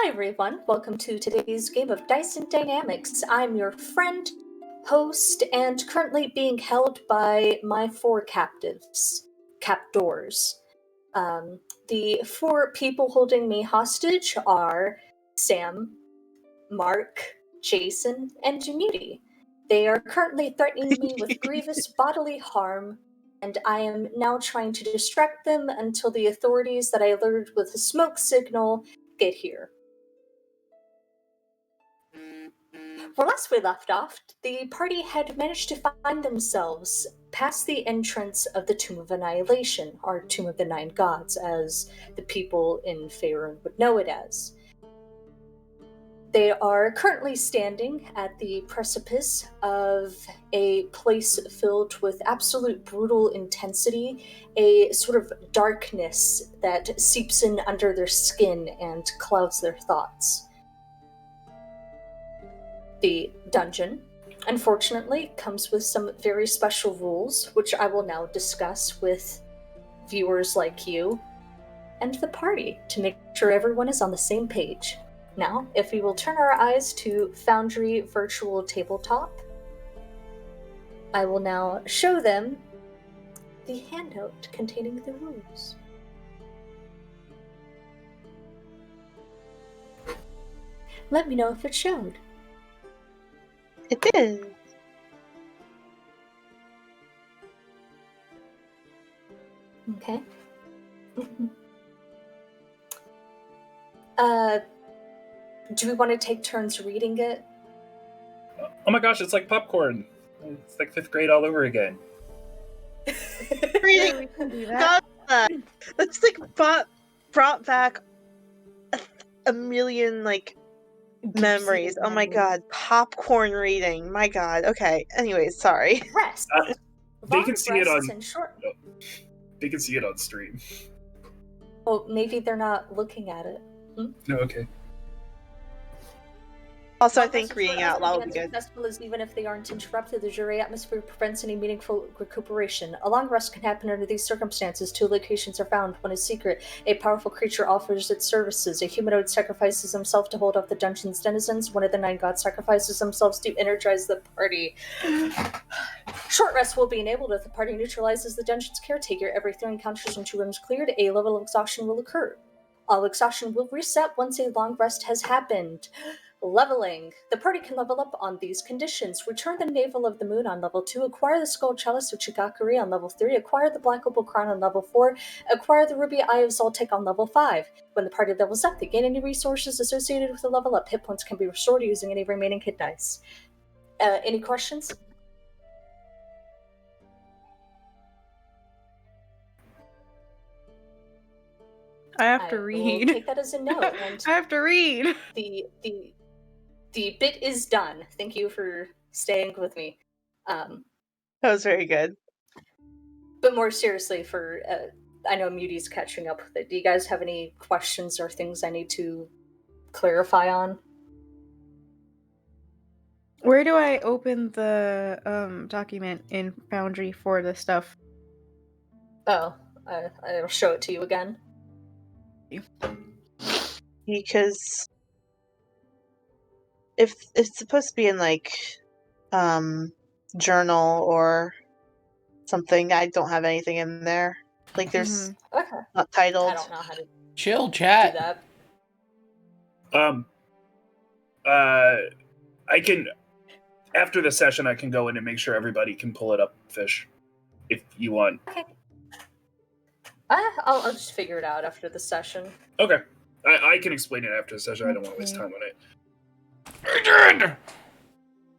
Hi everyone, welcome to today's game of Dice and Dynamics. I'm your friend, host, and currently being held by my four captors. The four people holding me hostage are Sam, Mark, Jason, and Janiti. They are currently threatening me with grievous bodily harm, and I am now trying to distract them until the authorities that I alerted with a smoke signal get here. Where last we left off, the party had managed to find themselves past the entrance of the Tomb of Annihilation, or Tomb of the Nine Gods, as the people in Faerun would know it as. They are currently standing at the precipice of a place filled with absolute brutal intensity, a sort of darkness that seeps in under their skin and clouds their thoughts. The dungeon, unfortunately, comes with some very special rules, which I will now discuss with viewers like you and the party to make sure everyone is on the same page. Now, if we will turn our eyes to Foundry Virtual Tabletop, I will now show them the handout containing the rules. Let me know if it showed. It did. Okay. Do we want to take turns reading it? Oh my gosh, it's like popcorn. It's like 5th grade all over again. Reading. We can do that. That's like brought back a million memories. Oh my god, popcorn reading. My god. Okay. Anyways, sorry. Rest. They can see it on. And short. They can see it on stream. Oh, maybe they're not looking at it. No, okay. Also, I think reading out loud would be good. Successful is even if they aren't interrupted, the jury atmosphere prevents any meaningful recuperation. A long rest can happen under these circumstances. 2 locations are found. One is secret. A powerful creature offers its services. A humanoid sacrifices himself to hold off the dungeon's denizens. One of the 9 gods sacrifices themselves to energize the party. Short rest will be enabled if the party neutralizes the dungeon's caretaker. Every 3 encounters when 2 rooms cleared, a level of exhaustion will occur. All exhaustion will reset once a long rest has happened. Leveling. The party can level up on these conditions. Return the Navel of the Moon on level 2, acquire the Skull Chalice of Chigakuri on level 3, acquire the Black Opal Crown on level 4, acquire the Ruby Eye of Zoltek on level 5. When the party levels up, they gain any resources associated with the level up. Hit points can be restored using any remaining hit dice. Any questions? I have to read. Will take that as a no. And I have to read. The bit is done. Thank you for staying with me. That was very good. But more seriously, I know Muty's catching up with it. Do you guys have any questions or things I need to clarify on? Where do I open the document in Foundry for this stuff? Oh, I'll show it to you again. Because if it's supposed to be in journal or something, I don't have anything in there. Like there's Okay. not titled. I don't know how to Chill, do chat. that. I can, after the session, I can go in and make sure everybody can pull it up, Fish, if you want. Okay. I'll just figure it out after the session. Okay. I can explain it after the session. I don't want to waste time on it.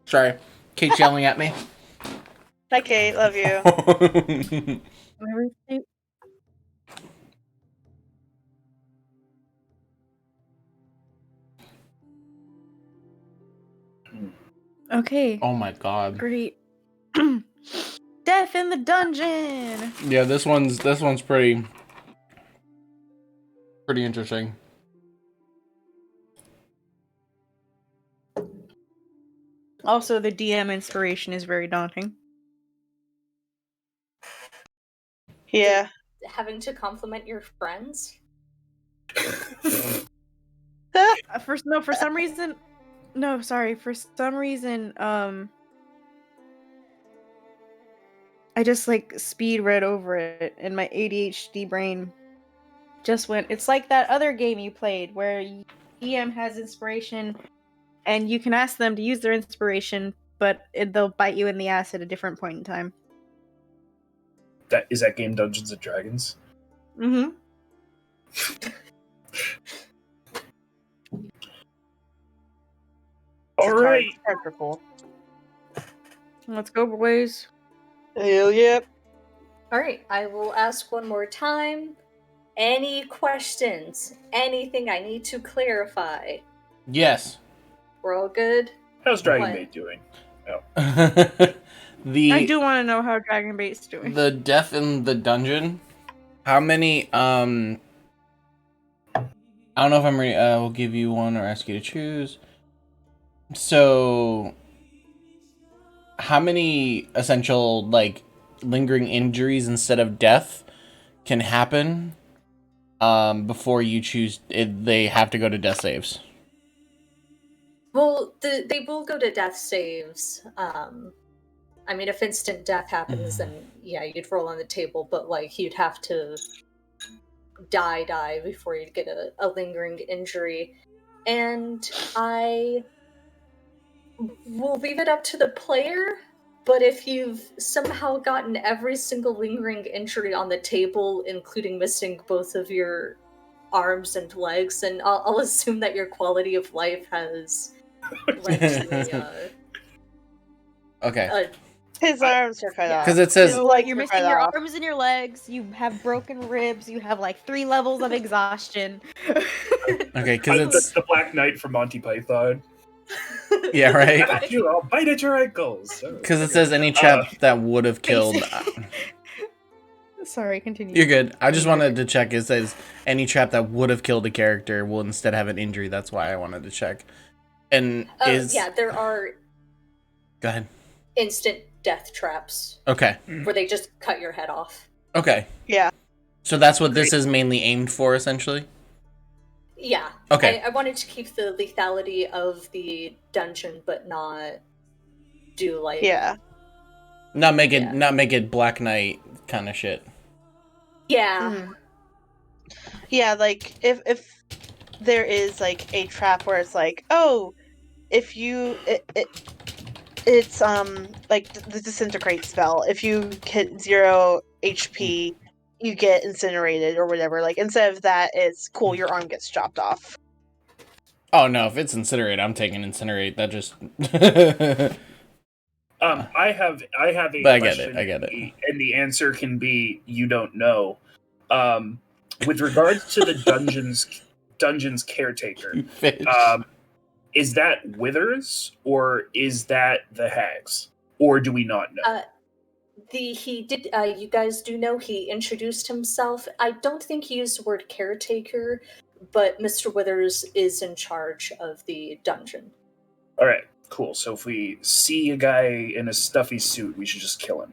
Sorry, Kate's yelling at me. Hi, Kate. Love you. Okay. Oh my god. Great. Death in the dungeon. Yeah, this one's pretty interesting. Also, the DM inspiration is very daunting. Yeah. Having to compliment your friends? For some reason, for some reason, I just like speed read over it, and my ADHD brain just went. It's like that other game you played where EM has inspiration, and you can ask them to use their inspiration, but they'll bite you in the ass at a different point in time. Is that game Dungeons and Dragons? Mm-hmm. All right. Character pool. Let's go, boys. Hell yep. All right, I will ask one more time. Any questions? Anything I need to clarify? Yes. We're all good? How's Dragon What? Bait doing? I the do want to know how Dragon Bait's doing. death in the dungeon. How many? I don't know if I'm ready. We'll give you one or ask you to choose. So, how many essential like lingering injuries instead of death can happen before you choose? They have to go to death saves. Well, they will go to death saves. I mean, if instant death happens, then yeah, you'd roll on the table, but like you'd have to die before you'd get a lingering injury. And I will leave it up to the player, but if you've somehow gotten every single lingering injury on the table, including missing both of your arms and legs, then I'll assume that your quality of life has led to Okay. His arms are cut Yeah. off. Because it says His legs You're are missing cut your off. arms and your legs. You have broken ribs. You have like 3 levels of exhaustion. okay. Because it's the Black Knight from Monty Python. yeah, right. Got you, I'll bite at your ankles. Because it says any trap that would have killed. Sorry, continue. You're good. I just wanted to check. It says any trap that would have killed a character will instead have an injury. That's why I wanted to check. And yeah, there are Go ahead. instant death traps Okay. where they just cut your head off. Okay. Yeah. So that's what this is mainly aimed for, essentially? Yeah. Okay. I wanted to keep the lethality of the dungeon, but not do like Not make it Black Knight kind of shit. Yeah. Mhm. Yeah, like if there is like a trap where it's like, oh, if you it's like the disintegrate spell. If you hit 0 HP, you get incinerated or whatever. Like instead of that, it's cool. Your arm gets chopped off. Oh no! If it's incinerate, I'm taking incinerate. That just. I have a But I get question. it. I get it. And the answer can be you don't know. With regards to the dungeon's caretaker, Fish. is that Withers or is that the hags, or do we not know? He did. You guys do know he introduced himself. I don't think he used the word caretaker, but Mr. Withers is in charge of the dungeon. All right, cool. So if we see a guy in a stuffy suit, we should just kill him,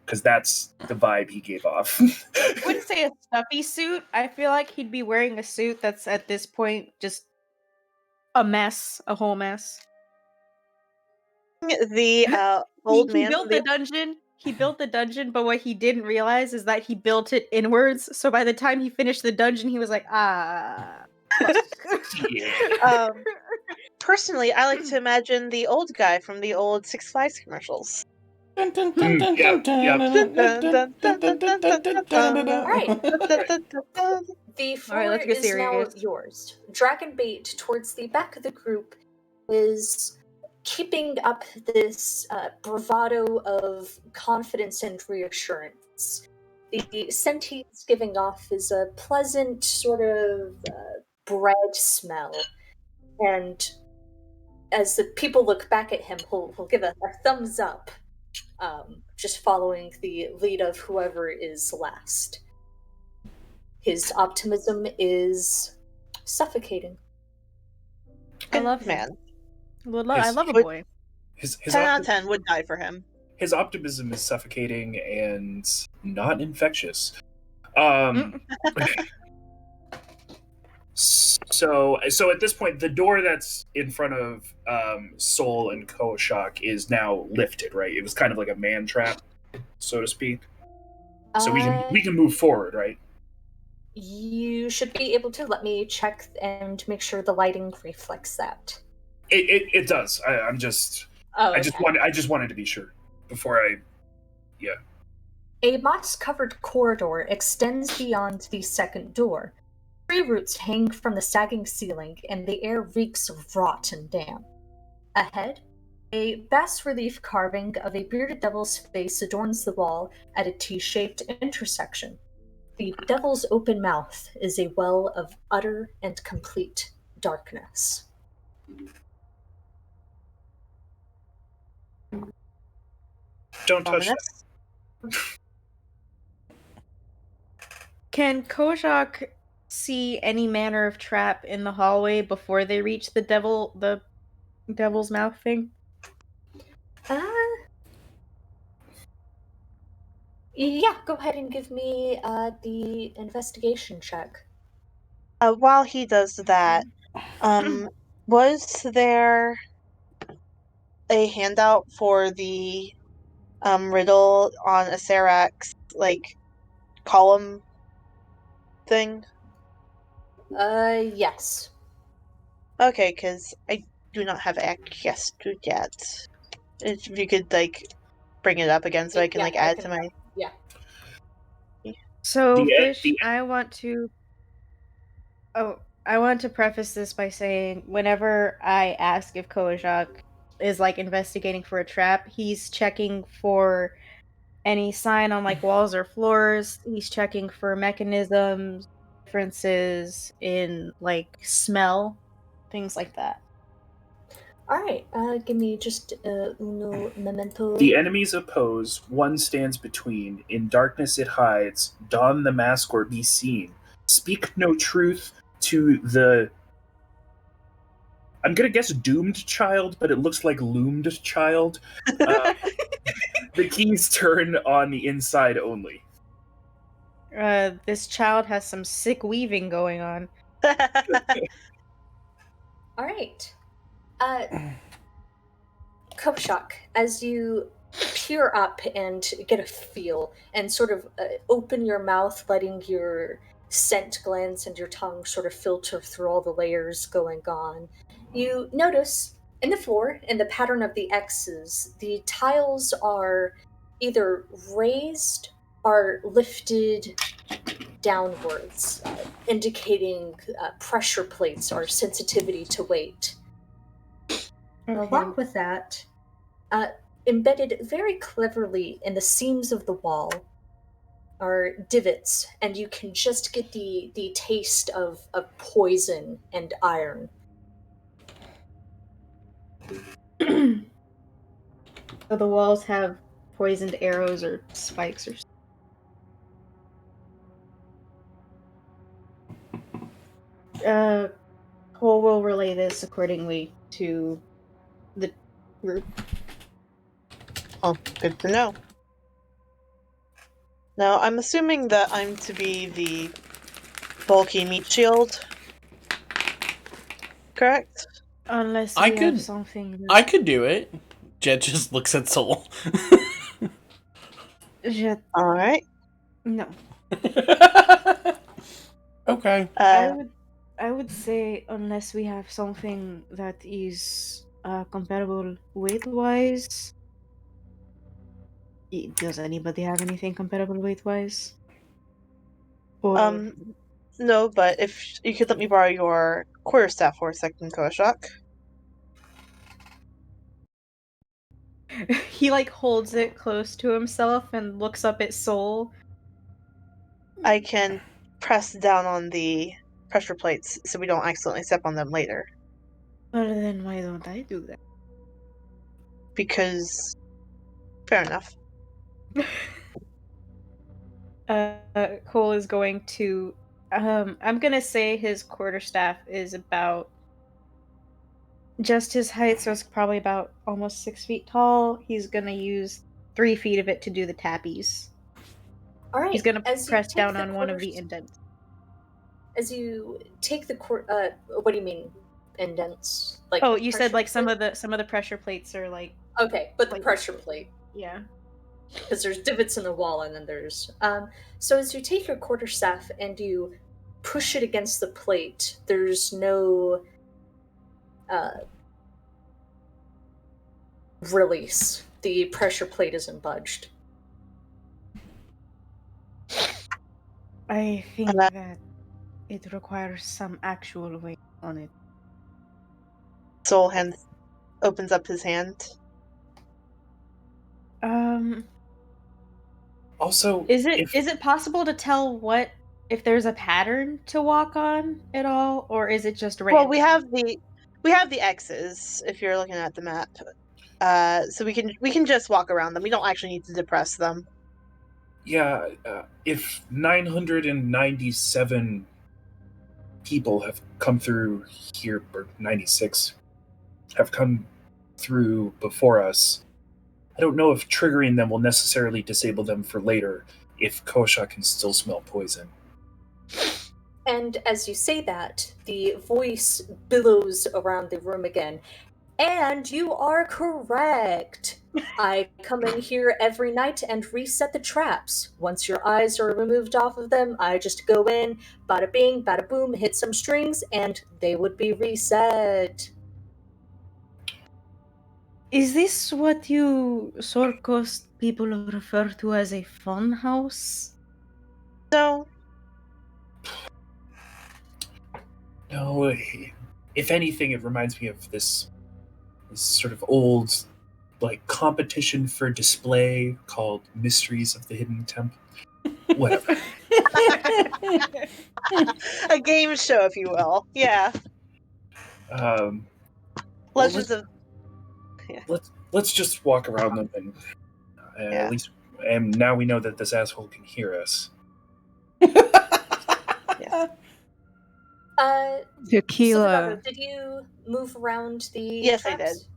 because that's the vibe he gave off. I wouldn't say a stuffy suit. I feel like he'd be wearing a suit that's at this point just a mess, a whole mess. The old he man. built the dungeon. He built the dungeon, but what he didn't realize is that he built it inwards. So by the time he finished the dungeon, he was like, Yeah. Personally, I like to imagine the old guy from the old Six Flags commercials. Right. The floor let's get is serious. now yours. Dragonbait, towards the back of the group, is keeping up this bravado of confidence and reassurance. The scent he's giving off is a pleasant sort of bread smell. And as the people look back at him, he'll give a thumbs up, just following the lead of whoever is last. His optimism is suffocating. I love him. Man. I love a boy. His 10 out of 10 would die for him. his optimism is suffocating and not infectious. So at this point, the door that's in front of Soul and Koshak is now lifted, right? It was kind of like a man trap, so to speak. So we can move forward, right? You should be able to. Let me check and make sure the lighting reflects that. It does. I'm just Oh, I just wanted to be sure before I. Yeah. A moss-covered corridor extends beyond the second door. Tree roots hang from the sagging ceiling, and the air reeks of rot and damp. Ahead, a bas-relief carving of a bearded devil's face adorns the wall at a T-shaped intersection. The devil's open mouth is a well of utter and complete darkness. Don't touch that. Ominous. Can Kojak see any manner of trap in the hallway before they reach the devil's mouth thing? Yeah, go ahead and give me the investigation check. While he does that, was there a handout for the riddle on a Serax column thing? Yes. Okay, because I do not have access to that. If you could bring it up again so I can add it to my. Yeah. So, The- Fish, the- I want to preface this by saying whenever I ask if Kojak is investigating for a trap, he's checking for any sign on walls or floors. He's checking for mechanisms, differences in smell, things like that. Alright, give me just uno memento. The enemies oppose, one stands between. In darkness it hides. Don the mask or be seen. Speak no truth to the. I'm gonna guess doomed child, but it looks like loomed child. The keys turn on the inside only. This child has some sick weaving going on. Alright. Koshak, as you peer up and get a feel and sort of open your mouth, letting your scent glands and your tongue sort of filter through all the layers going on, you notice in the floor, in the pattern of the X's, the tiles are either raised or lifted downwards, indicating pressure plates or sensitivity to weight. Along with that, embedded very cleverly in the seams of the wall are divots, and you can just get the taste of poison and iron. So the walls have poisoned arrows or spikes or Cole will relay this accordingly to the group. Oh, good to know. Now, I'm assuming that I'm to be the bulky meat shield. Correct? Unless I we could- have something. I could do it. Jet just looks at Soul. Jet, Alright. no. Okay. I would say unless we have something that is comparable weight-wise. Does anybody have anything comparable weight-wise? Or No, but if you could let me borrow your quarterstaff for a second, Koshak. he holds it close to himself and looks up at Soul. I can press down on the pressure plates so we don't accidentally step on them later. Well, then why don't I do that? Because fair enough. Cole is going to I'm gonna say his quarterstaff is about just his height, so it's probably about almost 6 feet tall. He's gonna use 3 feet of it to do the tappies. All right. He's gonna as you press take down the on one of the quarters- indents. as you take the what do you mean indents? Like Oh, you said pressure like some plate? of the pressure plates are like Okay, but the like- pressure plate. yeah. Because there's divots in the wall, and then there's so as you take your quarterstaff and you push it against the plate, there's no release. The pressure plate isn't budged. I think Uh, that it requires some actual weight on it. Soul opens up his hand. Also, Is it if is it possible to tell what if there's a pattern to walk on at all, or is it just random? Well, we have the X's if you're looking at the map. So we can just walk around them. We don't actually need to depress them. yeah, if 997 people have come through here, or 96 have come through before us, I don't know if triggering them will necessarily disable them for later if Kosha can still smell poison. And as you say that, the voice billows around the room again. And you are correct. I come in here every night and reset the traps. Once your eyes are removed off of them, I just go in, bada bing, bada boom, hit some strings, and they would be reset. Is this what you Sorcost people refer to as a fun house? No, No, if anything, it reminds me of this sort of old, like, competition for display called Mysteries of the Hidden Temple. Whatever. a game show, if you will. Yeah, Well, Legends of. let's just walk around them, and Yeah. at least, and now we know that this asshole can hear us. Tequila. Sodago, did you move around the Yes, I traps? did.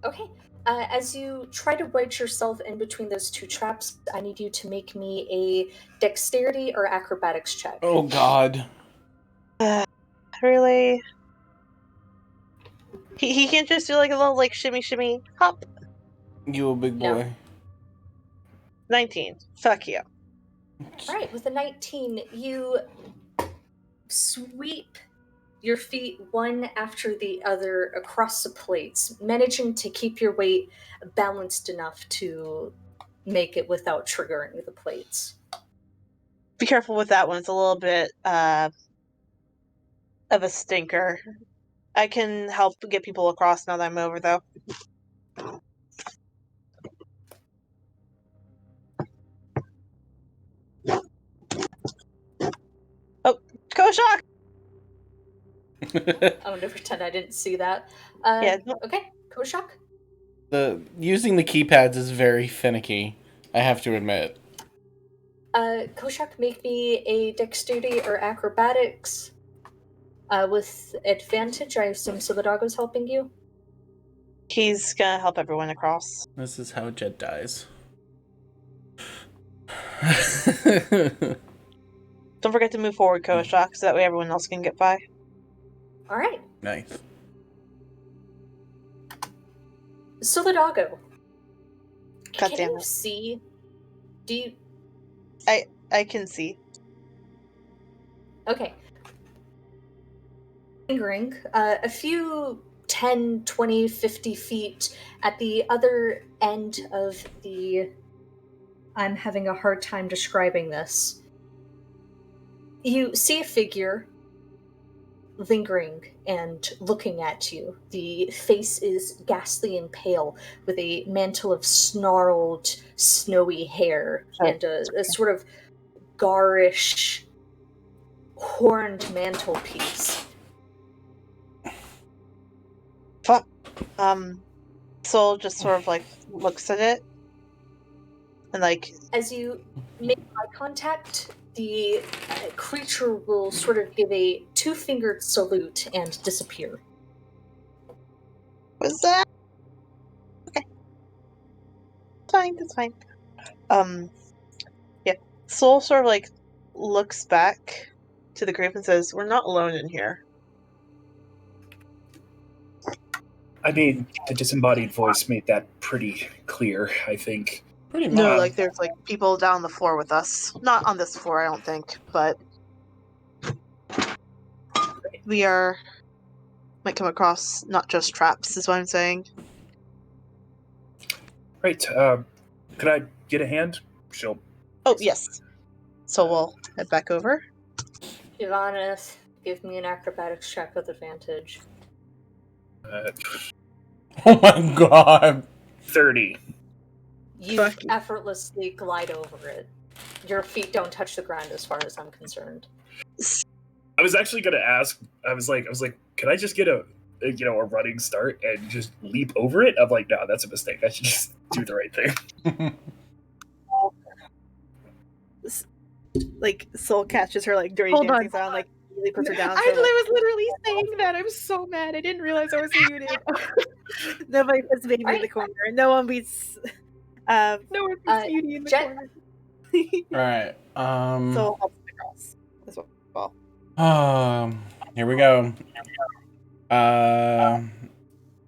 Okay. As you try to wedge yourself in between those two traps, I need you to make me a dexterity or acrobatics check. Oh God. Really? He can't just do like a little like shimmy hop. You a big No. boy. 19. Fuck you. Alright, with a 19, you sweep your feet one after the other across the plates, managing to keep your weight balanced enough to make it without triggering the plates. Be careful with that one. It's a little bit of a stinker. I can help get people across now that I'm over, though. Oh, Koshak! I'm gonna pretend I didn't see that. Yeah. Okay, Koshak? The using the keypads is very finicky, I have to admit. Koshak, make me a dexterity or acrobatics. With advantage, I assume Sobodago's helping you? He's gonna help everyone across. This is how Jed dies. Don't forget to move forward, Koshak, so that way everyone else can get by. Alright. Nice. Sobodago. God Can damn you it. see? Do you... I can see. Okay. Lingering, a few 10, 20, 50 feet at the other end of the... I'm having a hard time describing this. You see a figure lingering and looking at you. The face is ghastly and pale, with a mantle of snarled, snowy hair and a sort of garish, horned mantelpiece. Fuck. Soul just sort of like looks at it and like As you make eye contact, the creature will sort of give a two-fingered salute and disappear. what's that? Okay. Fine, that's fine. Yeah. Soul sort of like looks back to the group and says, "We're not alone in here." I mean, the disembodied voice made that pretty clear, I think. Pretty much. No, like there's like people down on the floor with us. Not on this floor, I don't think, but we might come across not just traps, is what I'm saying. Right, could I get a hand? She'll... Oh, yes. So we'll head back over. Ivana, give me an acrobatics check with advantage. Oh my god. 30. You Fuck you. effortlessly glide over it. Your feet don't touch the ground as far as I'm concerned. I was actually gonna ask, I was like, can I just get a running start and just leap over it? I'm like, no, that's a mistake. I should just do the right thing. Like, Soul catches her, like, dirty Hold dancing on. sound, like, really puts her down. I was literally saying that. I'm so mad. I didn't realize I was muted. Nobody puts baby in the corner. No one beats... No one puts beauty in the Jet- corner. Alright. Soul helps across as well. Here we go.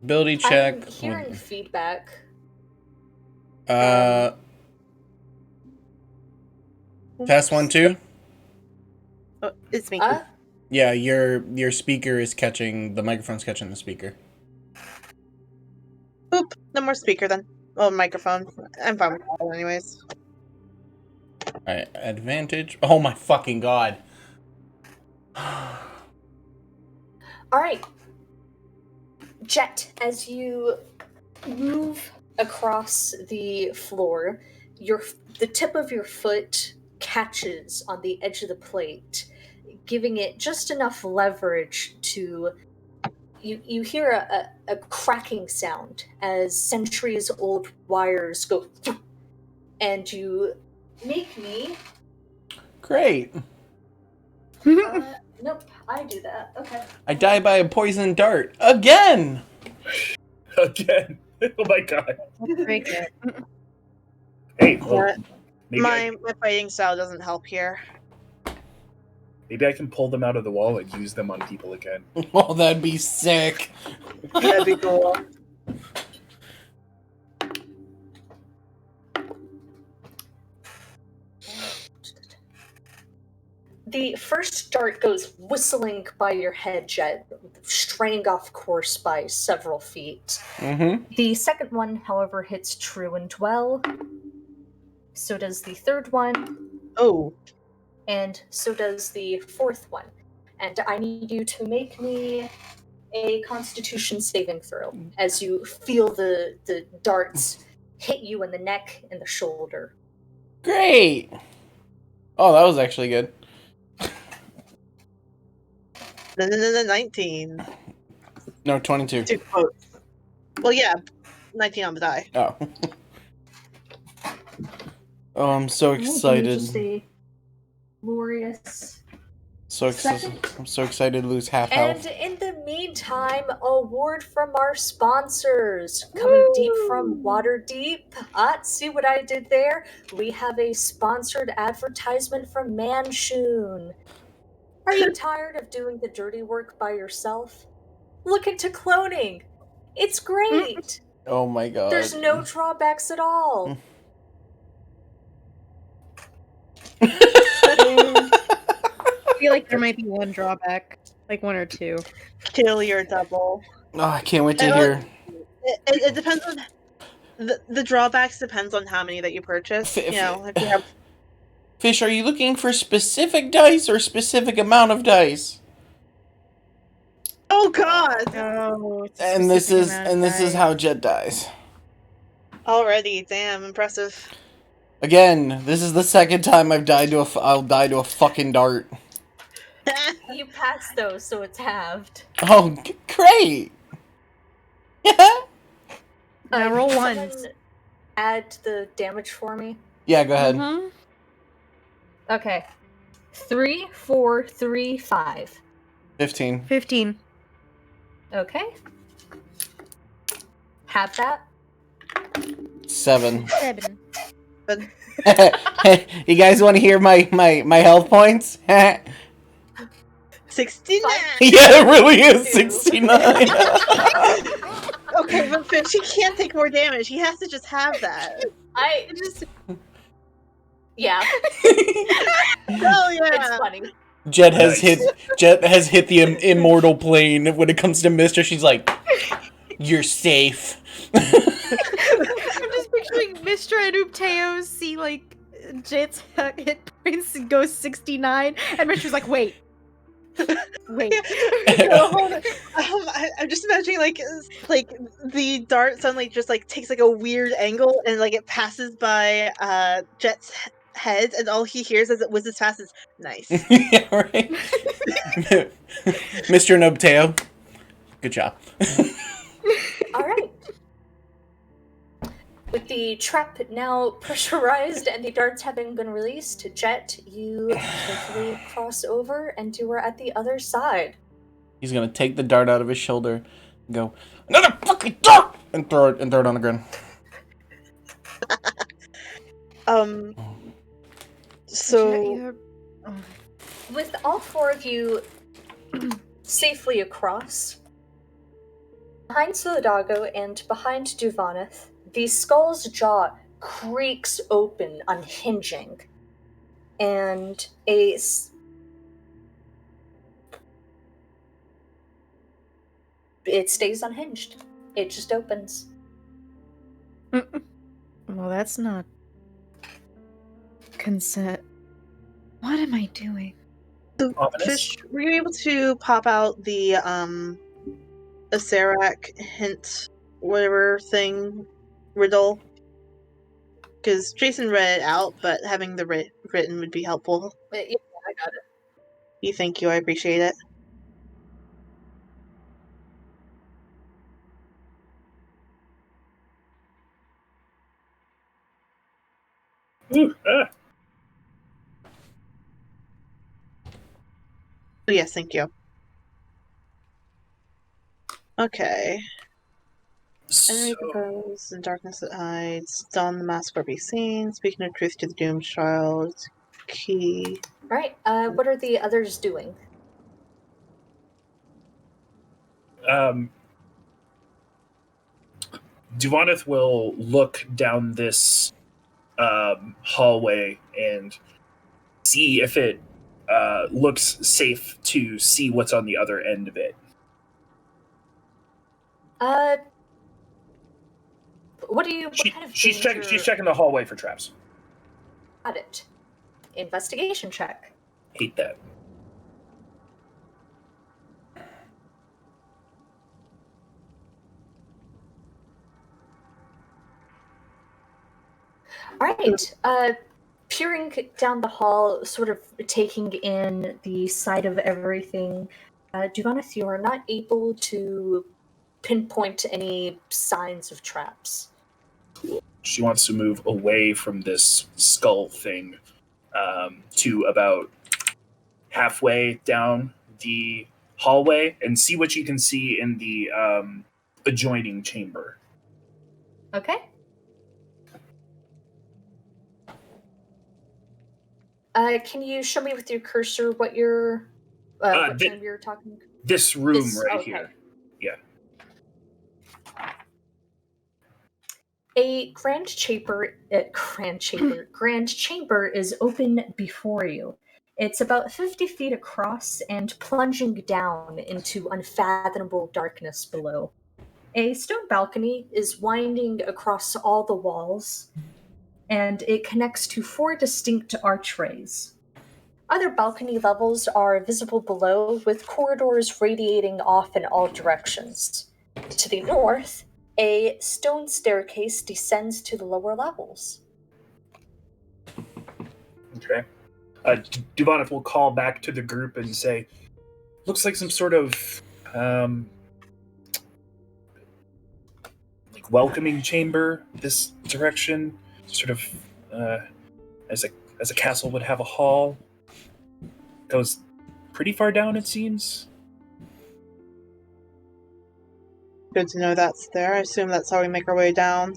Ability check. I'm hearing feedback. Test 1, 2. Oh, it's me. Yeah, your speaker is catching, the microphone's catching the speaker. Boop. No more speaker then. Oh, microphone. I'm fine with that anyways. Alright, advantage. Oh my fucking god. Alright. Jet, as you move across the floor, the tip of your foot catches on the edge of the plate, giving it just enough leverage to... You hear a cracking sound as centuries-old wires go... And you make me... Great. Nope, I do that. Okay. I die by a poison dart. Again! Again. Oh my god. Break it. Hey, well, Yeah. maybe, My fighting style doesn't help here. maybe I can pull them out of the wall and use them on people again. Oh, that'd be sick. That'd be cool. The first dart goes whistling by your head, Jet, straying off course by several feet. Mm-hmm. The second one, however, hits true and well. So does the third one, Oh. and so does the fourth one. And I need you to make me a Constitution saving throw as you feel the darts hit you in the neck and the shoulder. Great! Oh, that was actually good. 19. No, 22. Too close. Well, yeah. 19 on the die. Oh. Oh, I'm so excited. Just a glorious. So Second. I'm so excited to lose half health. And in the meantime, a word from our sponsors. Coming deep from Waterdeep. See what I did there? We have a sponsored advertisement from Manshoon. Are you tired of doing the dirty work by yourself? Look into cloning. It's great. Oh my god. There's no drawbacks at all. I feel like there might be one drawback, like one or two. Kill your double. Oh, I can't wait to I hear. It depends on... The drawbacks depends on how many that you purchase. You know, if you have... Fish, are you looking for specific dice or specific amount of dice? Oh god! Oh, And this is how Jet dies. Already, damn, impressive. Again, this is the second time I'll die to a fucking dart. You passed those, so it's halved. Oh, great! Yeah. Now roll can ones. someone add the damage for me. Yeah, go ahead. Mhm. Okay. 3, 4, 3, 5. 15. 15. Okay. Have that. 7. 7. You guys want to hear my health points? 69! Yeah, it really is Two. 69. Okay, but Finch, he can't take more damage. He has to just have that. I Just yeah, Oh it's yeah. funny. Jet has Nice. hit the immortal plane. When it comes to Mister, she's like, "You're safe." I'm just picturing Mistra and Upteo see like Jet's hit points and goes 69, and Mistra's like, wait. Wait. No, hold on. I'm just imagining like the dart suddenly just like takes like a weird angle and like it passes by Jet's head and all he hears as it whizzes past is nice. Yeah, right. Mr. Nobteo, good job. All right. With the trap now pressurized and the darts having been released, Jet, you carefully cross over and you are at the other side. He's gonna take the dart out of his shoulder and go, "Another fucking dart!" and throw it on the ground. So With all four of you safely across, behind Solidago and behind Duvaneth, the skull's jaw creaks open, unhinging, and it stays unhinged. It just opens. Well, that's not consent. What am I doing? Ominous. Fish, were you able to pop out the Acerak hint whatever thing riddle? Because Jason read it out, but having the written would be helpful. But yeah, I got it. Thank you, I appreciate it. Ooh, ah. Oh, yes, thank you. Okay. Enemy So, compose in darkness that hides. Don the mask or be seen. Speaking of truth to the doomed child. Key. Right. What are the others doing? Duvaneth will look down this hallway and see if it looks safe to see what's on the other end of it. What do you? What kind of She's danger? checking the hallway for traps. Got it. Investigation check. Hate that. All right. Peering down the hall, sort of taking in the sight of everything, Duvaneth, you are not able to pinpoint any signs of traps. She wants to move away from this skull thing to about halfway down the hallway and see what you can see in the adjoining chamber. Okay. Can you show me with your cursor what your what chamber you're talking? This room This- right okay. here. Yeah. A grand chamber is open before you. It's about 50 feet across and plunging down into unfathomable darkness below. A stone balcony is winding across all the walls, and it connects to 4 distinct archways. Other balcony levels are visible below, with corridors radiating off in all directions. To the north, a stone staircase descends to the lower levels. Okay. Duvaneth will call back to the group and say, looks like some sort of like welcoming chamber this direction. Sort of as a castle would have a hall. Goes pretty far down, it seems. Good to know that's there. I assume that's how we make our way down.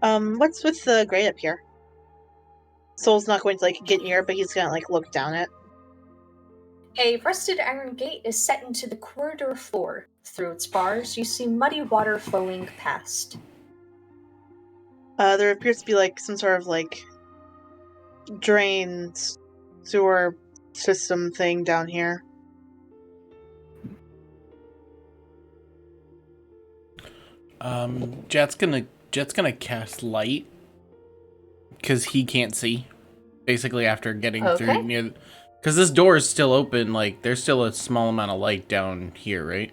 What's with the grate up here? Soul's not going to like get near it, but he's gonna like look down it. A rusted iron gate is set into the corridor floor. Through its bars, you see muddy water flowing past. There appears to be like some sort of like drains sewer system thing down here. Jet's gonna cast light because he can't see. Basically, after getting through near, because this door is still open. Like, there's still a small amount of light down here, right?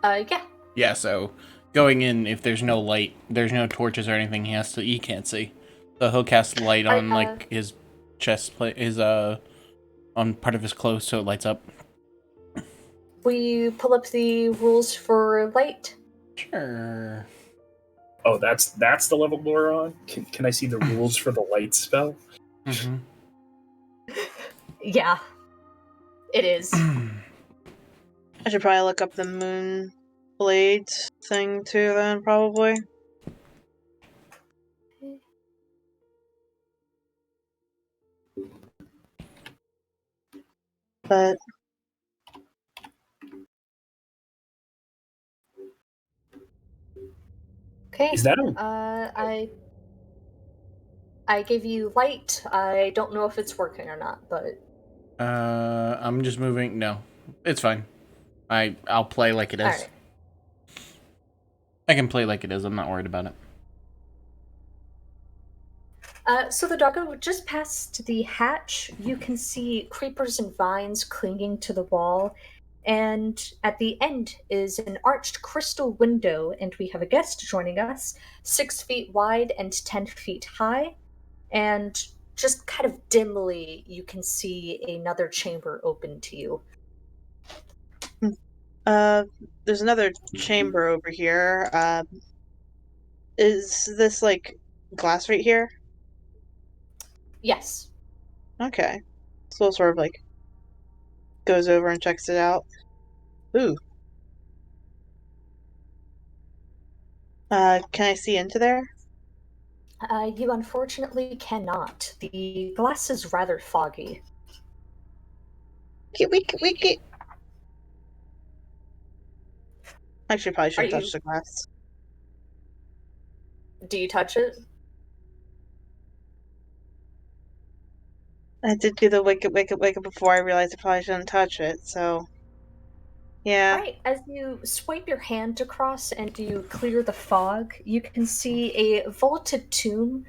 Yeah. Yeah. So going in, if there's no light, there's no torches or anything, he can't see. So he'll cast light on like his chest plate, on part of his clothes, so it lights up. Will you pull up the rules for light? Sure. Oh, that's the level we're on? Can I see the rules for the light spell? Mm-hmm. Yeah. It is. I should probably look up the moon blade thing too then, probably. But Okay. Is that I gave you light. I don't know if it's working or not, but I'm just moving. No, it's fine. I'll play like it is. Alright. I can play like it is. I'm not worried about it. So the doggo just past the hatch, you can see creepers and vines clinging to the wall, and at the end is an arched crystal window, and we have a guest joining us, 6 feet wide and 10 feet high, and just kind of dimly you can see another chamber open to you. there's another chamber over here. Is this like glass right here? Yes. Okay. So it sort of like goes over and checks it out. Ooh. Can I see into there? You unfortunately cannot. The glass is rather foggy. Wiki. Actually, probably shouldn't Are touch you- the glass. Do you touch it? I did do the wake up before I realized I probably shouldn't touch it, so yeah. Alright, as you swipe your hand across and you clear the fog, you can see a vaulted tomb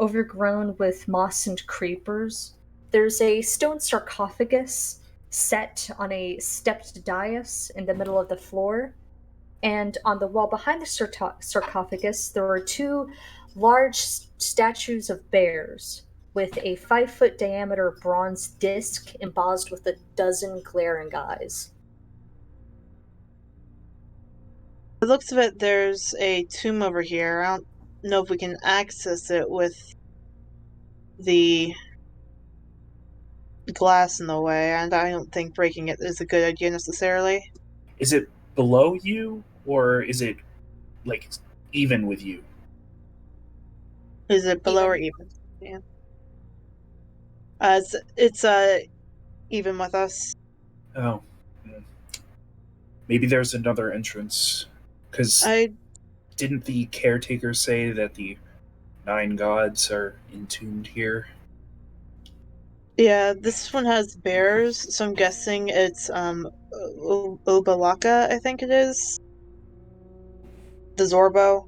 overgrown with moss and creepers. There's a stone sarcophagus set on a stepped dais in the middle of the floor, and on the wall behind the sarcophagus, there are two large statues of bears with a 5-foot diameter bronze disc embossed with a dozen glaring eyes. The looks of it, there's a tomb over here. I don't know if we can access it with the glass in the way, and I don't think breaking it is a good idea necessarily. Is it below you, or is it like even with you? Is it below or even? Yeah. It's even with us. Oh, hmm. Maybe there's another entrance. Because I didn't the caretaker say that the 9 gods are entombed here? Yeah, this one has bears, so I'm guessing it's Obalaka, I think it is. The Zorbo.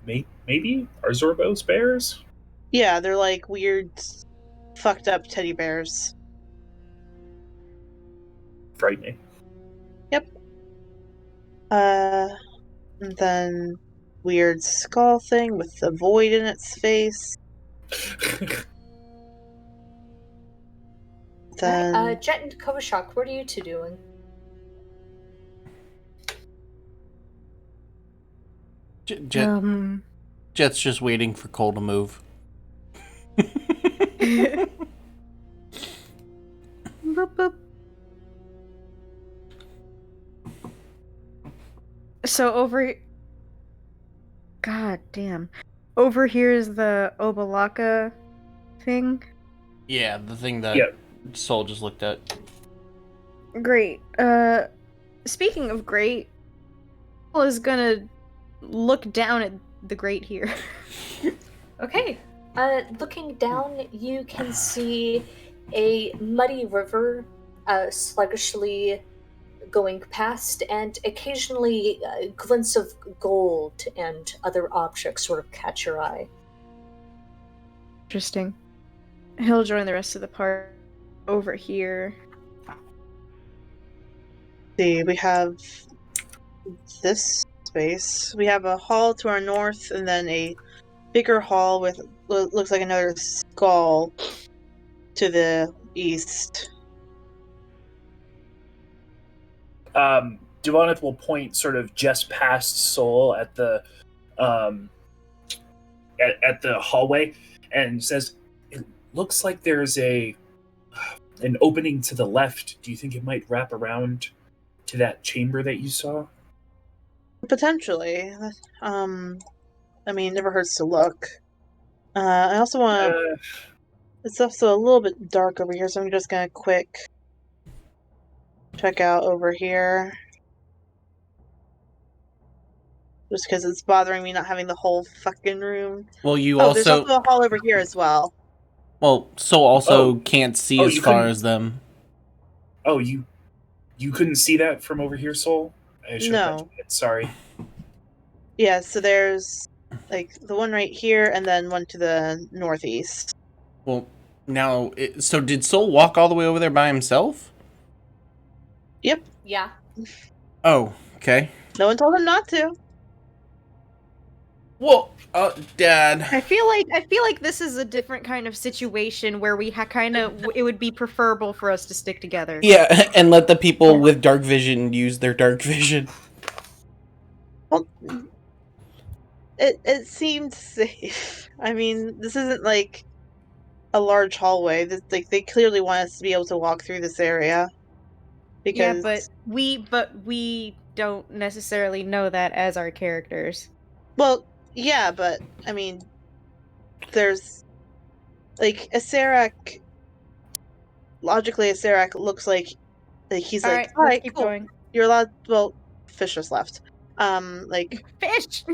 Maybe? Are Zorbos bears? Yeah, they're like weird, fucked up teddy bears. Frightening. Yep. And then weird skull thing with a void in its face. Then Jet and Kovashok, what are you two doing? Jet's just waiting for Cole to move. Boop, boop. So God damn. Over here is the Obalaka thing? Yeah, the thing that Yeah. Soul just looked at. Great. Speaking of great, Soul is gonna look down at the grate here. Okay. Looking down, you can see a muddy river sluggishly going past, and occasionally glints of gold and other objects sort of catch your eye. Interesting. He'll join the rest of the party over here. See, we have this space. We have a hall to our north, and then a bigger hall with looks like another skull to the east. Devoneth will point sort of just past Soul at the at the hallway and says, "It looks like there's an opening to the left. Do you think it might wrap around to that chamber that you saw?" Potentially. I mean, it never hurts to look. I also want to. It's also a little bit dark over here, so I'm just gonna quick check out over here. Just because it's bothering me not having the whole fucking room. Well, you There's also a hall over here as well. Well, Soul also can't see as you far couldn't- as them. Oh, you couldn't see that from over here, Soul? I should have No. mentioned it. Sorry. Yeah, so there's like the one right here, and then one to the northeast. Well, now, so did Soul walk all the way over there by himself? Yep. Yeah. Oh, okay. No one told him not to. Well, Dad. I feel like this is a different kind of situation where we it would be preferable for us to stick together. Yeah, and let the people with dark vision use their dark vision. Well, it seemed safe. I mean, this isn't like a large hallway. They clearly want us to be able to walk through this area. Because Yeah, but we don't necessarily know that as our characters. Well, yeah, but I mean, there's like a Serac. Logically, a Serac looks like he's like, all right, keep cool. going. You're allowed. Well, Fish just left. Like Fish.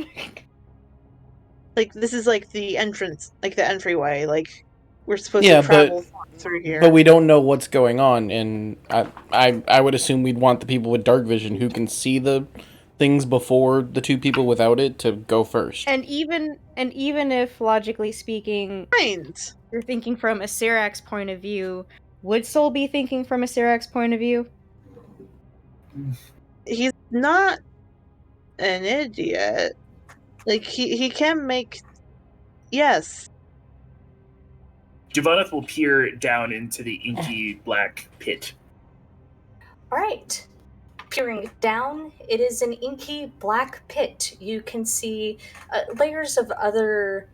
like this is like the entrance, like the entryway. Like we're supposed to travel through here. But we don't know what's going on, and I would assume we'd want the people with dark vision who can see the things before the two people without it to go first. And even if logically speaking, you're thinking from a Serac's point of view, would Soul be thinking from a Serac's point of view? He's not an idiot. Like he can make. Yes. Devoneth will peer down into the inky black pit. All right. Peering down, it is an inky black pit. You can see layers of other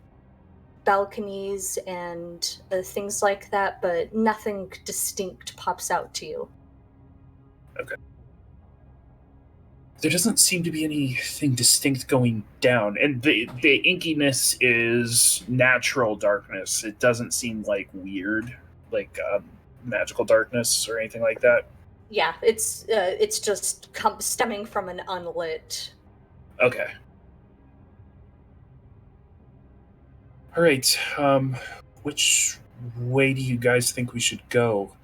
balconies and things like that, but nothing distinct pops out to you. Okay. There doesn't seem to be anything distinct going down, and the inkiness is natural darkness. It doesn't seem like weird, like magical darkness or anything like that. Yeah, it's just stemming from an unlit. Okay. All right. Which way do you guys think we should go?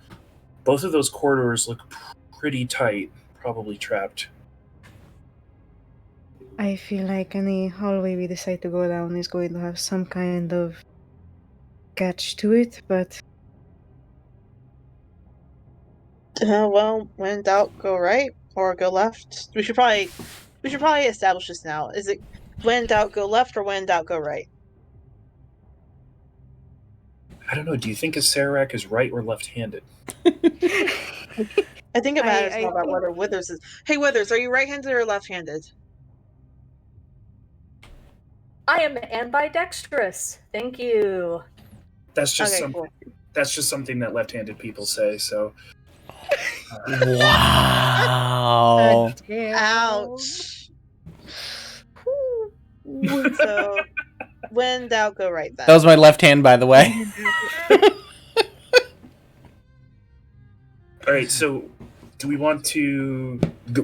Both of those corridors look pretty tight. Probably trapped. I feel like any hallway we decide to go down is going to have some kind of catch to it, but Well, when in doubt, go right or go left. We should probably establish this now. Is it when in doubt, go left, or when in doubt, go right? I don't know. Do you think a Serac is right or left-handed? I think it matters more about think- whether Withers is. Hey, Withers, are you right-handed or left-handed? I am ambidextrous. Thank you. That's just Okay, cool. That's just something that left-handed people say. So. Wow. Ouch. So When doubt, go right then. That was my left hand, by the way. All right, so do we want to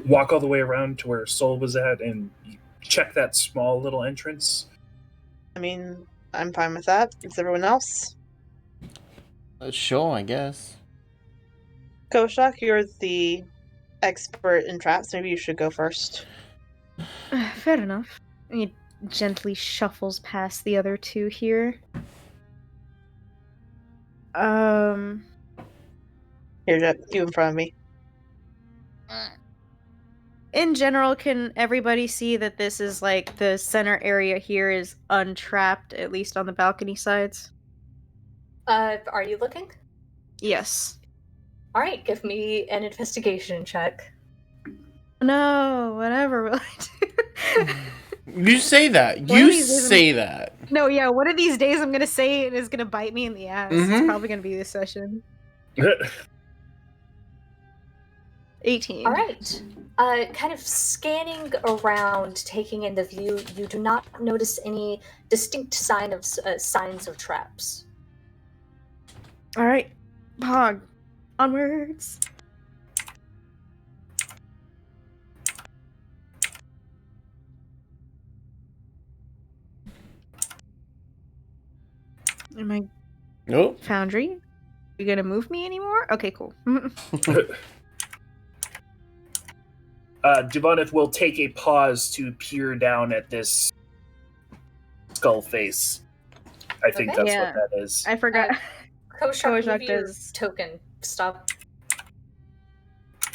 walk all the way around to where Sol was at and check that small little entrance? I mean, I'm fine with that. Is everyone else? Sure, I guess. Koshak, you're the expert in traps. Maybe you should go first. Fair enough. He gently shuffles past the other two here. Here, Jeff, you in front of me. In general, can everybody see that this is like the center area here is untrapped, at least on the balcony sides? Are you looking? Yes. All right, give me an investigation check. No, whatever will I do? You say that. One You of these days say that. No, yeah, one of these days I'm gonna say it is gonna bite me in the ass. Mhm. It's probably gonna be this session. 18. All right. Kind of scanning around, taking in the view, you do not notice any distinct signs of traps. All right. Pog. Onwards. Am I Nope. Foundry? You gonna move me anymore? Okay, cool. Devoneth will take a pause to peer down at this skull face. I think Okay. that's Yeah. what that is. I forgot. Koshak, Koshak give your does- token. Stop.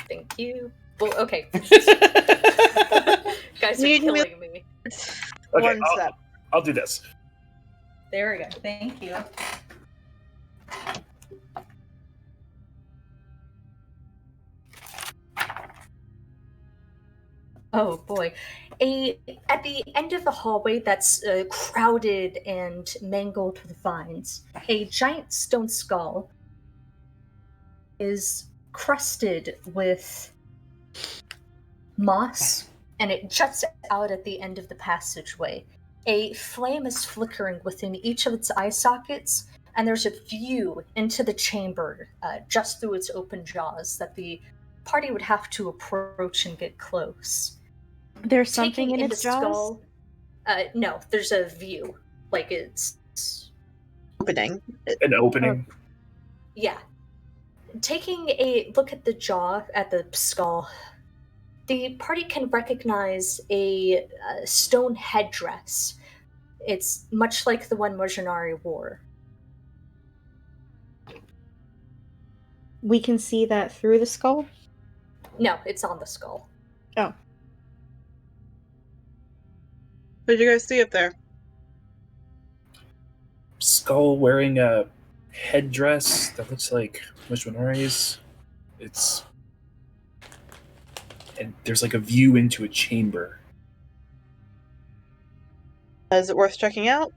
Thank you. Well, okay. Guys are You can killing me. Okay, One step. I'll do this. There we go. Thank you. Oh boy. At the end of the hallway that's crowded and mangled with vines, a giant stone skull is crusted with moss, and it juts out at the end of the passageway. A flame is flickering within each of its eye sockets, and there's a view into the chamber just through its open jaws that the party would have to approach and get close. There's something Taking in its jaws? skull, no, there's a view. Like it's Opening. An opening. yeah. Taking a look at the jaw, at the skull, the party can recognize a stone headdress. It's much like the one Mojinari wore. We can see that through the skull? No, it's on the skull. Oh. What did you guys see up there? Skull wearing a headdress that looks like Mishmanori's. It's... And there's like a view into a chamber. Is it worth checking out?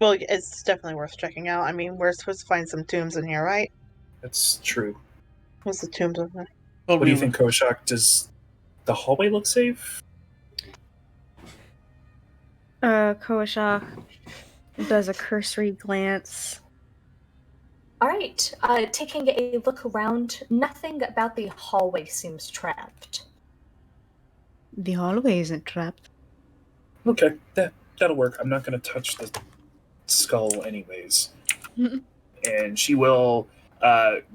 Well, it's definitely worth checking out. I mean, we're supposed to find some tombs in here, right? That's true. What's the tombs over there? Well, What do you think, Koshak? Does the hallway look safe? Koashak does a cursory glance. Alright, taking a look around, nothing about the hallway seems trapped. The hallway isn't trapped. Okay, that'll work. I'm not going to touch the skull anyways. And she will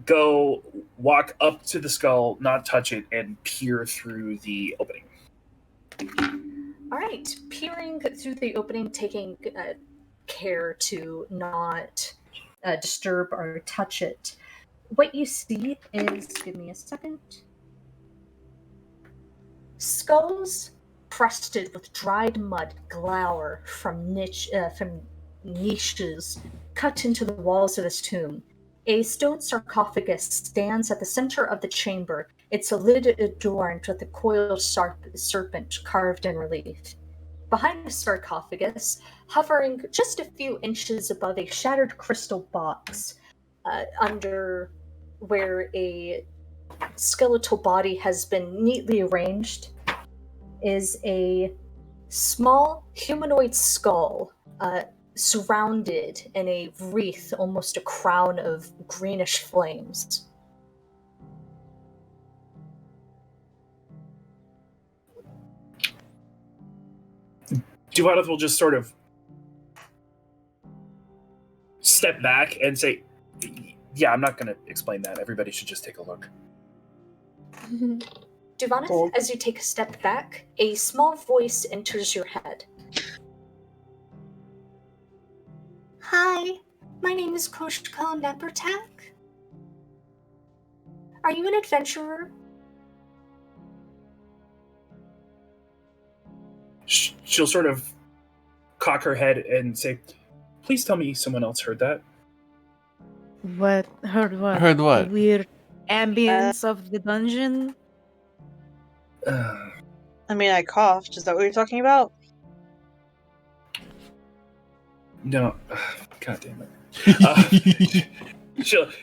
go walk up to the skull, not touch it, and peer through the opening. Alright, peering through the opening, taking care to not disturb or touch it. What you see is, give me a second, skulls crusted with dried mud glower from niches cut into the walls of this tomb. A stone sarcophagus stands at the center of the chamber, its lid adorned with a coiled serpent carved in relief. Behind the sarcophagus, hovering just a few inches above a shattered crystal box, under where a skeletal body has been neatly arranged, is a small humanoid skull surrounded in a wreath, almost a crown of greenish flames. Duvaneth will just sort of step back and say, yeah, I'm not going to explain that. Everybody should just take a look. Duvaneth, Cool. as you take a step back, a small voice enters your head. Hi, my name is Koshko Nepertak. Are you an adventurer? She'll sort of cock her head and say, please tell me someone else heard that. What? Heard what? Heard what? The weird ambience of the dungeon? I mean, I coughed. Is that what you're talking about? No. God damn it.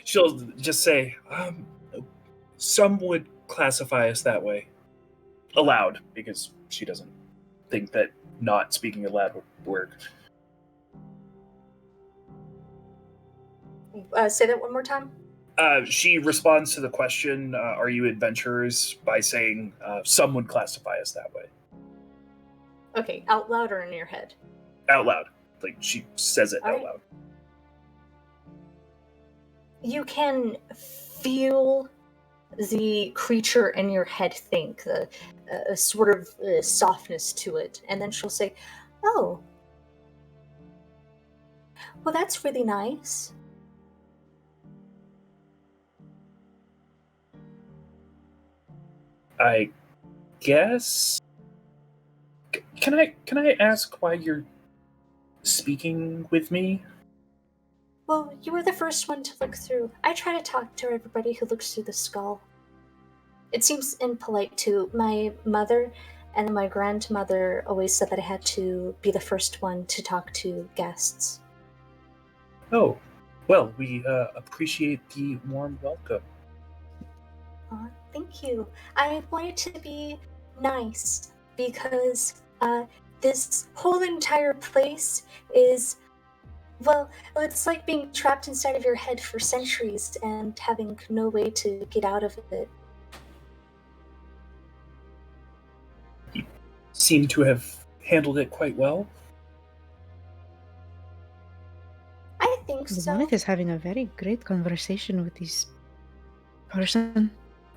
She'll just say, some would classify us that way. Aloud, because she doesn't think that not speaking aloud would work. Say that one more time. She responds to the question, are you adventurers, by saying, some would classify us that way. Okay, out loud or in your head? Out loud. Like, she says it All out right. loud. You can feel the creature in your head think, a sort of softness to it. And then she'll say, oh, well, that's really nice. I guess. Can I ask why you're speaking with me? Well, you were the first one to look through. I try to talk to everybody who looks through the skull. It seems impolite too. My mother and my grandmother always said that I had to be the first one to talk to guests. Oh, well, we appreciate the warm welcome. Aw, thank you. I wanted to be nice because this whole entire place is, well, it's like being trapped inside of your head for centuries and having no way to get out of it. Seem to have handled it quite well. I think so. Duvaneth is having a very great conversation with this person.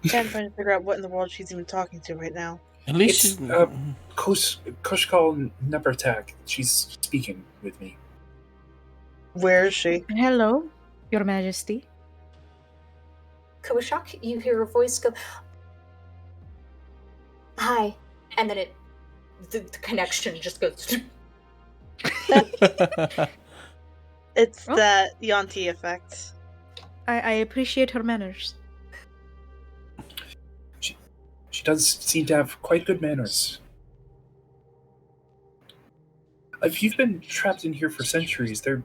Yeah, I'm trying to figure out what in the world she's even talking to right now. At least It's Koshkal Nepertak. She's speaking with me. Where is she? Hello, Your Majesty. Kawashak, you hear a voice go, hi, and then the connection just goes. It's Oh. that Yanti effect. I appreciate her manners. She does seem to have quite good manners. If you've been trapped in here for centuries, there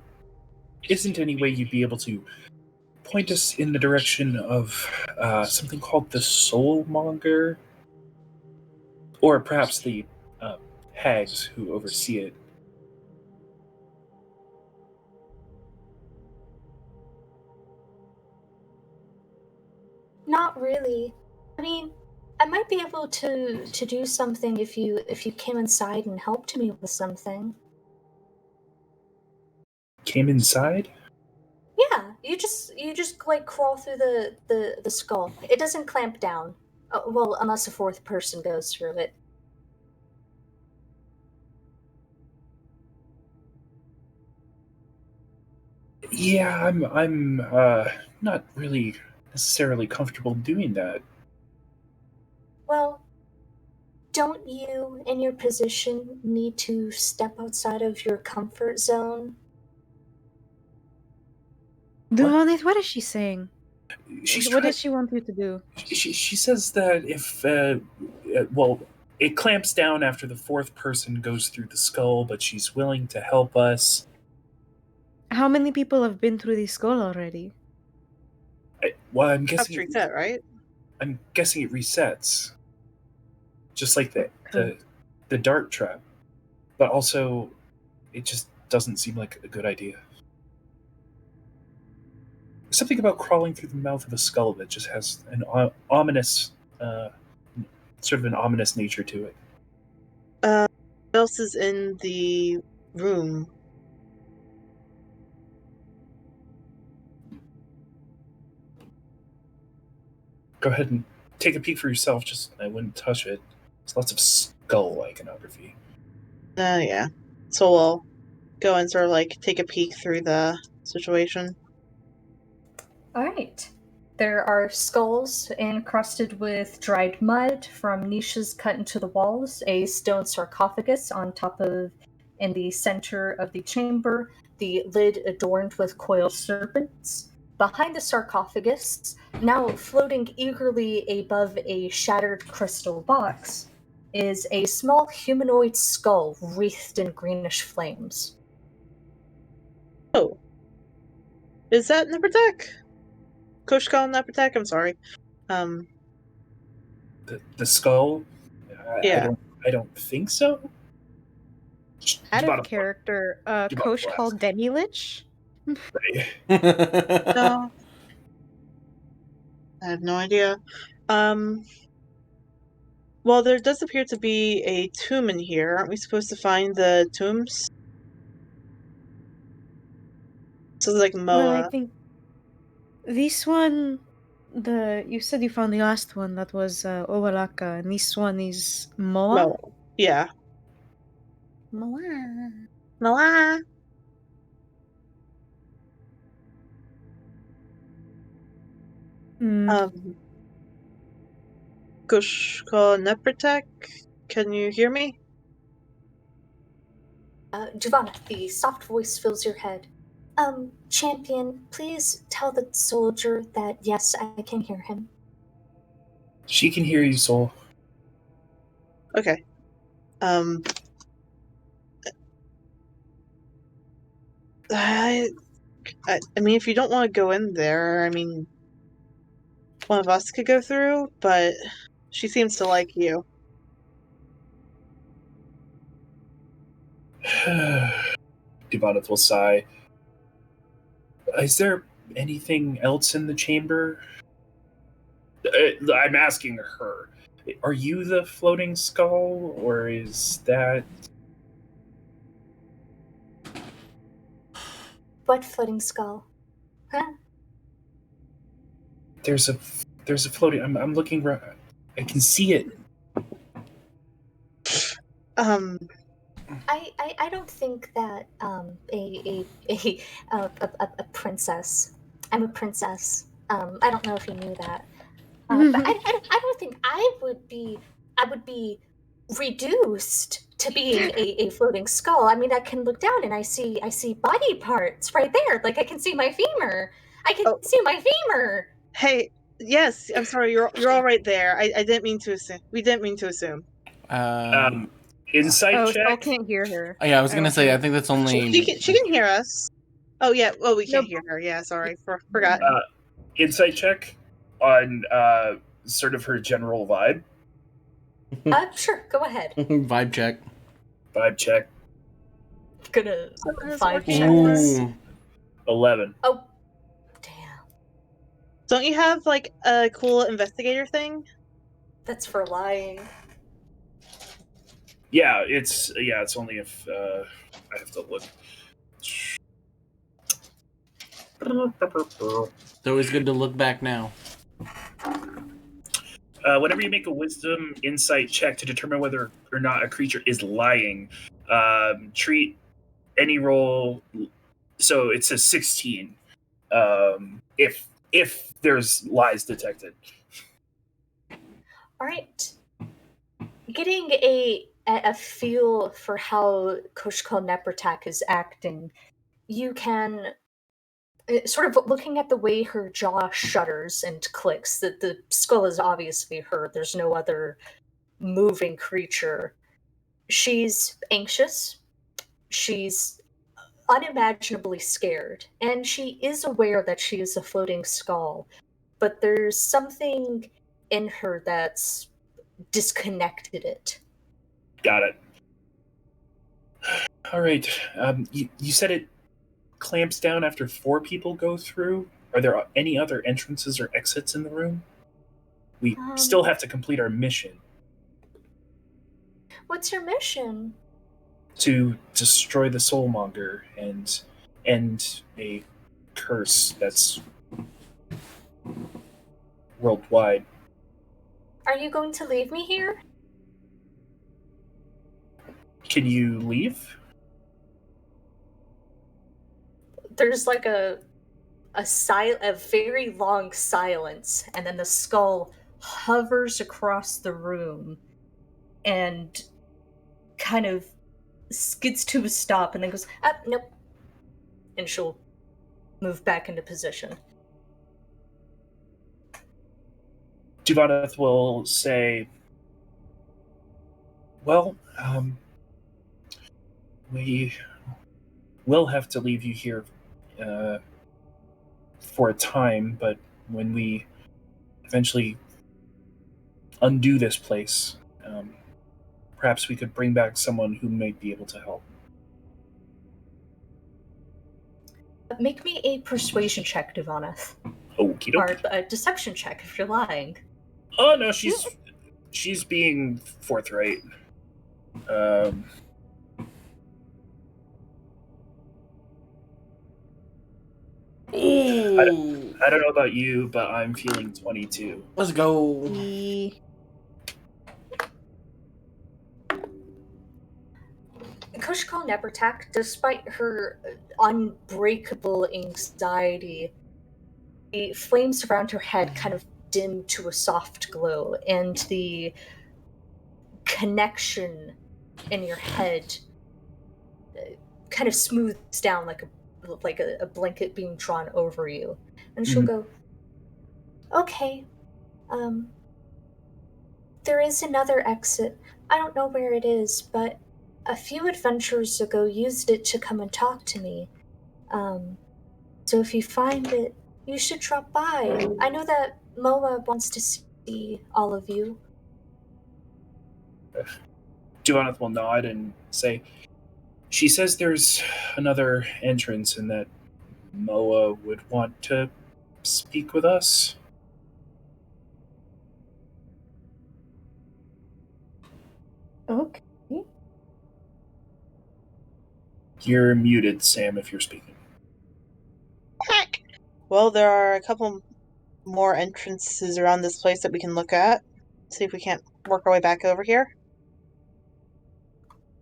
isn't any way you'd be able to point us in the direction of something called the Soulmonger? Or perhaps the hags who oversee it. Not really. I mean, I might be able to do something if you came inside and helped me with something. Came inside? Yeah, you just like crawl through the skull. It doesn't clamp down. Well, unless a fourth person goes through it. Yeah, I'm not really necessarily comfortable doing that. Well, don't you, in your position, need to step outside of your comfort zone? Duvaneth, what is she saying? She's What try- does she want you to do? She says that if well, it clamps down after the fourth person goes through the skull, but she's willing to help us. How many people have been through the skull already? Well, I'm Have to guessing reset, right? I'm guessing it resets. just like the dart trap. But also, it just doesn't seem like a good idea. Something about crawling through the mouth of a skull that just has an ominous, sort of an ominous nature to it. What else is in the room? Go ahead and take a peek for yourself. Just I wouldn't touch it. There's lots of skull iconography. Yeah. So we'll go and sort of like take a peek through the situation. All right. There are skulls encrusted with dried mud from niches cut into the walls, a stone sarcophagus on top of, in the center of the chamber, the lid adorned with coiled serpents. Behind the sarcophagus, now floating eagerly above a shattered crystal box, is a small humanoid skull wreathed in greenish flames. Oh. Is that Nepertek? Kushkal Nepertek? I'm sorry. The skull. Yeah. I don't think so. Out Jabata- of character, Jabata Kosh Flask. called Demi-Lich? Right. No. I have no idea. Well, there does appear to be a tomb in here. Aren't we supposed to find the tombs? So it's like Well, I Moa. think this one, you said you found the last one that was Owalaka, and this one is Moa. Moa. Yeah. Moa. Moa. Mm. Kushkal Nepertek, can you hear me? Giovanna, the soft voice fills your head. Champion, please tell the soldier that yes, I can hear him. She can hear you, Soul. Okay. I mean, if you don't want to go in there, I mean, one of us could go through, but she seems to like you. Devoneth will sigh. Is there anything else in the chamber? I'm asking her. Are you the floating skull, or is that... What floating skull? Huh? There's a floating... I'm looking... I can see it. I don't think that a princess. I'm a princess. I don't know if you knew that. But I don't think I would be reduced to being a floating skull. I mean, I can look down and I see body parts right there. Like I can see my femur. I can see my femur. Hey, yes, I'm sorry, you're all right there. I didn't mean to assume. We didn't mean to assume. Insight Oh, check. Skull can't hear her. Yeah, I was gonna don't say, I think- think that's only. She can hear us. Oh yeah. Oh, we can't No. hear her. Yeah, sorry, forgot. Insight check on sort of her general vibe. Sure, go ahead. Vibe check. Vibe check. Gonna That's vibe working. check this. Ooh. 11. Oh, damn. Don't you have like a cool investigator thing? That's for lying. Yeah, it's only if I have to look. It's always good to look back now. Whenever you make a wisdom insight check to determine whether or not a creature is lying, treat any roll. So it's a 16. If there's lies detected. All right. Getting a feel for how Koshko Nepertak is acting, you can sort of looking at the way her jaw shudders and clicks. That the skull is obviously her. There's no other moving creature. She's anxious. She's unimaginably scared, and she is aware that she is a floating skull. But there's something in her that's disconnected it. Got it. All right. You said it clamps down after 4 people go through. Are there any other entrances or exits in the room? We still have to complete our mission. What's your mission? To destroy the Soulmonger and end a curse that's worldwide. Are you going to leave me here? Can you leave? There's like a very long silence, and then the skull hovers across the room and kind of skids to a stop and then goes, nope. And she'll move back into position. Duvaneth will say, well, we will have to leave you here for a time, but when we eventually undo this place, perhaps we could bring back someone who might be able to help. Make me a persuasion check, Duvaneth. Okie doke. Or a deception check if you're lying. Oh no, she's being forthright. Ooh. I don't know about you, but I'm feeling 22. Let's go. Kushkal Nebertak, despite her unbreakable anxiety, the flames around her head kind of dim to a soft glow, and the connection in your head kind of smooths down like a blanket being drawn over you. And she'll go, okay, there is another exit. I don't know where it is, but a few adventurers ago used it to come and talk to me. So if you find it, you should drop by. I know that Moa wants to see all of you. Duvaneth will nod and say, she says there's another entrance and that Moa would want to speak with us. Okay. You're muted, Sam, if you're speaking. Heck! Well, there are a couple more entrances around this place that we can look at. See if we can't work our way back over here.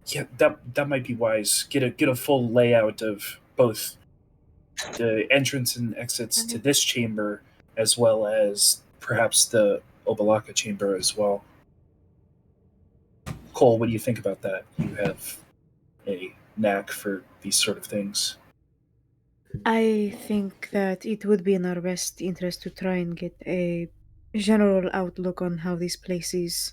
Yeah, that might be wise. Get a full layout of both the entrance and exits to this chamber, as well as perhaps the Obalaka chamber as well. Cole, what do you think about that? You have a knack for these sort of things. I think that it would be in our best interest to try and get a general outlook on how this place is.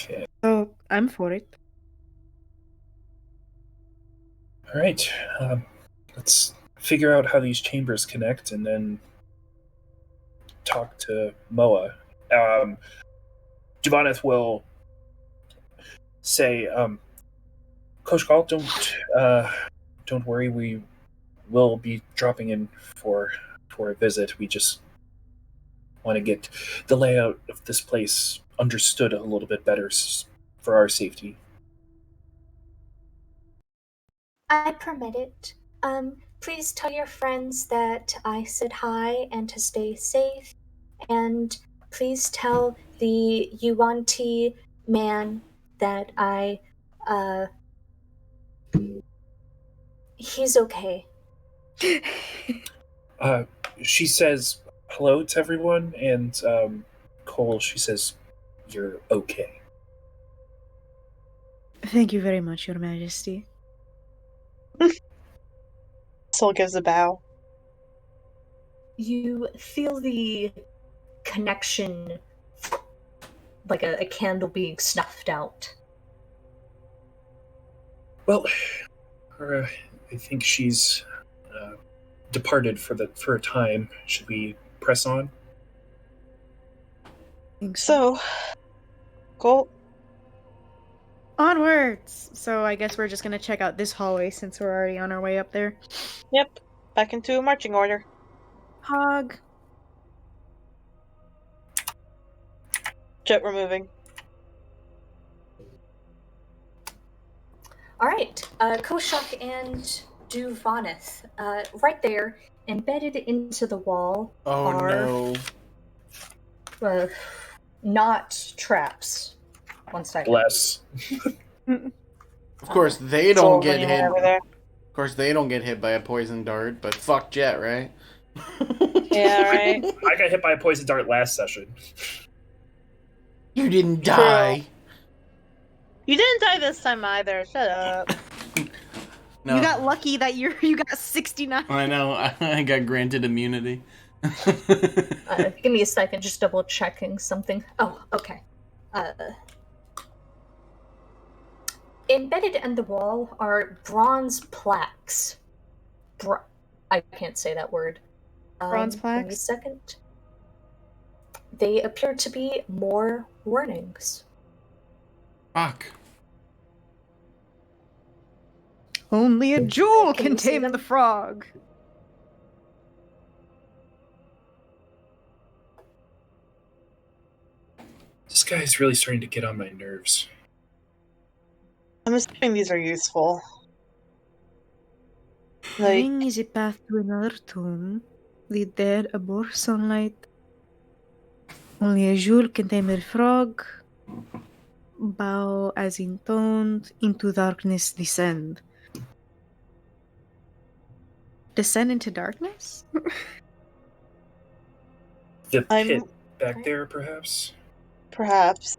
Okay. So, I'm for it. All right. Let's figure out how these chambers connect and then talk to Moa. Duvaneth will say, Coach Galt, don't worry. We will be dropping in for a visit. We just want to get the layout of this place understood a little bit better for our safety. I permit it. Please tell your friends that I said hi and to stay safe. And please tell the Yuan-Ti man that he's okay. She says hello to everyone, and Cole, she says, you're okay. Thank you very much, Your Majesty. Soul gives a bow. You feel the connection like a candle being snuffed out. Well, I think she's departed for a time. Should we press on. Think So, Colt, onwards. So I guess we're just gonna check out this hallway since we're already on our way up there. yep, back into marching order. Hog. Jet, we're moving. All right, Koshak and Duvanith, right there, embedded into the wall Oh are not traps. One second. Bless. Of course, they It's don't all get anyone hit. over there. Of course, they don't get hit by a poison dart, but fuck Jet, right? Yeah, right. I got hit by a poison dart last session. You didn't True. die. You didn't die this time either. Shut up. No, You got lucky that you got 69. I know. I got granted immunity. Give me a second, just double checking something. Oh, okay. Embedded in the wall are bronze plaques. I can't say that word. Bronze Give me a plaques? second. They appear to be more warnings. Fuck. Only a jewel Can can you see tame them? the frog. This guy is really starting to get on my nerves. I'm assuming these are useful. The Like, ring is a path to another tomb. The dead abhor sunlight. Only a jewel can tame the frog. Bow as intoned, into darkness descend. Descend into darkness? The I'm- pit back there, perhaps? perhaps.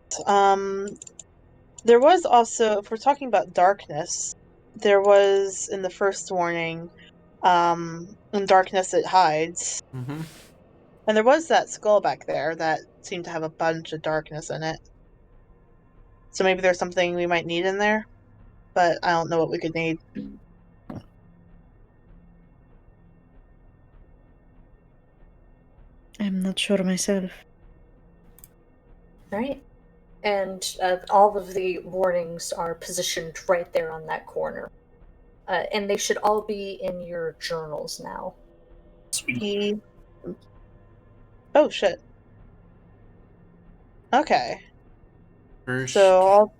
There was also, if we're talking about darkness, there was in the first warning, in darkness it hides. Mm-hmm. And there was that skull back there that seemed to have a bunch of darkness in it. So maybe there's something we might need in there, but I don't know what we could need. I'm not sure myself. Right? And all of the warnings are positioned right there on that corner. And they should all be in your journals now. Sweet. Oh shit. Okay. First. So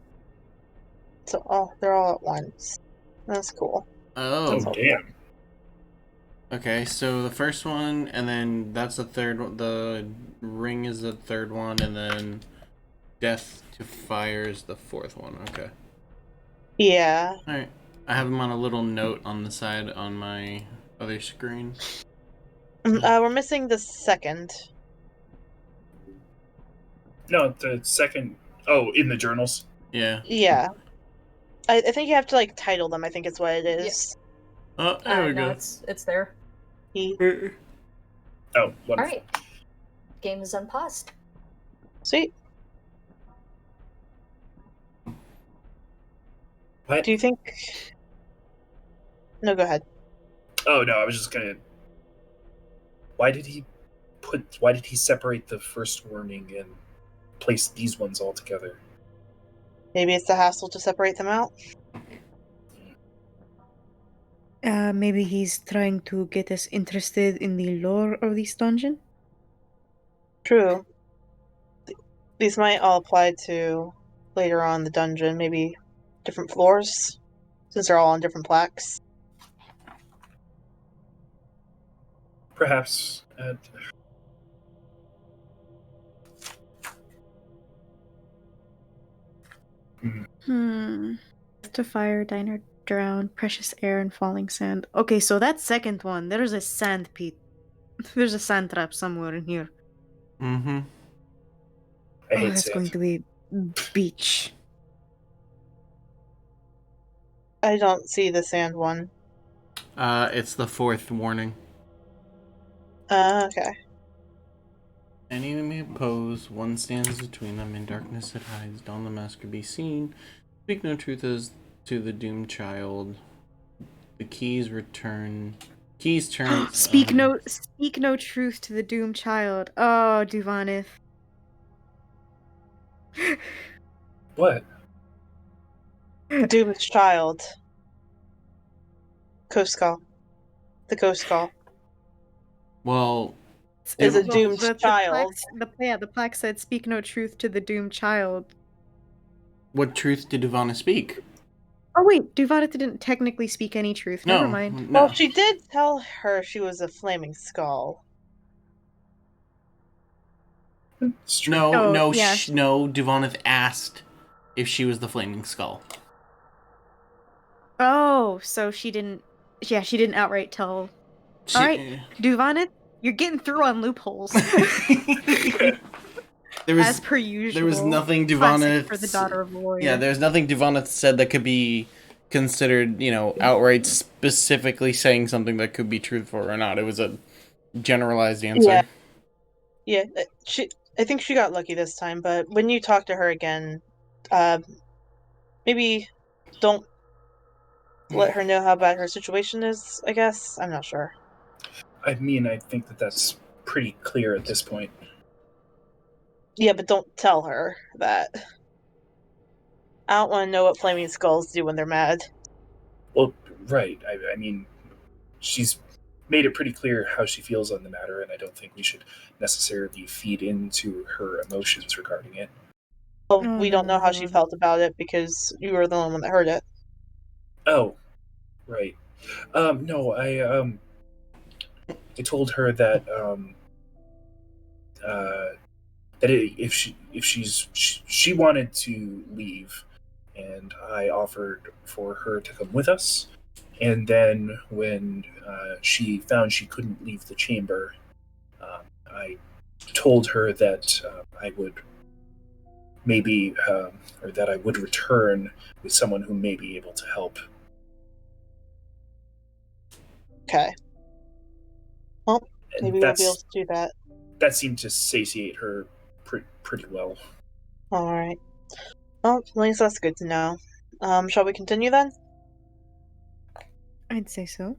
they're all at once. That's cool. Oh, Oh. damn. Okay, so the first one, and then that's the third one. The ring is the third one, and then death to fire is the fourth one. Okay. Yeah. Alright. I have them on a little note on the side on my other screen. We're missing the second. No, the second... Oh, in the journals? Yeah. Yeah. I think you have to like title them, I think is what it is. Oh, there we No, go. it's there. E. Oh, wonderful. Alright. Game is unpaused. Sweet. What? Do you think No, go ahead. Oh, no, I was just gonna... Why did he separate the first warning and place these ones all together? Maybe it's the hassle to separate them out. Maybe he's trying to get us interested in the lore of this dungeon? True. These might all apply to later on in the dungeon, maybe different floors, since they're all on different plaques. Perhaps. To fire, diner, drown, precious air, and falling sand. Okay, so that second one, there's a sand pit. There's a sand trap somewhere in here. Mm-hmm. I hate that's sand. going to be beach. I don't see the sand one. It's the fourth warning. Okay. Any enemy opposed, one stands between them. In darkness it hides. Don the mask could be seen. Speak no truth as to the doomed child. The keys return Key's turn. Speak no truth to the doomed child. Oh, Duvanith. What? Doom's child. Ghost call. The ghost call Well, is a It- doomed child. The plaque said, "Speak no truth to the doomed child." what truth did Ivana speak? Oh wait, Duvanith didn't technically speak any truth. No, Never mind. no. Well, she did tell her she was a flaming skull. It's true. No, Oh, no, yeah. no. Duvanith asked if she was the flaming skull. Oh, so she didn't. Yeah, she didn't outright tell. She- All right, Duvanith, you're getting through on loopholes. There was As per usual. there was nothing Classic Duvanith for the daughter of a warrior. Yeah, there's nothing Duvanith said that could be considered, outright specifically saying something that could be truthful or not. It was a generalized answer. Yeah, I think she got lucky this time. But when you talk to her again, maybe don't let her know how bad her situation is. I guess I'm not sure. I mean, I think that's pretty clear at this point. Yeah, but don't tell her that. I don't want to know what flaming skulls do when they're mad. Well, right. I mean, she's made it pretty clear how she feels on the matter, and I don't think we should necessarily feed into her emotions regarding it. Well, Oh, we don't know how she no. felt about it because you were the only one that heard it. Oh, right. No, I told her that if she wanted to leave, and I offered for her to come with us, and then when she found she couldn't leave the chamber, I told her that I would maybe, or that I would return with someone who may be able to help. Okay. Well, And maybe we'll be able to do that. that seemed to satiate her pretty well. Alright. Well, at least that's good to know. Shall we continue then? I'd say so.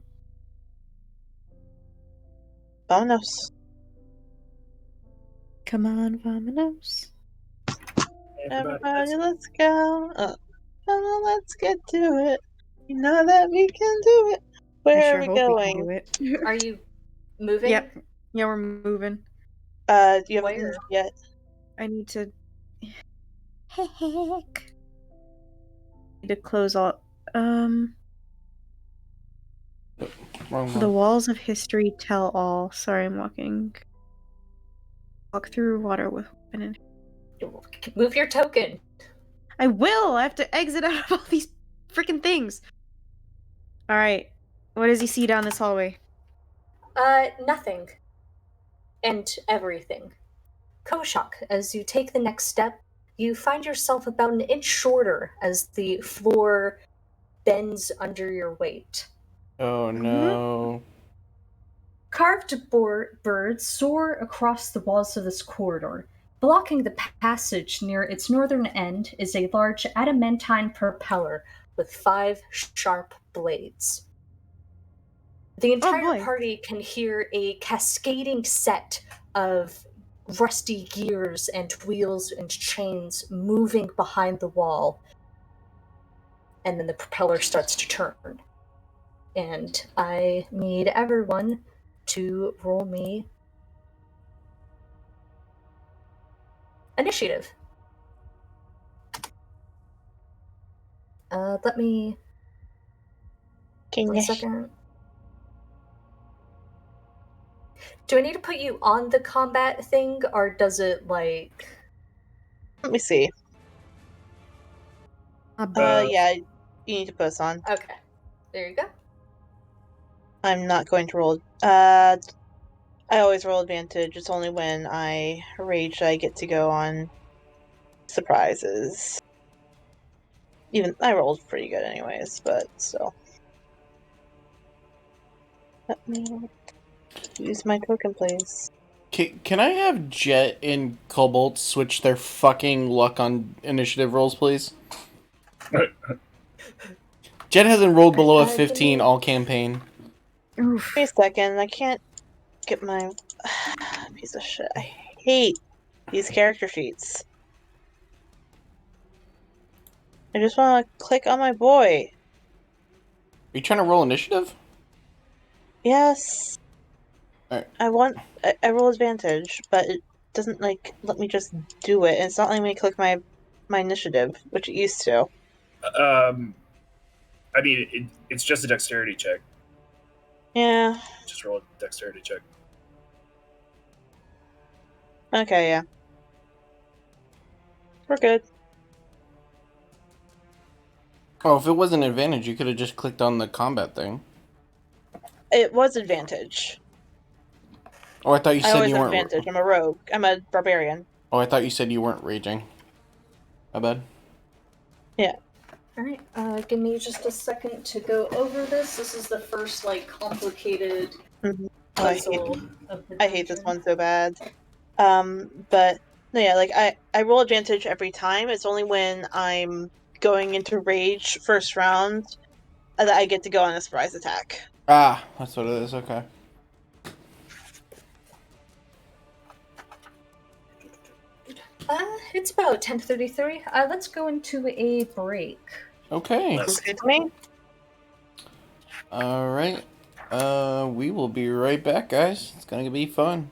Bonus. Come on, vamonos. Everybody, let's go. Come on, let's get to it. You know that we can do it. Where I sure are we hope going? we can do it. Are you moving? Yep. Yeah, we're moving. You haven't Where? moved yet. I need to. Heck. Need to close all. Wrong The one. walls of history tell all. Sorry, I'm walking. Walk through water with weapon in. Move your token. I will. I have to exit out of all these freaking things. All right. What does he see down this hallway? Nothing. And everything. Koshak, as you take the next step, you find yourself about an inch shorter as the floor bends under your weight. Oh no. Carved birds soar across the walls of this corridor. Blocking the passage near its northern end is a large adamantine propeller with 5 sharp blades. The entire boy. party can hear a cascading set of rusty gears and wheels and chains moving behind the wall. And then the propeller starts to turn. And I need everyone to roll me initiative. Let me... 1 second. Do I need to put you on the combat thing, or does it, like... Let me see. Yeah, you need to put us on. Okay. There you go. I'm not going to roll. I always roll advantage. It's only when I rage I get to go on surprises. Even I rolled pretty good anyways, but still. Let me use my token, please. Can I have Jet and Cobalt switch their fucking luck on initiative rolls, please? Jet hasn't rolled below a 15 all campaign. Oof. Wait a second, I can't get my piece of shit. I hate these character sheets. I just want to click on my boy. Are you trying to roll initiative? Yes. Alright. I roll advantage, but it doesn't like let me just do it. And it's not letting me click my initiative, which it used to. I mean, it's just a dexterity check. Yeah. Just roll a dexterity check. Okay, yeah. We're good. Oh, if it was an advantage, you could have just clicked on the combat thing. It was advantage. Oh, I thought you I said always you have weren't. advantage. I'm a rogue. I'm a barbarian. Oh, I thought you said you weren't raging. My bad. Yeah. Alright, give me just a second to go over this. This is the first, like, complicated Mhm. Oh, I puzzle of the hate this dungeon. one so bad. But no, yeah, like I roll advantage every time. It's only when I'm going into rage first round that I get to go on a surprise attack. Ah, that's what it is. Okay. It's about 10:33. Let's go into a break. Okay. Less. Okay to me. All right. We will be right back, guys. It's gonna be fun.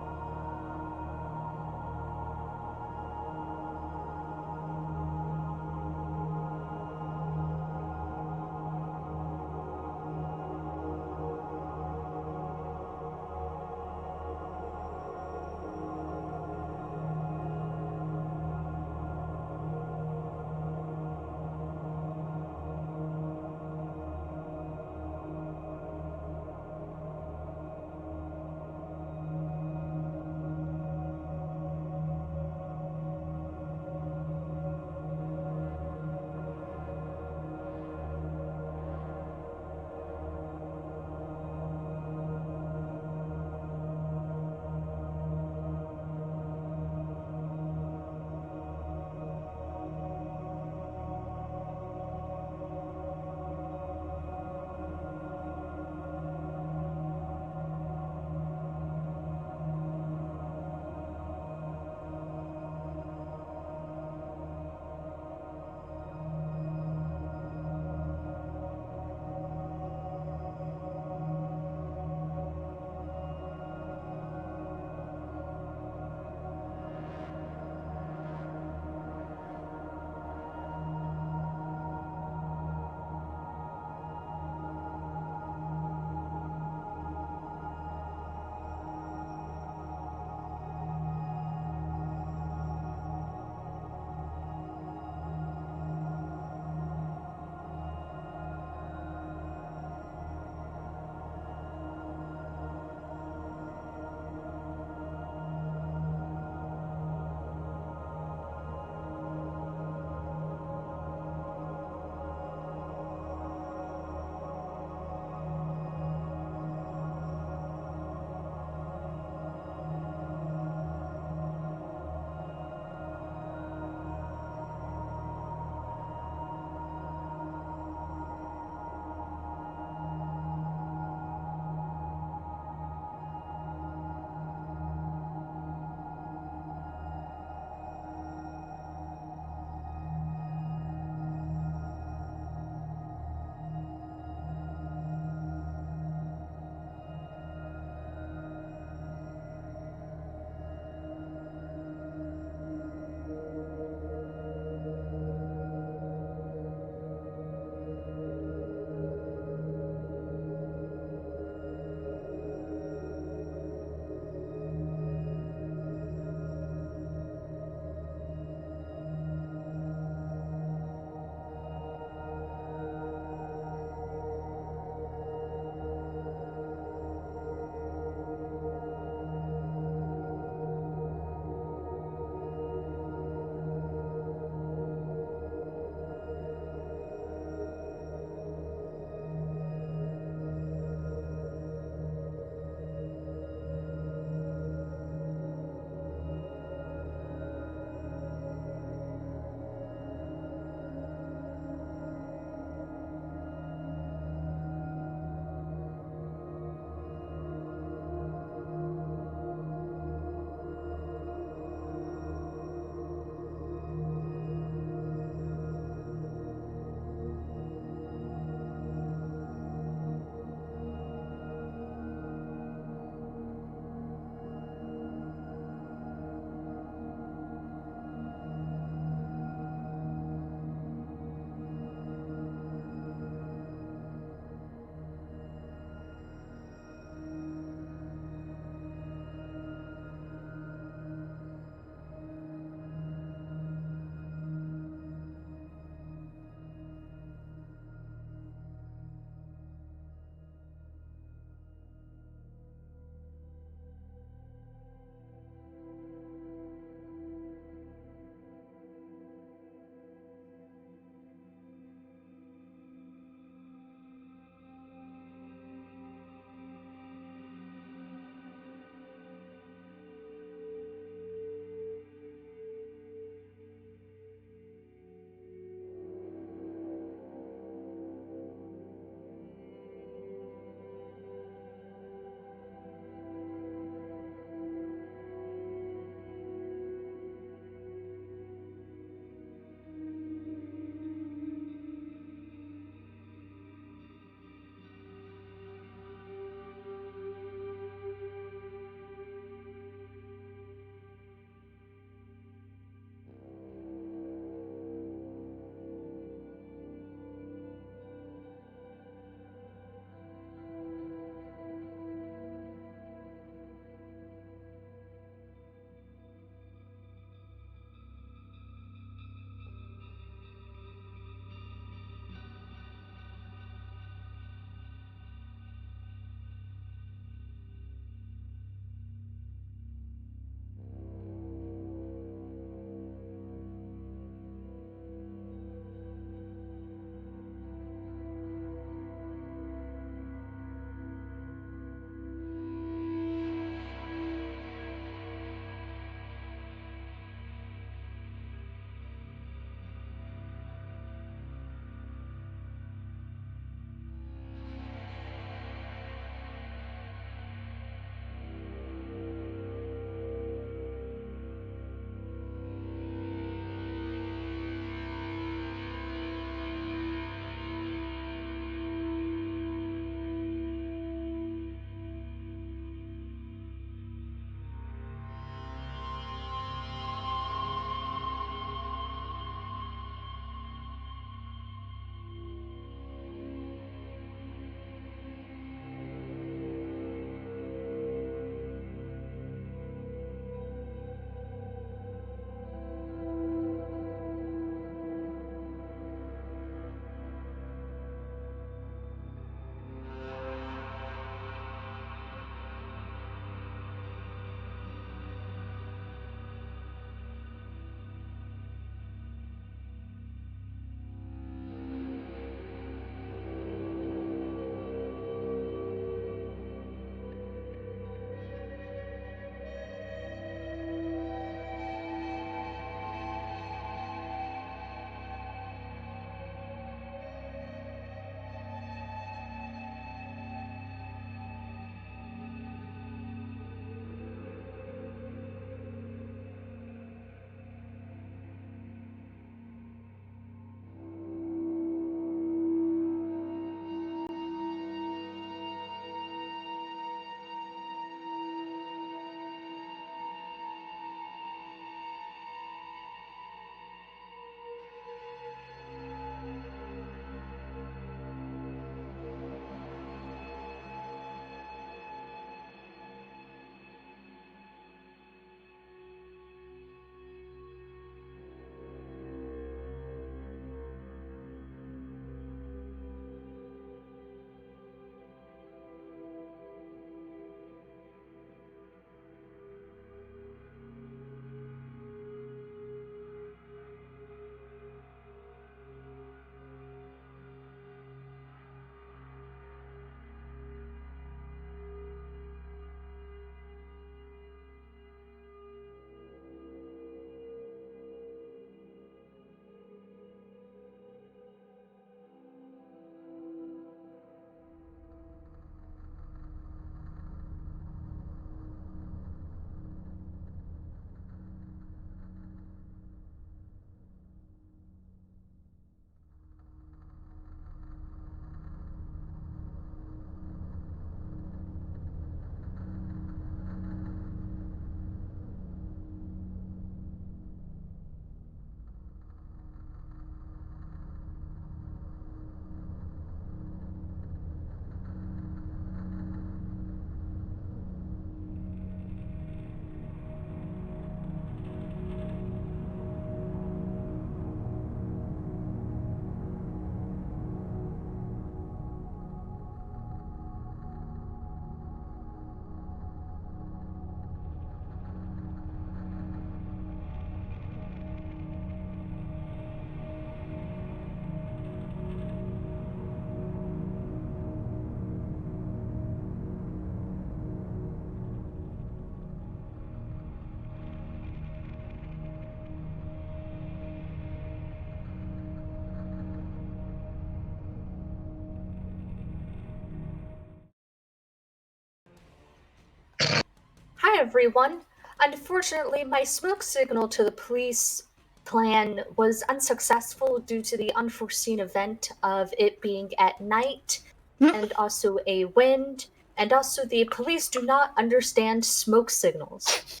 everyone. Unfortunately, my smoke signal to the police plan was unsuccessful due to the unforeseen event of it being at night and also a wind, and also the police do not understand smoke signals.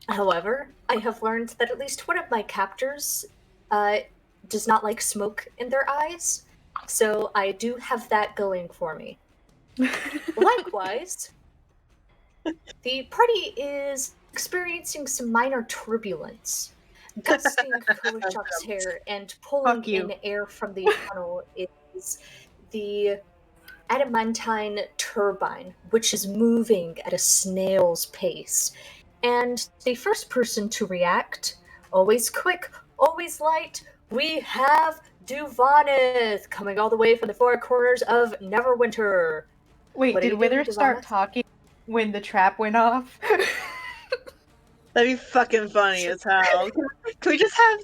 However, I have learned that at least one of my captors does not like smoke in their eyes, so I do have that going for me. Likewise, the party is experiencing some minor turbulence. Gusting Kulichuk's hair and pulling Fuck you. in air from the tunnel is the adamantine turbine, which is moving at a snail's pace. And the first person to react, always quick, always light, we have Duvanith coming all the way from the four corners of Neverwinter. Wait, What are did you Wither doing, start Duvanith? talking when the trap went off? That'd be fucking funny as hell. Can we just have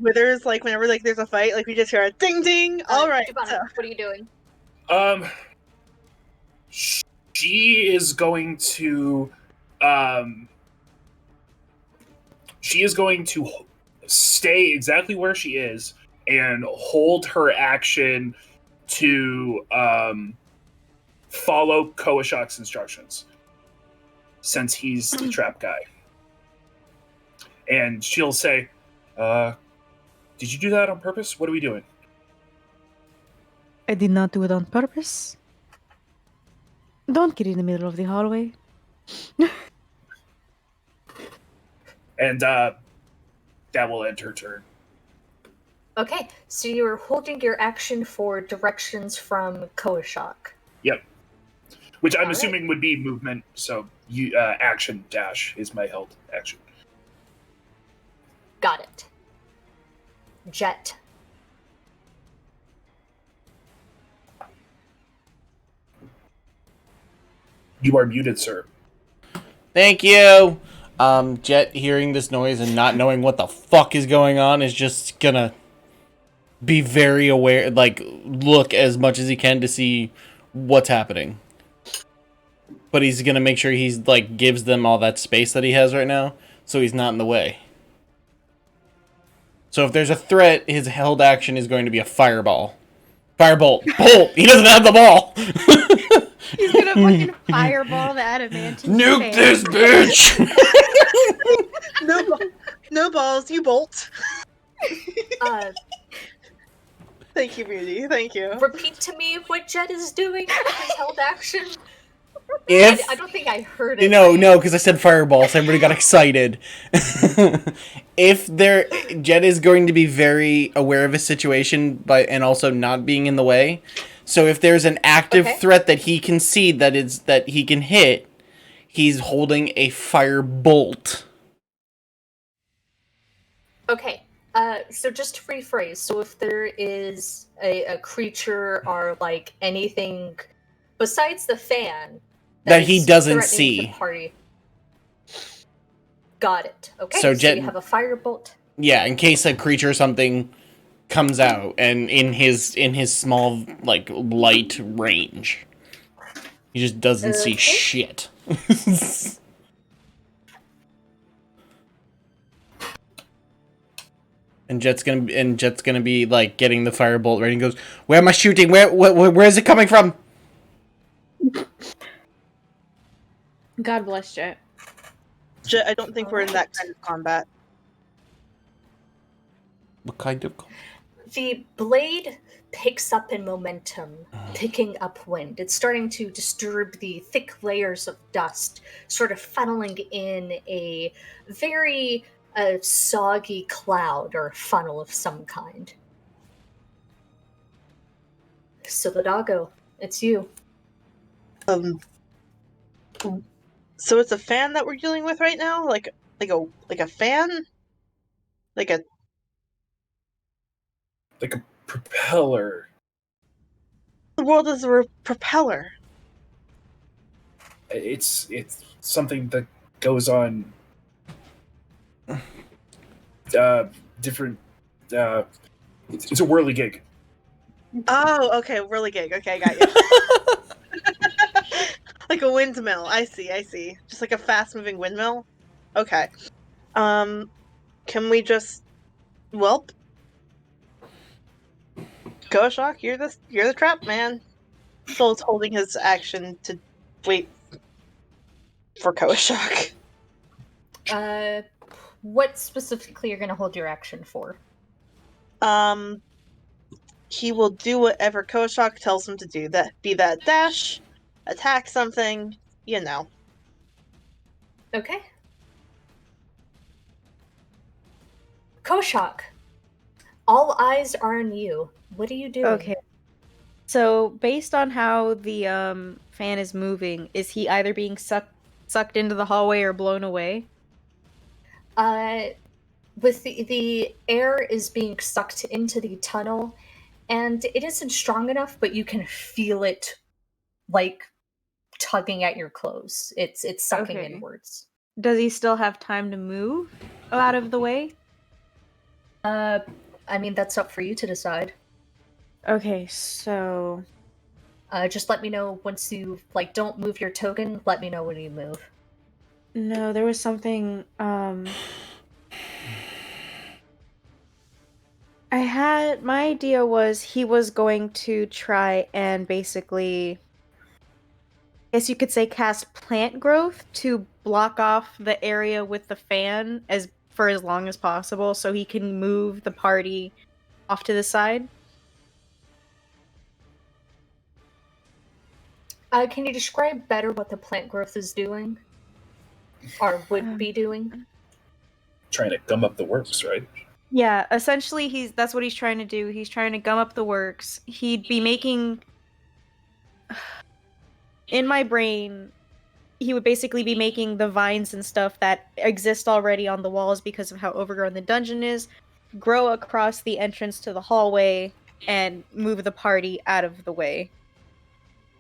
Withers, like, whenever, like, there's a fight, like, we just hear a ding ding? Alright, Duvanith, so. what are you doing? She is going to stay exactly where she is and hold her action to follow Koashak's instructions, since he's the trap guy. And she'll say, did you do that on purpose? What are we doing? I did not do it on purpose. Don't get in the middle of the hallway. And that will end her turn. Okay, so you're holding your action for directions from Koashak. Yep. Which I'm All right. assuming would be movement, so you action dash is my held action. Got it. Jet. You are muted, sir. Thank you. Jet hearing this noise and not knowing what the fuck is going on is just gonna be very aware, like, look as much as he can to see what's happening. But he's gonna make sure he's, like, gives them all that space that he has right now, so he's not in the way. So if there's a threat, his held action is going to be a fireball. Firebolt. Bolt! He doesn't have the ball! He's gonna fucking fireball the adamantine. Nuke fan. this bitch! No balls, you bolt. Uh, Thank you, Beauty. Thank you. repeat to me what Jet is doing with his held action. If I don't think I heard it. no, because I said fireball, so everybody got excited. Jet is going to be very aware of his situation, and also not being in the way. So if there's an active threat that he can see that he can hit, he's holding a firebolt. Okay, so just to rephrase, so if there is a creature or, like, anything besides the fan That he is doesn't threatening see. the party. Got it. Okay, So so Jet- you have a firebolt. Yeah, in case a creature or something comes out, and in his small, like, light range. He just doesn't see Okay. shit. And Jet's gonna be like getting the firebolt ready and goes, "Where am I shooting? Where is it coming from?" God bless Jet. I don't think we're in that kind of combat. What kind of? The blade picks up in momentum, picking up wind. It's starting to disturb the thick layers of dust, sort of funneling in a very soggy cloud or funnel of some kind. So the doggo, it's you. So it's a fan that we're dealing with right now? Like a fan? Like a Propeller. the world is a propeller. It's something that goes on different it's a whirligig. Oh, okay, really gig. Okay, got you. Like a windmill. I see. Just like a fast-moving windmill. Okay. Can we just? Welp. Goshawk, you're the trap man. Chult's holding his action to wait for Goshawk. What specifically you're going to hold your action for? He will do whatever Goshawk tells him to do. Be that dash, attack something, you know. Okay. Koshak, all eyes are on you. What are you doing? Okay. So based on how the fan is moving, is he either being sucked into the hallway or blown away? With the air is being sucked into the tunnel, and it isn't strong enough, but you can feel it, like tugging at your clothes. It's sucking Okay. inwards. Does he still have time to move out of the way? I mean, that's up for you to decide. Okay, so Just let me know once you don't move your token. Let me know when you move. no, there was something my idea was he was going to try and basically, I guess you could say, cast plant growth to block off the area with the fan for as long as possible so he can move the party off to the side. Can you describe better what the plant growth is doing? Or would be doing? Trying to gum up the works, right? Yeah, essentially that's what he's trying to do. He's trying to gum up the works. He'd be making in my brain, he would basically be making the vines and stuff that exist already on the walls because of how overgrown the dungeon is, grow across the entrance to the hallway and move the party out of the way.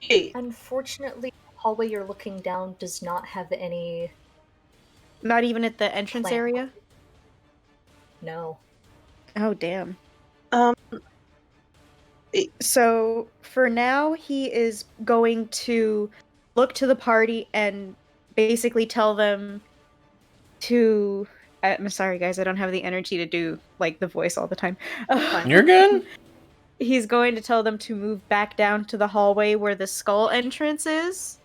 Hey, Unfortunately, the hallway you're looking down does not have any. Not even at the entrance plant area? growth. No. Oh, damn. um, So, for now, he is going to look to the party and basically tell them to... I'm sorry, guys, I don't have the energy to do, the voice all the time. You're good? He's going to tell them to move back down to the hallway where the skull entrance is.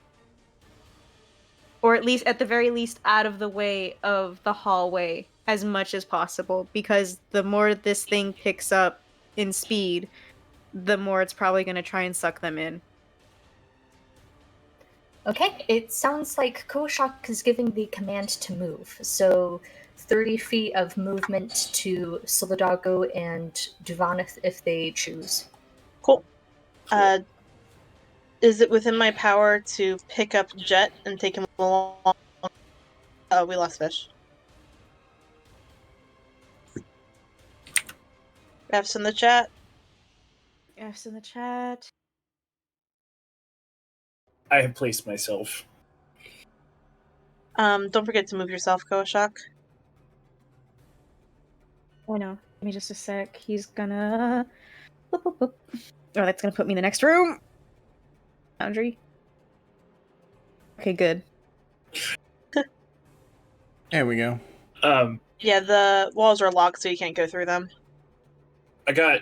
Or at least, at the very least, out of the way of the hallway as much as possible, because the more this thing picks up in speed, the more it's probably going to try and suck them in. Okay, it sounds like Koshak is giving the command to move. So 30 feet of movement to Solidago and Duvan if they choose. cool. Is it within my power to pick up Jet and take him along? Oh, we lost Fish. F's in the chat. F's in the chat. I have placed myself. Don't forget to move yourself, Goshawk. Oh no, give me just a sec. He's gonna... Boop, boop, boop. Oh, that's gonna put me in the next room. Boundary. Okay, good. There we go. Yeah, the walls are locked, so you can't go through them. I got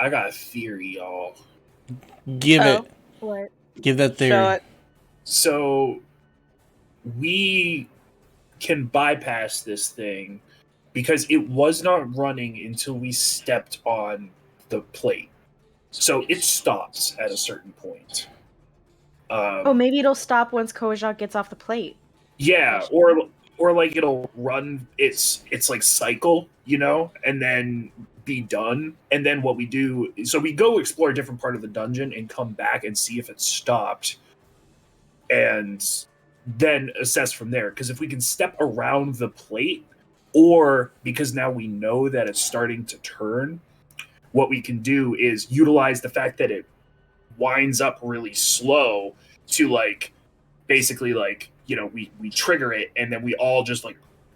a theory, y'all. Give Oh. it. What? Give that theory. Show it. So we can bypass this thing because it was not running until we stepped on the plate. So it stops at a certain point. Oh, maybe it'll stop once Kojak gets off the plate. Yeah, or like it'll run its like cycle, and then be done. And then what we do, so we go explore a different part of the dungeon and come back and see if it's stopped, and then assess from there. Because if we can step around the plate, or because now we know that it's starting to turn, what we can do is utilize the fact that it winds up really slow to basically we trigger it, and then we all just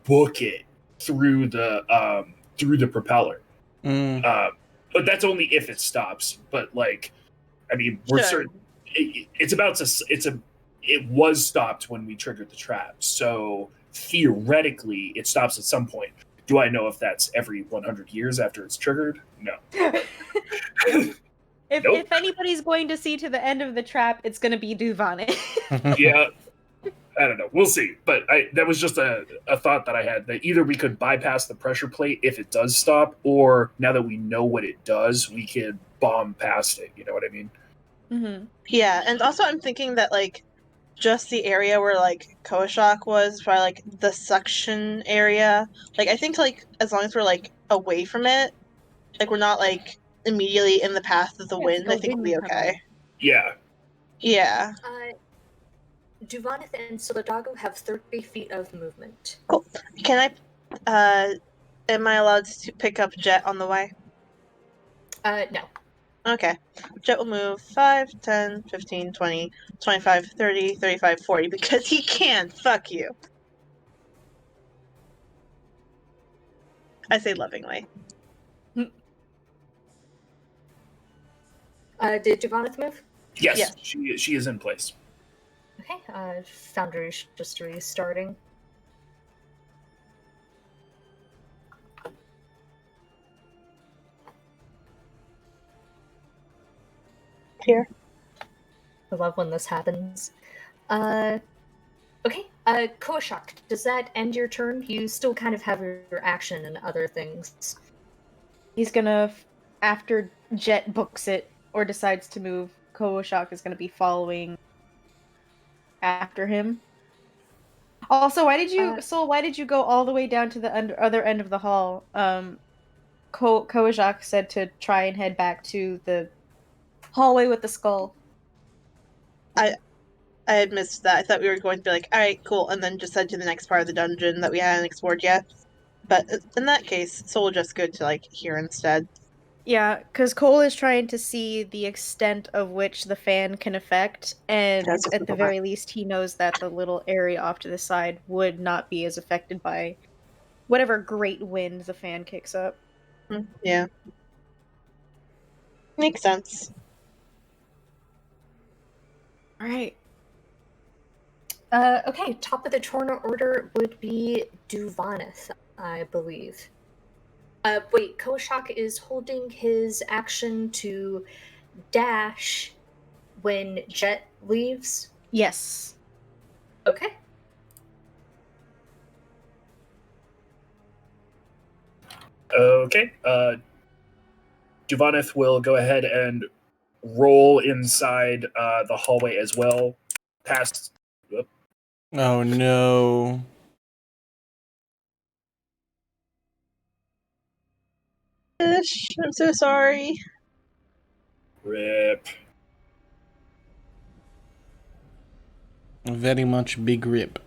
book it through the propeller. But that's only if it stops. But I mean, we're certain it was stopped when we triggered the trap, so theoretically it stops at some point. Do I know if that's every 100 years after it's triggered? No. If anybody's going to see to the end of the trap, it's going to be Duvane. Yeah, I don't know. We'll see. But that was just a thought that I had, that either we could bypass the pressure plate if it does stop, or now that we know what it does, we could bomb past it. You know what I mean? Mm-hmm. Yeah, and also I'm thinking that like just the area where like Koashak was, by like the suction area. Like I think like as long as we're like away from it, like we're not like immediately in the path of the Yeah, it's wind, like I a think we'll be wind tunnel. okay. Yeah. Yeah. Duvanith and Soladago have 30 feet of movement. Can I am I allowed to pick up Jet on the way? No. Okay. Jet will move 5, 10, 15, 20, 25, 30, 35, 40 because he can. Fuck you. I say lovingly. Did Duvanith move? Yes, Yes. she is in place. Okay, Foundry's just restarting. Here. I love when this happens. Okay, Koshak, does that end your turn? You still kind of have your action and other things. He's gonna, after Jet books it or decides to move, Koashak is gonna be following after him. Also, why did you go all the way down to the other end of the hall? Koashak said to try and head back to the hallway with the skull. I had missed that. I thought we were going to be like, alright, cool, and then just head to the next part of the dungeon that we hadn't explored yet. But in that case, Soul just good to like here instead. Yeah, because Cole is trying to see the extent of which the fan can affect, and That's at the okay. very least, he knows that the little area off to the side would not be as affected by whatever great wind the fan kicks up. Yeah. Makes sense. All right. Okay, top of the turn order would be Duvanith, I believe. Wait, Koshak is holding his action to dash when Jet leaves? Yes. Okay. Okay. Duvanith will go ahead and roll inside the hallway as well. Past. Oh no. Ish, I'm so sorry. Rip. Very much big rip.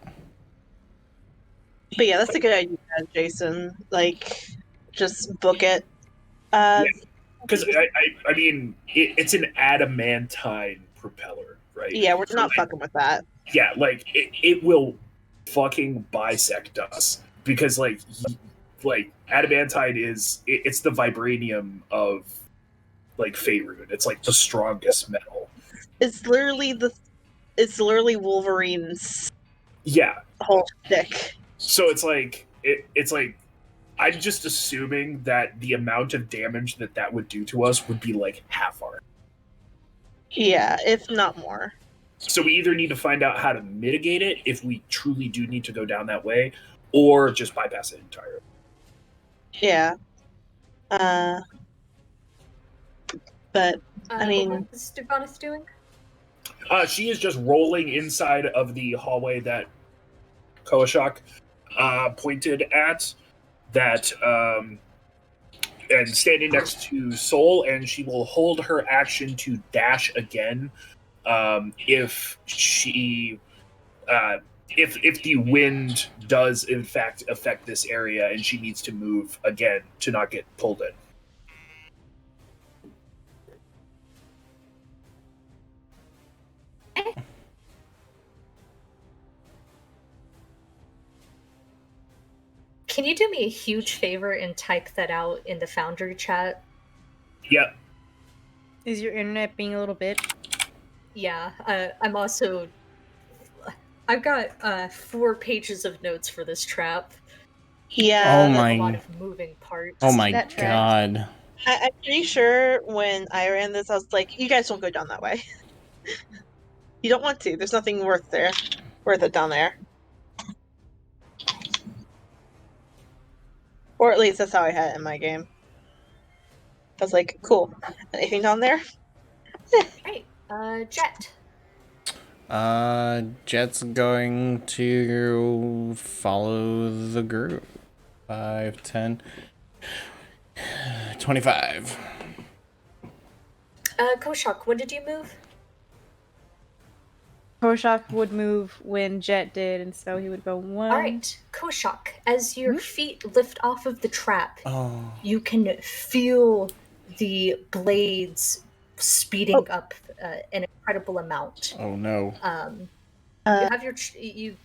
But yeah, that's a good idea, Jason. Like, just book it. Because, I mean, it's an adamantine propeller, right? Yeah, we're So, not like, fucking with that. Yeah, like, it will fucking bisect us. Because, like adamantine is... It's the vibranium of, like, Faerun. It's, like, the strongest metal. It's literally Wolverine's Yeah. whole shtick. So it's like... It's like... I'm just assuming that the amount of damage that would do to us would be, like, half our... Yeah, if not more. So we either need to find out how to mitigate it, if we truly do need to go down that way, or just bypass it entirely. Yeah. But, I mean... What is Duvanith doing? She is just rolling inside of the hallway that Koashak pointed at, that, and standing next to Soul, and she will hold her action to dash again, if she... if the wind does in fact affect this area and she needs to move again to not get pulled in. Can you do me a huge favor and type that out in the Foundry chat? Yep. Is your internet being a little bit? Yeah, I'm also. I've got 4 pages of notes for this trap. Yeah, Oh A lot my. of moving parts. Oh my That tracks. god. I'm pretty sure when I ran this, I was like, "You guys don't go down that way. You don't want to. There's nothing worth it down there." Or at least that's how I had it in my game. I was like, "Cool. Anything down there?" Right. Jet. Jet's going to follow the group. 5, 10, 25. Koshak, when did you move? Koshak would move when Jet did, and so he would go 1. Alright, Koshak, as your feet lift off of the trap, Oh. you can feel the blades speeding up an incredible amount. Oh no. You have you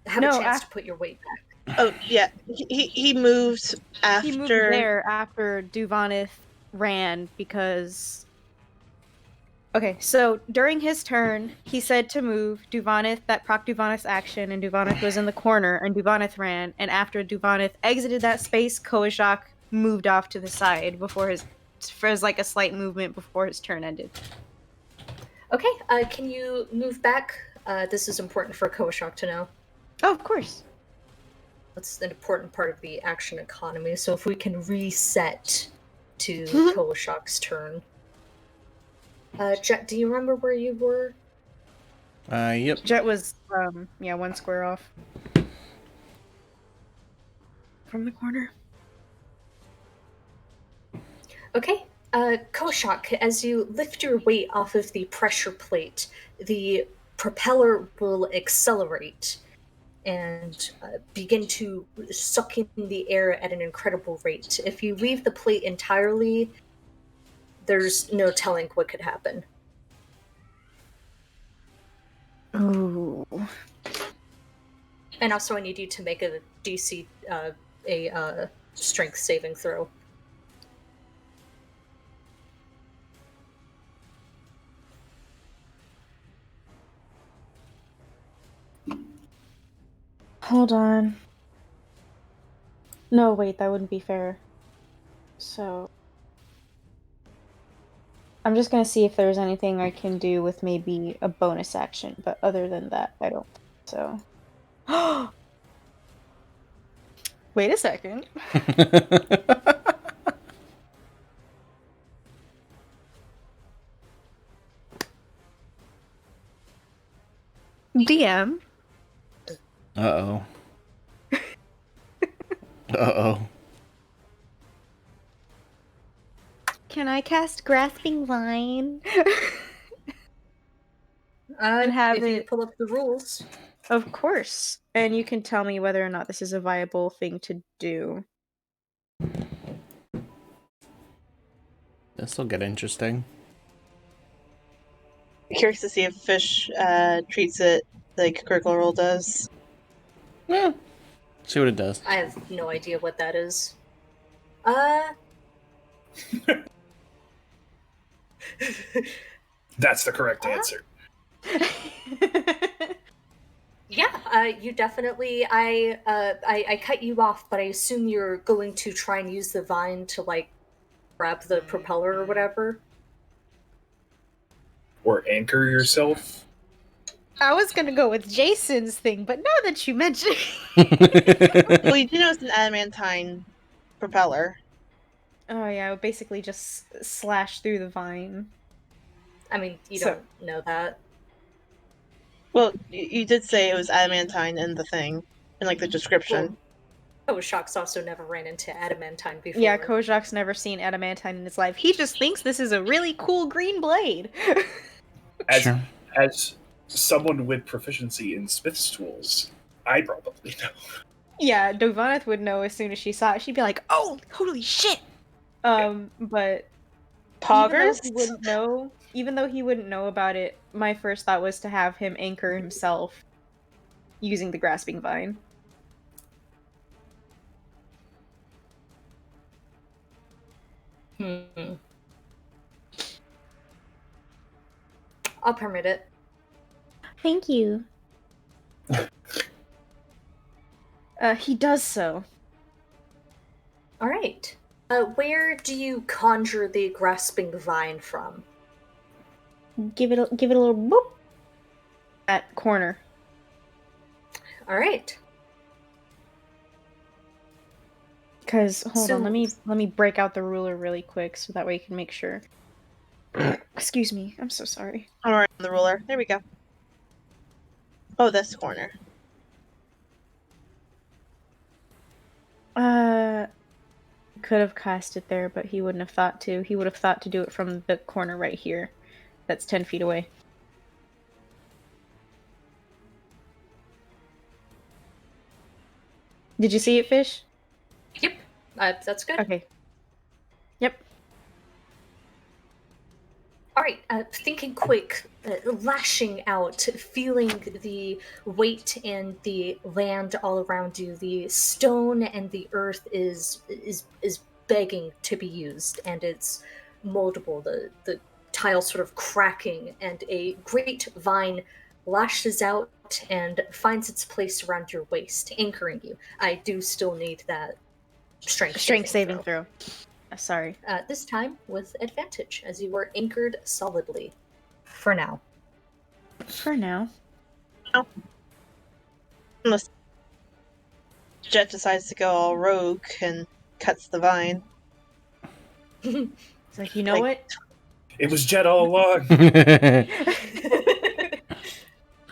have a No, chance to put your weight back. Oh yeah, he moved after. He moved there after Duvanith ran because. Okay, so during his turn, he said to move Duvanith, that proc Duvanith's action, and Duvanith was in the corner, and Duvanith ran, and after Duvanith exited that space, Koashak moved off to the side for like a slight movement before his turn ended. Okay, can you move back? This is important for Koashak to know. Oh, of course. That's an important part of the action economy, so if we can reset to Koashak's turn. Jet, do you remember where you were? Yep. Jet was, 1 square off. From the corner. Okay. Koshak, as you lift your weight off of the pressure plate, the propeller will accelerate and begin to suck in the air at an incredible rate. If you leave the plate entirely, there's no telling what could happen. Ooh. And also, I need you to make a DC, a strength saving throw. Hold on. No, wait, that wouldn't be fair. So. I'm just gonna see if there's anything I can do with maybe a bonus action, but other than that, I don't think so. Wait a second. DM. Uh-oh. Uh-oh. Can I cast Grasping Vine? And have if you it- pull up the rules. Of course. And you can tell me whether or not this is a viable thing to do. This'll get interesting. Curious to see if Fish treats it like Critical Role does. Yeah. See what it does. I have no idea what that is. That's the correct answer. Yeah, you definitely. I cut you off, but I assume you're going to try and use the vine to like grab the propeller or whatever. Or anchor yourself. I was gonna go with Jason's thing, but now that you mention Well, you do know it's an adamantine propeller. Oh yeah, it would basically just slash through the vine. I mean, you So- don't know that. Well, you did say it was adamantine in the thing, in like the description. Well, Shock's also never ran into adamantine before. Yeah, Kojak's never seen adamantine in his life. He just thinks this is a really cool green blade. Sure. As someone with proficiency in Smith's tools, I probably know. Yeah, Dovaneth would know as soon as she saw it. She'd be like, "Oh, holy shit!" But Poggers? even though he wouldn't know about it, my first thought was to have him anchor himself using the grasping vine. I'll permit it. Thank you. He does so. All right. Where do you conjure the grasping vine from? Give it a little boop. That corner. All right. Because hold on, So- let me break out the ruler really quick so that way you can make sure. Excuse me, I'm so sorry. I'm already on the ruler. There we go. Oh, this corner. Could have cast it there, but he wouldn't have thought to. He would have thought to do it from the corner right here. That's 10 feet away. Did you see it, Fish? Yep. That's good. Okay. Yep. All right. Thinking quick, lashing out, feeling the weight and the land all around you. The stone and the earth is begging to be used, and it's moldable. The tile sort of cracking, and a great vine lashes out and finds its place around your waist, anchoring you. I do still need that strength Saving throw. Sorry. This time with advantage, as you were anchored solidly. For now. For now. Unless Jet decides to go all rogue and cuts the vine. It's like, you know what? It was Jet all along.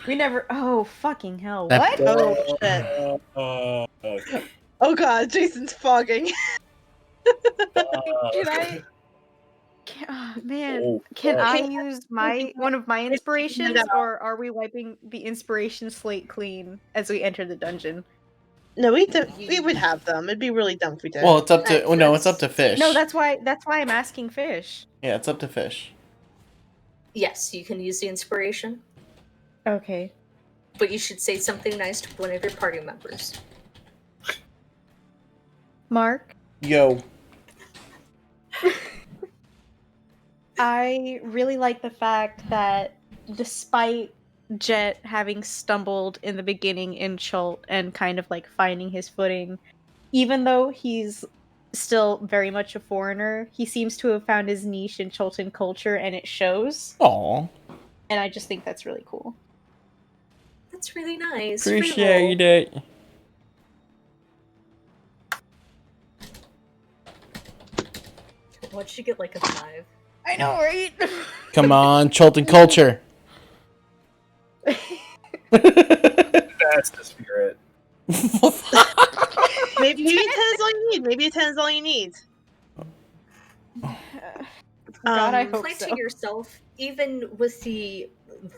We never. Oh, fucking hell. That- What? Oh shit. Oh god, Jason's fogging. Can I? Man, Oh, can fuck. I use one of my inspirations, out. or are we wiping the inspiration slate clean as we enter the dungeon? No, we would have them. It'd be really dumb if we did. Well, it's up to. Oh, no, it's up to Fish. No, that's why I'm asking Fish. Yeah, it's up to Fish. Yes, you can use the inspiration, Okay. but you should say something nice to one of your party members. Mark, Yo. I really like the fact that despite Jet having stumbled in the beginning in Chult and kind of like finding his footing, even though he's still very much a foreigner, he seems to have found his niche in Chultan culture, and it shows. Aw. And I just think that's really cool. That's really nice. Appreciate it. What'd you get, like a 5? I know, right? Come on, Chultan culture. That's the spirit. Maybe 10 is all you need. Maybe a 10 is all you need. God, I hope Planting so. yourself, even with the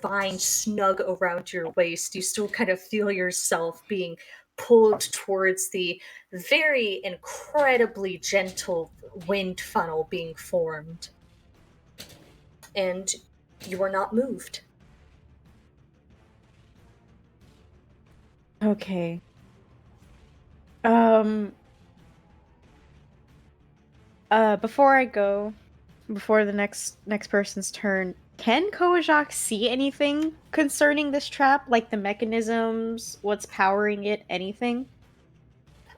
vine snug around your waist, you still kind of feel yourself being pulled towards the very incredibly gentle wind funnel being formed. And you are not moved. Okay. Before I go, before the next person's turn, can Kojak see anything concerning this trap? Like the mechanisms, what's powering it, anything?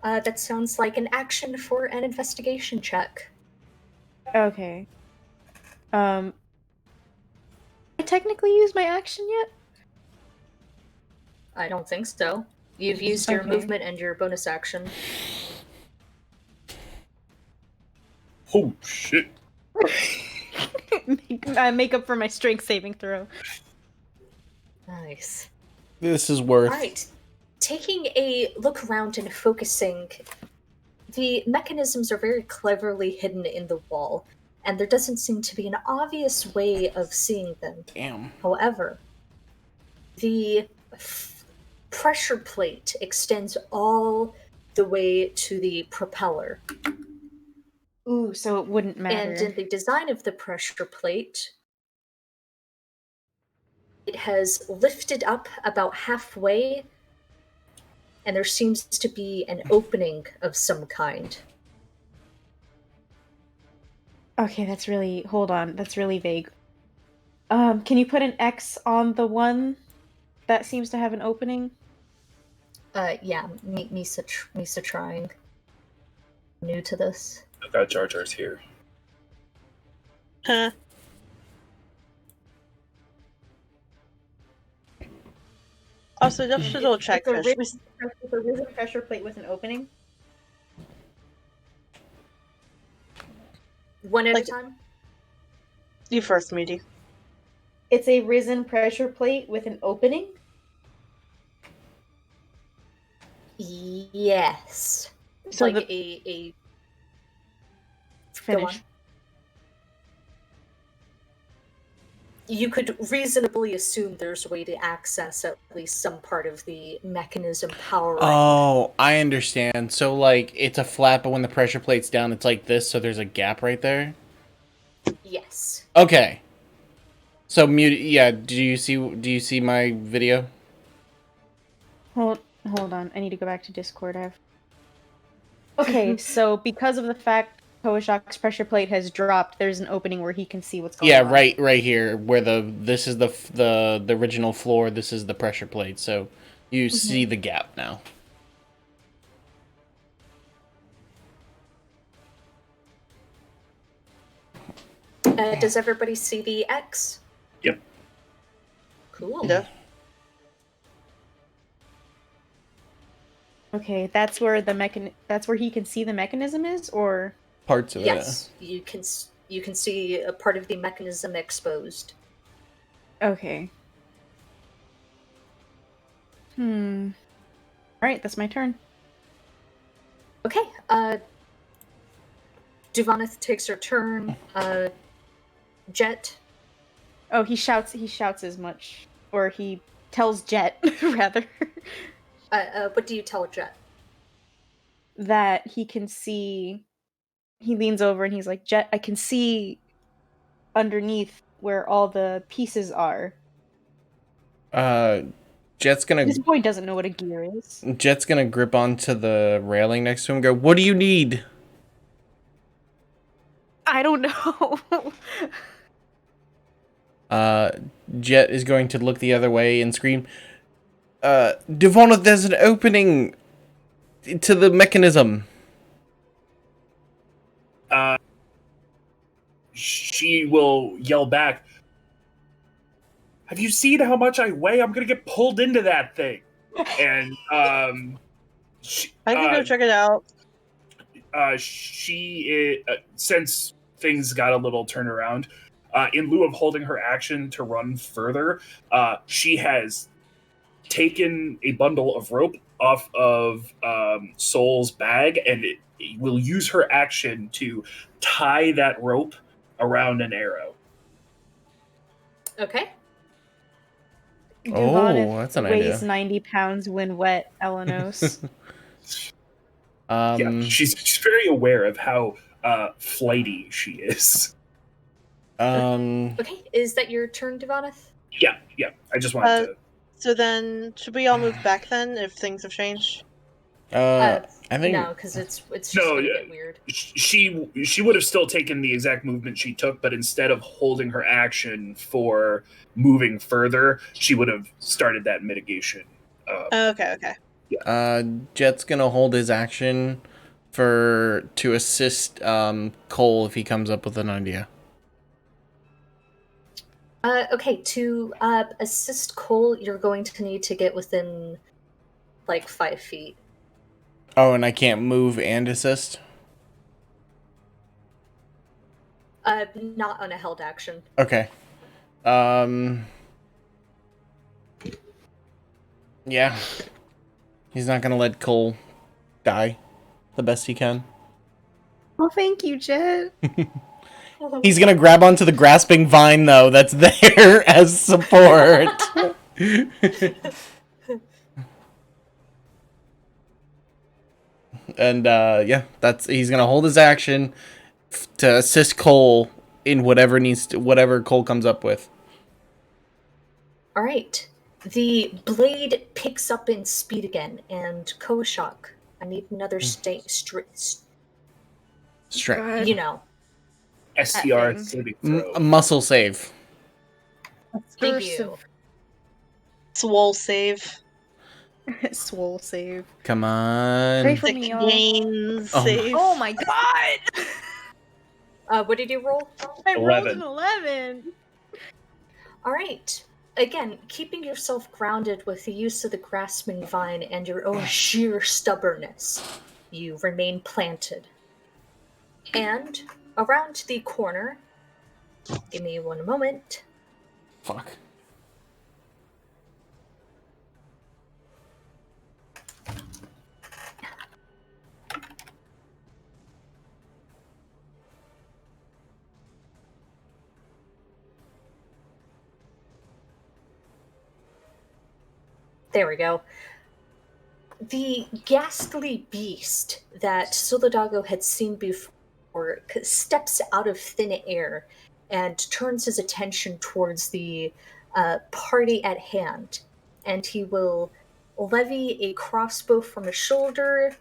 That sounds like an action for an investigation check. Okay. I technically used my action yet? I don't think so. You've used your Okay. movement and your bonus action. Oh shit. Make up for my strength saving throw. Nice. This is worth. Alright. Taking a look around and focusing, the mechanisms are very cleverly hidden in the wall, and there doesn't seem to be an obvious way of seeing them. Damn. However, the pressure plate extends all the way to the propeller. Ooh, so it wouldn't matter. And in the design of the pressure plate, it has lifted up about halfway, and there seems to be an opening of some kind. Okay, that's really... Hold on, that's really vague. Can you put an X on the one that seems to have an opening? Yeah, Misa trying. New to this. I got Jar Jar's here. Huh. Also, just a little check, It's a Fish. risen pressure plate with an opening. One at Like- a time? You first, Moody. It's a risen pressure plate with an opening? Yes. So like the- a Finish. Go on. You could reasonably assume there's a way to access at least some part of the mechanism powering. Oh, I understand. So, like, it's a flat, but when the pressure plate's down, it's like this, so there's a gap right there? Yes. Okay. So, yeah, do you see my video? Hold on. I need to go back to Discord. Okay, so because of the fact Koashak's pressure plate has dropped, there's an opening where he can see what's going on. Yeah, right here, where this is the original floor, this is the pressure plate, so you see the gap now. Does everybody see the X? Yep. Cool. Yeah. Okay, that's where that's where he can see the mechanism is, or Parts of Yes, you can see a part of the mechanism exposed. okay. Alright, that's my turn. Okay. Duvaneth takes her turn. Jet. Oh, he shouts as much, or he tells Jet rather What do you tell Jet? that he can see. He leans over and he's like, Jet, I can see underneath where all the pieces are. Jet's gonna This boy doesn't know what a gear is. Jet's gonna grip onto the railing next to him and go, "What do you need?" I don't know. Jet is going to look the other way and scream, Devona, there's an opening to the mechanism. She will yell back, "Have you seen how much I weigh? I'm gonna get pulled into that thing." And I can go check it out. she, since things got a little turnaround, in lieu of holding her action to run further, she has taken a bundle of rope off of Soul's bag, and it will use her action to tie that rope around an arrow. Okay. Duvanith that's an weighs idea. 90 pounds when wet, Elenos. Yeah, she's very aware of how flighty she is. Okay. Is that your turn, Duvaneth? Yeah. I just wanted to. So then, should we all move back then if things have changed? I think No, because it's just No, gonna yeah. get weird. She would have still taken the exact movement she took, but instead of holding her action for moving further, she would have started that mitigation. Okay. Jet's gonna hold his action to assist Cole if he comes up with an idea. Okay, to assist Cole, you're going to need to get within like 5 feet. Oh, and I can't move and assist? Not on a held action. Okay. Yeah. He's not gonna let Cole die the best he can. Oh, thank you, Jet. He's gonna grab onto the grasping vine, though, that's there as support. And, yeah, he's gonna hold his action to assist Cole in whatever Cole comes up with. All right. The blade picks up in speed again, and Koashak, I need another Strength. you know. STR thing. saving throw. Muscle save. Thank Source you. of Swole save. swole save. Come Pray on. for Sick me, y'all. gains Oh my- save. Oh my god! What did you roll? I rolled 11. an 11. All right. Again, keeping yourself grounded with the use of the grasping vine and your own sheer stubbornness, you remain planted. And around the corner, give me one moment. Fuck. There we go. The ghastly beast that Solidago had seen before steps out of thin air and turns his attention towards the party at hand. And he will levy a crossbow from his shoulder,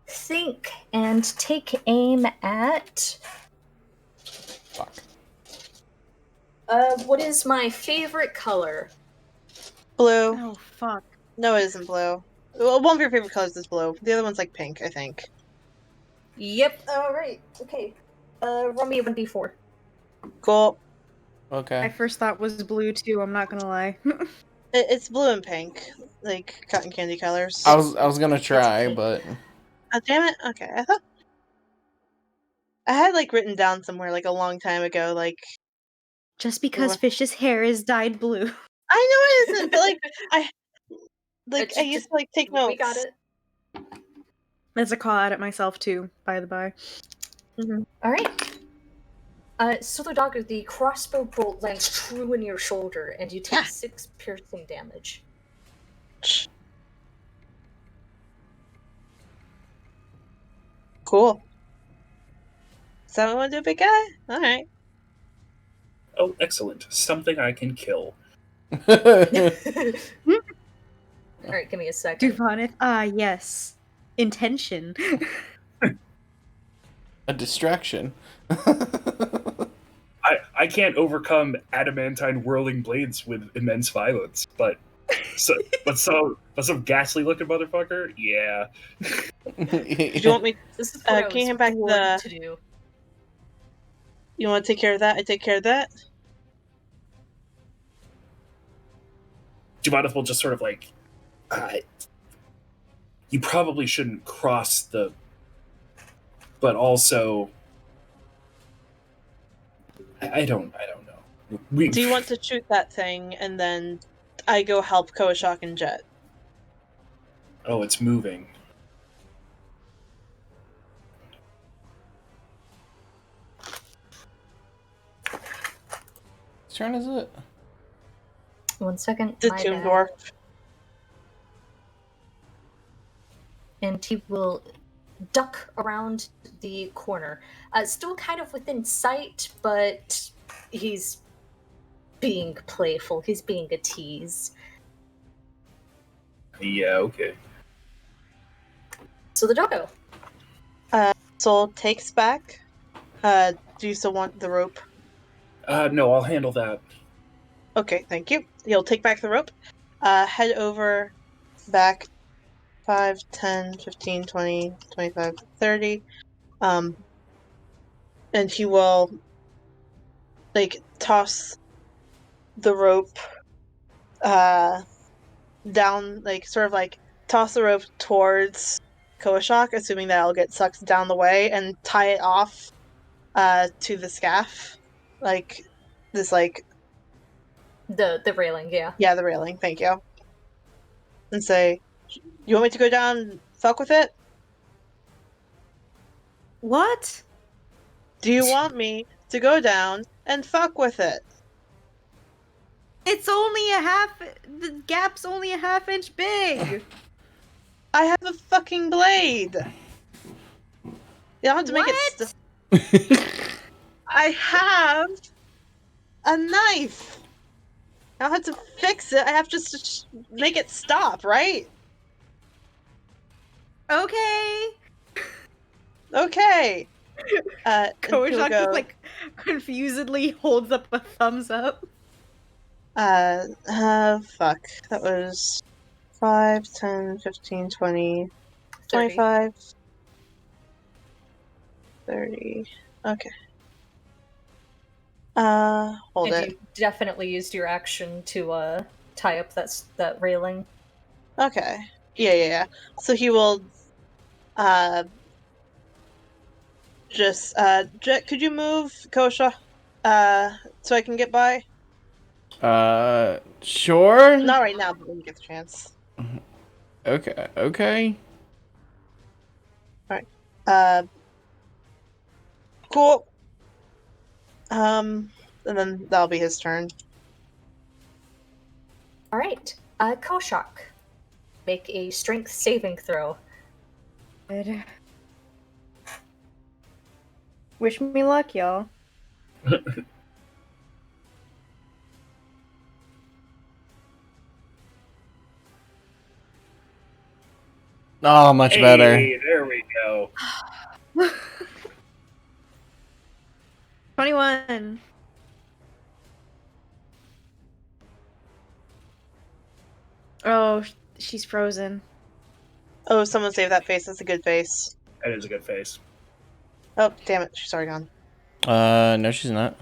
think, and take aim at. Fuck. What is my favorite color? Blue. Oh fuck. No, it isn't blue. Well, one of your favorite colors is blue. The other one's like pink, I think. Yep. All right. Okay. Roll me a 1d4. Cool. My Okay. first thought was blue too, I'm not gonna lie. It's blue and pink, like cotton candy colors. I was gonna try, pink. but Oh, damn it. Okay, I thought I had like written down somewhere like a long time ago, like Just because Fish's hair is dyed blue. I know it isn't, but I used to like take notes. We got it. That's a call out at myself too, by the by. All right. Solidago, the crossbow bolt lands true in your shoulder, and you take 6 piercing damage. Cool. Someone want to do a big guy? All right. Oh, excellent. Something I can kill. All right, give me a second. Duvanith, yes. Intention. a distraction. I can't overcome adamantine whirling blades with immense violence, but some ghastly looking motherfucker, yeah. Do you want me? This is what I Can you was hand back born the- to do. You want to take care of that? I take care of that. Juvanith will just sort of like, you probably shouldn't cross the, but also, I don't know. Do you want to shoot that thing and then I go help Koashok and Jet? Oh, it's moving. Whose turn is it? 1 second. The my Tomb bad. Dwarf. And he will duck around the corner. Still kind of within sight, but he's being playful. He's being a tease. Yeah, okay. So the doggo. Soul takes back. Do you still want the rope? No, I'll handle that. Okay, thank you. He'll take back the rope. Head over back 5, 10, 15, 20, 25, 30. And he will like toss the rope down, like sort of like toss the rope towards Koashok, assuming that it'll get sucked down the way, and tie it off to the scaff. Like this like The railing, yeah. yeah, the railing, thank you. And say, you want me to go down and fuck with it? What? Do you want me to go down and fuck with it? It's only the gap's only a half-inch big. I have a fucking blade. You don't have to make it I have a knife. I don't have to fix it. I have to just make it stop, right? Okay. Okay. And he'll Koashok go, just like confusedly holds up a thumbs up. Fuck. That was 5, 10, 15, 20, 30. 25, 30. Okay. Hold And it. you definitely used your action to tie up that railing. Okay. Yeah. So he will, Jet, could you move, Kosha? So I can get by? Sure. Not right now, but when you get the chance. Okay. Cool. And then that'll be his turn. Alright. Koshak. Make a strength saving throw. Good. Wish me luck, y'all. Oh, much Hey, better. there we go. 21. Oh, she's frozen. Oh, someone save that face. That's a good face. That is a good face. Oh, damn it. She's already gone. No, she's not.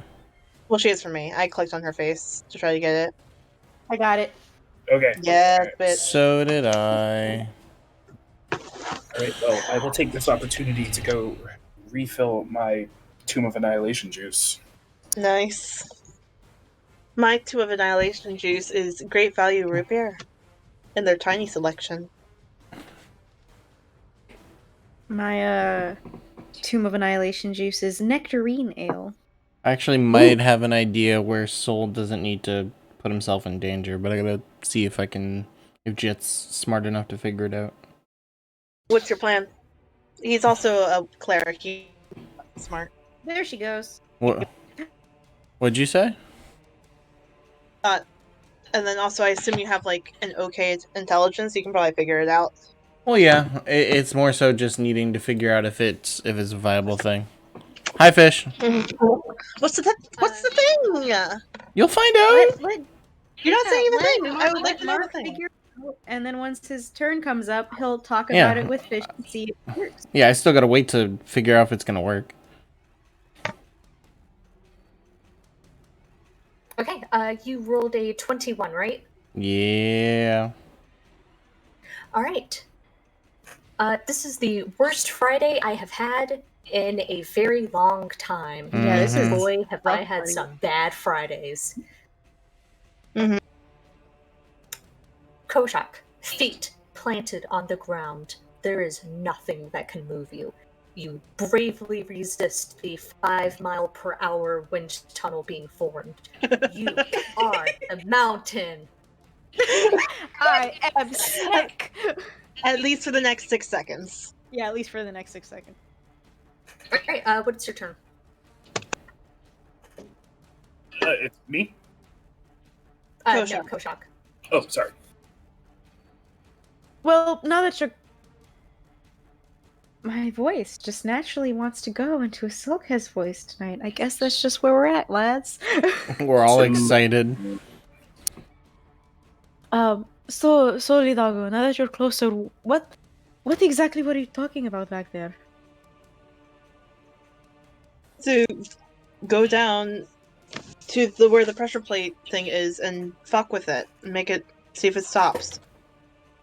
Well, she is for me. I clicked on her face to try to get it. I got it. Okay. Yes, Alright. bitch. So did I. Alright, well, I will take this opportunity to go refill my Tomb of Annihilation juice. Nice. My 2 of Annihilation juice is great value root beer. In their tiny selection. My Tomb of Annihilation juice is nectarine ale. I actually might have an idea where Soul doesn't need to put himself in danger, but I gotta see if Jet's smart enough to figure it out. What's your plan? He's also a cleric. He's smart. There she goes. What'd you say? And then also, I assume you have like an okay intelligence. You can probably figure it out. Well, yeah, it's more so just needing to figure out if it's a viable thing. Hi, fish. What's the thing? You'll find out. You're not saying the let thing. I would like to know the Mark thing. figure it out, and then once his turn comes up, he'll talk Yeah. about it with Fish and see if it works. Yeah, I still gotta wait to figure out if it's gonna work. Okay, you rolled a 21, right? Yeah. Alright. This is the worst Friday I have had in a very long time. Yeah, this is Boy, have I rough had Friday. some bad Fridays. Mhm. Koshak, feet planted on the ground. There is nothing that can move you. You bravely resist the 5-mile-per-hour wind tunnel being formed. You are the mountain. I am sick. At least for the next 6 seconds. Yeah, at least for the next 6 seconds. Alright, what's your turn? It's me? No, Koshak. Koshak. Oh, sorry. Well, now that you're... My voice just naturally wants to go into a Silkhead's voice tonight. I guess that's just where we're at, lads. We're all So- excited. So Lidago, now that you're closer, what exactly were you talking about back there? To go down to where the pressure plate thing is and fuck with it and make it see if it stops.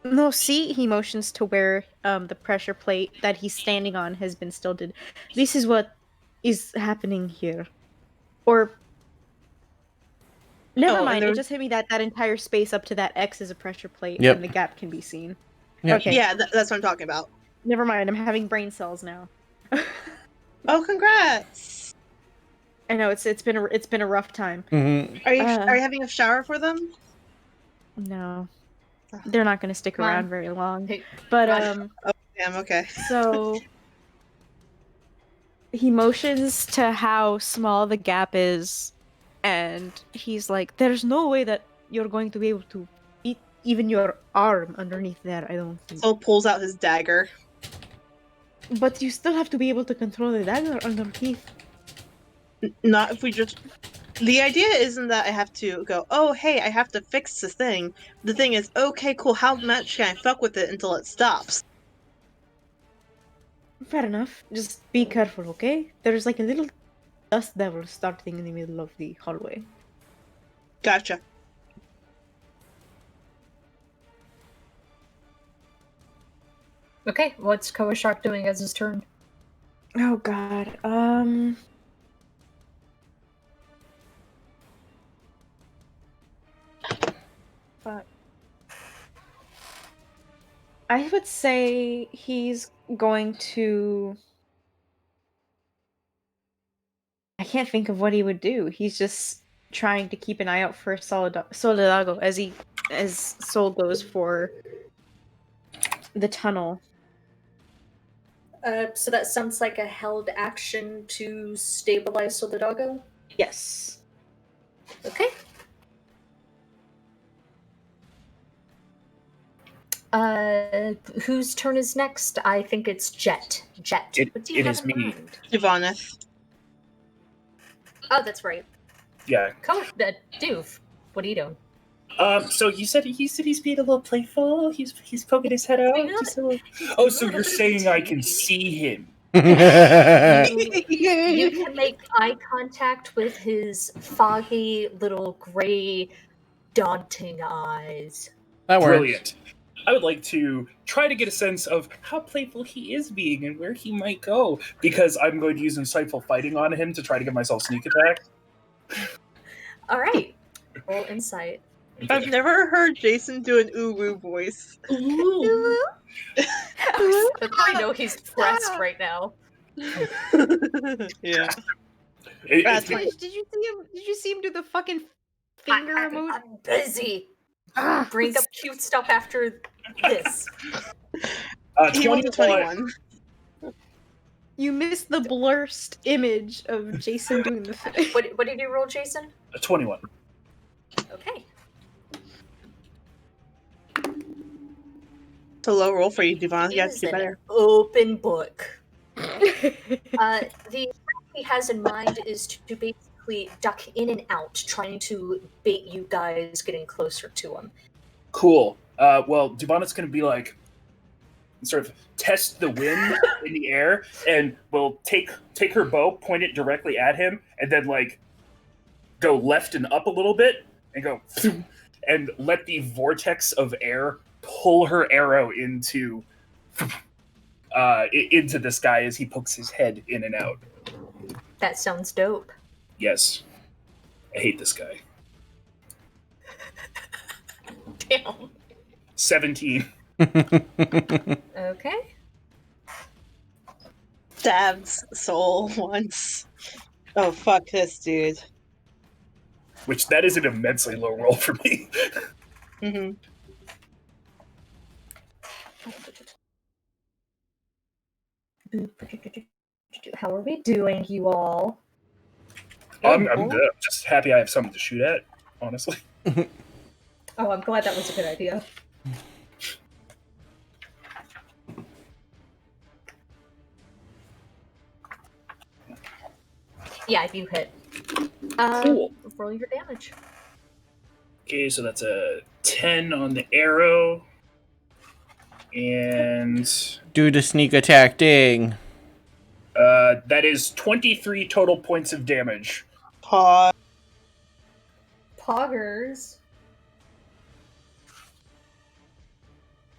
No, see, he motions to where the pressure plate that he's standing on has been stilted. This is what is happening here. Or never Oh, and mind, there- it just hit me that entire space up to that X is a pressure plate Yep. and the gap can be seen. Yep. Okay. Yeah, that's what I'm talking about. Never mind, I'm having brain cells now. Oh, congrats! I know it's been a rough time. Mm-hmm. Are you having a shower for them? No. They're not going to stick Come on. around very long. Hey, But Damn, okay. so he motions to how small the gap is, and he's like, "There's no way that you're going to be able to eat even your arm underneath there. I don't think. Soul pulls out his dagger. But you still have to be able to control the dagger underneath. Not if we just The idea isn't that I have to go, oh, hey, I have to fix the thing. The thing is, okay, cool, how much can I fuck with it until it stops? Fair enough. Just be careful, okay? There's like a little dust devil starting in the middle of the hallway. Gotcha. Okay, what's Kawashak doing as his turn? Oh god. Fuck. I would say he's going to. I can't think of what he would do. He's just trying to keep an eye out for Solidago as Sol goes for the tunnel. So that sounds like a held action to stabilize Solidago? Yes. Okay. Whose turn is next? I think it's Jet. Jet. What do you It have is in me. mind? Ivaneth. Oh, that's right. Yeah. Doof. What are you doing? So you said he's being a little playful. He's poking his head out. You know, Just a little... Oh, so you're saying I can see him? You can make eye contact with his foggy little gray, daunting eyes. That works. Brilliant. I would like to try to get a sense of how playful he is being and where he might go, because I'm going to use insightful fighting on him to try to give myself sneak attack. All right. Roll insight. I've never heard Jason do an uwu voice. Ooh. I know he's pressed right now. Yeah. It's Right. Did you see him do the fucking finger emoji? I'm busy. Bring up cute stuff after this. He rolled a 21. You missed the blurst image of Jason doing the thing. What did you roll, Jason? A 21. Okay. It's a low roll for you, Devon. You have to Is do an better. open book. The thing he has in mind is to basically duck in and out, trying to bait you guys getting closer to him. Cool. Well, Dubonet's going to be like, sort of test the wind in the air, and will take her bow, point it directly at him, and then like go left and up a little bit, and go, and let the vortex of air pull her arrow into this guy as he pokes his head in and out. That sounds dope. Yes, I hate this guy. Damn. 17. Okay. Stabbed soul once. Oh, fuck this, dude. Which that is an immensely low roll for me. Mm-hmm. How are we doing, you all? I'm good. I'm just happy I have something to shoot at, honestly. Oh, I'm glad that was a good idea. Yeah, you hit. Cool. Roll your damage. Okay, so that's a 10 on the arrow. And Do the sneak attack ding. that is 23 total points of damage. Paw. Poggers.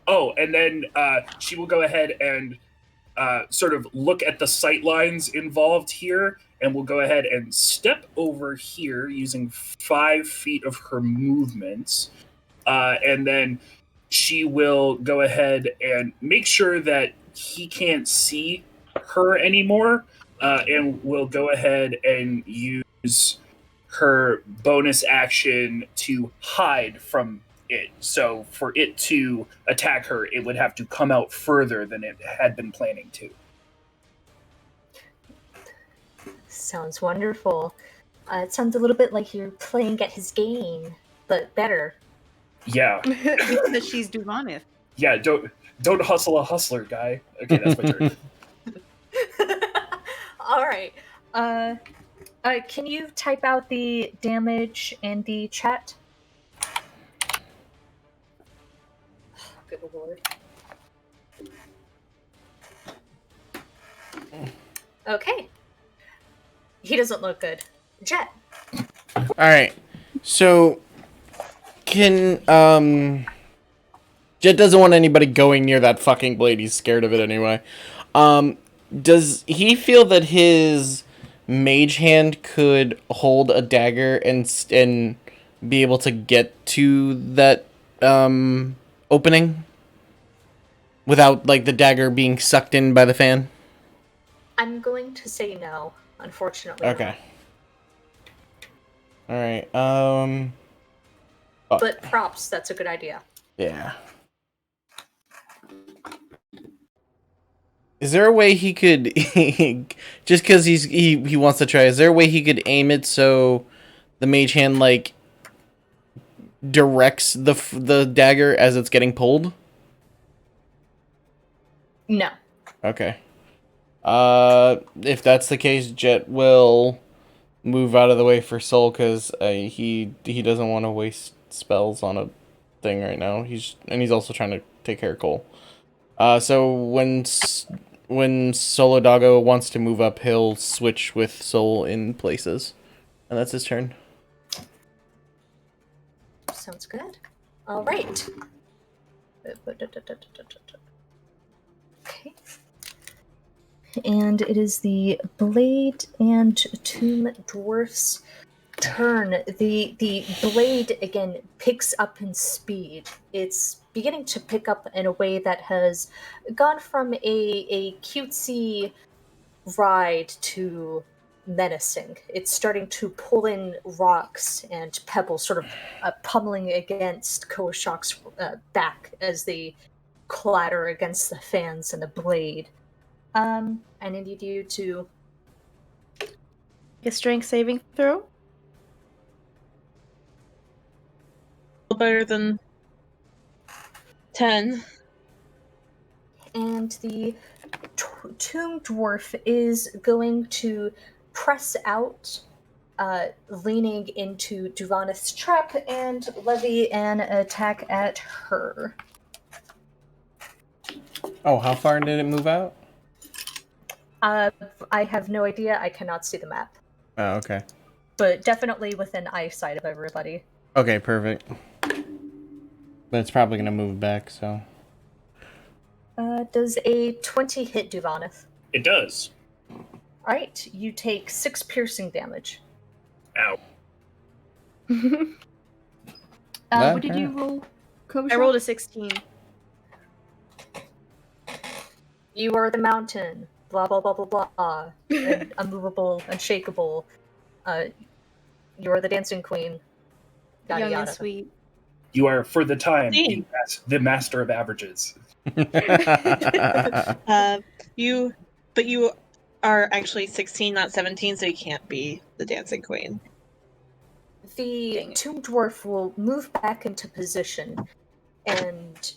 Oh, and then she will go ahead and sort of look at the sight lines involved here, and will go ahead and step over here using 5 feet of her movement. And then she will go ahead and make sure that he can't see her anymore, and will go ahead and use her bonus action to hide from it. So for it to attack her, it would have to come out further than it had been planning to. Sounds wonderful. It sounds a little bit like you're playing at his game, but better. Yeah. Because she's Duvanith. Yeah, don't hustle a hustler, guy. Okay, that's my turn. All right. Can you type out the damage in the chat? Good lord. Okay. He doesn't look good. Jet. Alright. So can Jet doesn't want anybody going near that fucking blade. He's scared of it anyway. Does he feel that his mage hand could hold a dagger and be able to get to that opening without like the dagger being sucked in by the fan? I'm going to say no, unfortunately. Okay. All right. But props, that's a good idea. Yeah. Is there a way he could, just because he wants to try, is there a way he could aim it so the mage hand, like, directs the dagger as it's getting pulled? No. Okay. If that's the case, Jet will move out of the way for Soul, because he doesn't want to waste spells on a thing right now. He's also trying to take care of Cole. So when Solo Doggo wants to move up, he'll switch with Soul in places. And that's his turn. Sounds good. All right. Okay. And it is the Blade and Tomb Dwarf's turn. The blade again picks up in speed. It's beginning to pick up in a way that has gone from a cutesy ride to menacing. It's starting to pull in rocks and pebbles, sort of pummeling against Koashok's back as they clatter against the fans and the blade. I need you to A strength saving throw? Better than 10. and the tomb dwarf is going to press out, leaning into Duvanith's trap and levy an attack at her. Oh, how far did it move out? I have no idea. I cannot see the map. Oh, okay. But definitely within eyesight of everybody. Okay, perfect. But it's probably gonna move back, so. Does a 20 hit Duvanith? It does. Alright, you take 6 piercing damage. Ow. What did you roll, Koashok? I rolled a 16. You are the mountain. Blah blah blah blah blah. And unmovable, unshakable. You are the dancing queen. Yada Young yada. and sweet. You are, for the time, Dang. the master of averages. But you are actually 16, not 17, so you can't be the dancing queen. The tomb dwarf will move back into position and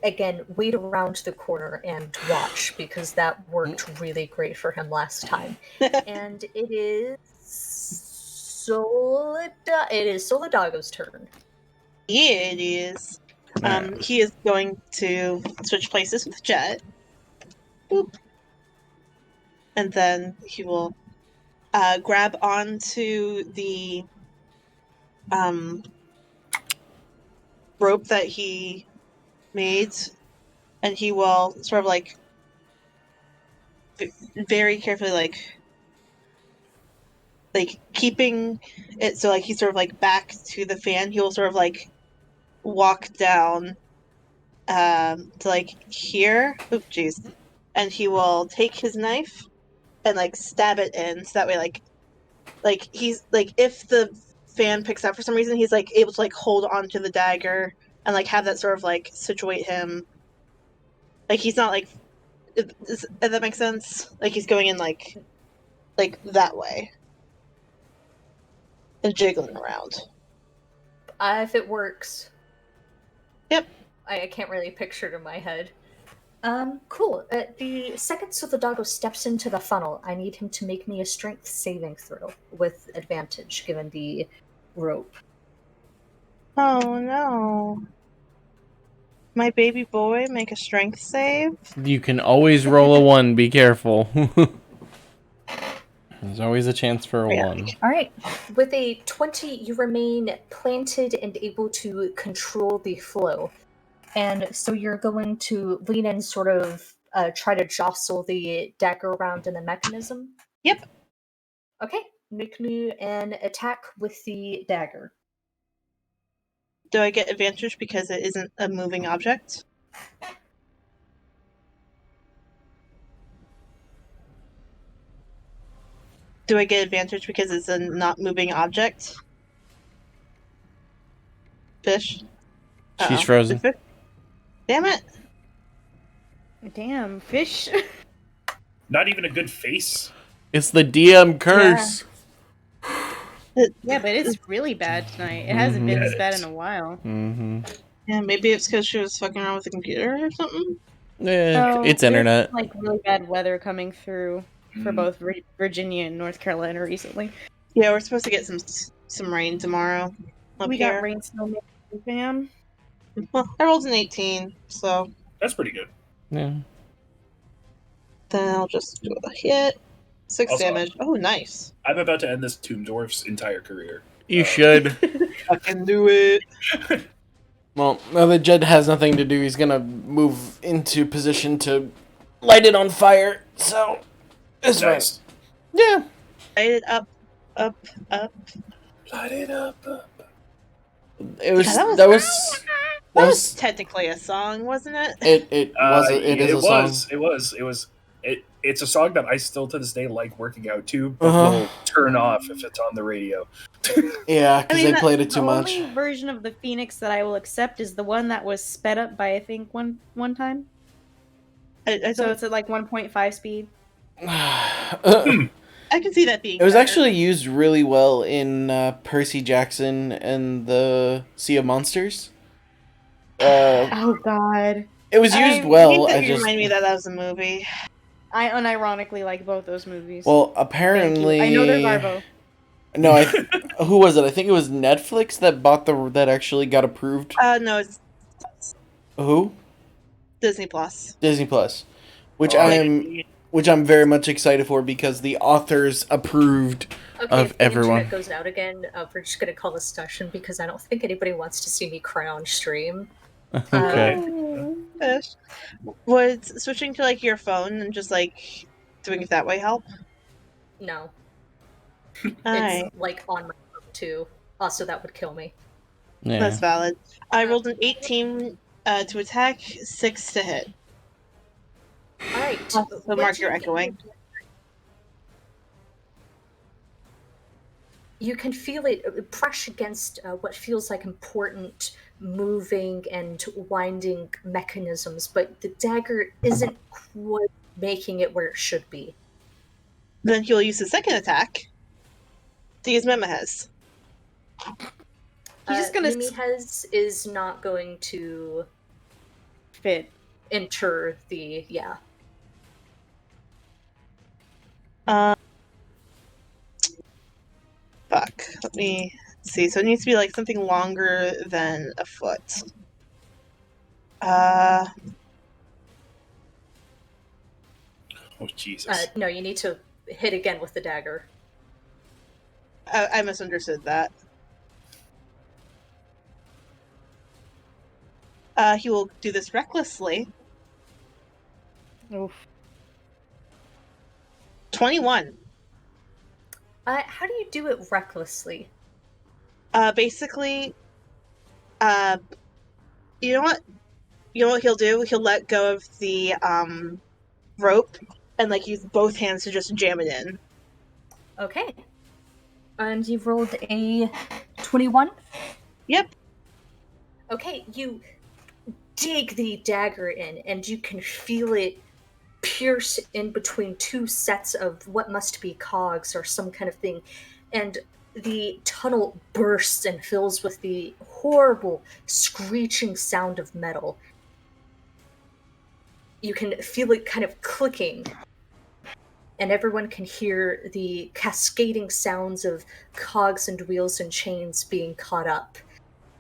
again wait around the corner and watch, because that worked really great for him last time. And it is Solidago's turn. Yeah, it is. He is going to switch places with Jet. Boop. And then he will grab onto the rope that he made, and he will sort of like very carefully like keeping it so like he's sort of like back to the fan. He will sort of like walk down to like here. Oop, jeez. And he will take his knife and like stab it in, so that way like he's like, if the fan picks up for some reason, he's like able to like hold onto the dagger and like have that sort of like situate him. Like he's not like, if that makes sense. Like he's going in like that way and jiggling around. If it works. Yep. I can't really picture it in my head. Cool. The second so the doggo steps into the funnel, I need him to make me a strength saving throw with advantage, given the rope. Oh no. My baby boy make a strength save? You can always roll a 1, be careful. There's always a chance for a 1. All right. With a 20, you remain planted and able to control the flow. And so you're going to lean in, sort of try to jostle the dagger around in the mechanism? Yep. Okay. Make me an attack with the dagger. Do I get advantage because it isn't a moving object? Do I get advantage because it's a not moving object? Fish? She's Uh-oh. frozen. Damn it! Damn, fish. Not even a good face. It's the DM curse. Yeah, but it's really bad tonight. It hasn't been Mhm. this bad in a while. Mm-hmm. Yeah, maybe it's because she was fucking around with the computer or something? Yeah, it's there's, internet. like really bad weather coming through for both Virginia and North Carolina recently. Yeah, we're supposed to get some rain tomorrow up We here. got rain, snow, fam. Well, I rolled an 18, so That's pretty good. Yeah. then I'll just do a hit. 6 Also- damage. Oh, nice. I'm about to end this Tomb Dwarf's entire career. You should. I can do it. Well, now that Jed has nothing to do, he's gonna move into position to light it on fire. So, it's Nice. Yeah. Light it up. Light it up. It was. Yeah, that was. That was technically a song, wasn't it? It was. It is a song. It's a song that I still to this day like working out to, but will turn off if it's on the radio. Yeah, because they played it too the much. The only version of the Phoenix that I will accept is the one that was sped up by, I think, one time. So it's at like 1.5 speed. I can see that being It was better. actually used really well in Percy Jackson and the Sea of Monsters. Oh God! It was used I well. hate that I you just remind me that was a movie. I unironically like both those movies. well, Thank you. apparently I know they're Garbo. No, who was it? I think it was Netflix that bought that actually got approved. No, it's Who? Disney Plus. Disney Plus, which Oh, I'm very much excited for because the authors approved Okay, of if the everyone. internet goes out again, we're just going to call this session because I don't think anybody wants to see me cry on stream. Okay. Fish. Would switching to like your phone and just like doing it that way help? No. Alright, It's like on my phone too. Also, that would kill me. Yeah. that's valid. I rolled an 18 to attack, 6 to hit. Alright. So mark your echoing. You can feel it brush against what feels like important moving and winding mechanisms, but the dagger isn't quite making it where it should be. Then he'll use his second attack to use Mimihez. He's just gonna Mimihez is not going to fit. enter the Fuck. Let me see. So it needs to be like something longer than a foot. Oh Jesus! No, you need to hit again with the dagger. I misunderstood that. He will do this recklessly. Oof. 21. How do you do it recklessly? Basically, you know what? You know what he'll do? He'll let go of the rope and like use both hands to just jam it in. Okay. And you've rolled a 21? Yep. Okay, you dig the dagger in, and you can feel it pierce in between two sets of what must be cogs or some kind of thing, and the tunnel bursts and fills with the horrible screeching sound of metal. you can feel it kind of clicking, and everyone can hear the cascading sounds of cogs and wheels and chains being caught up.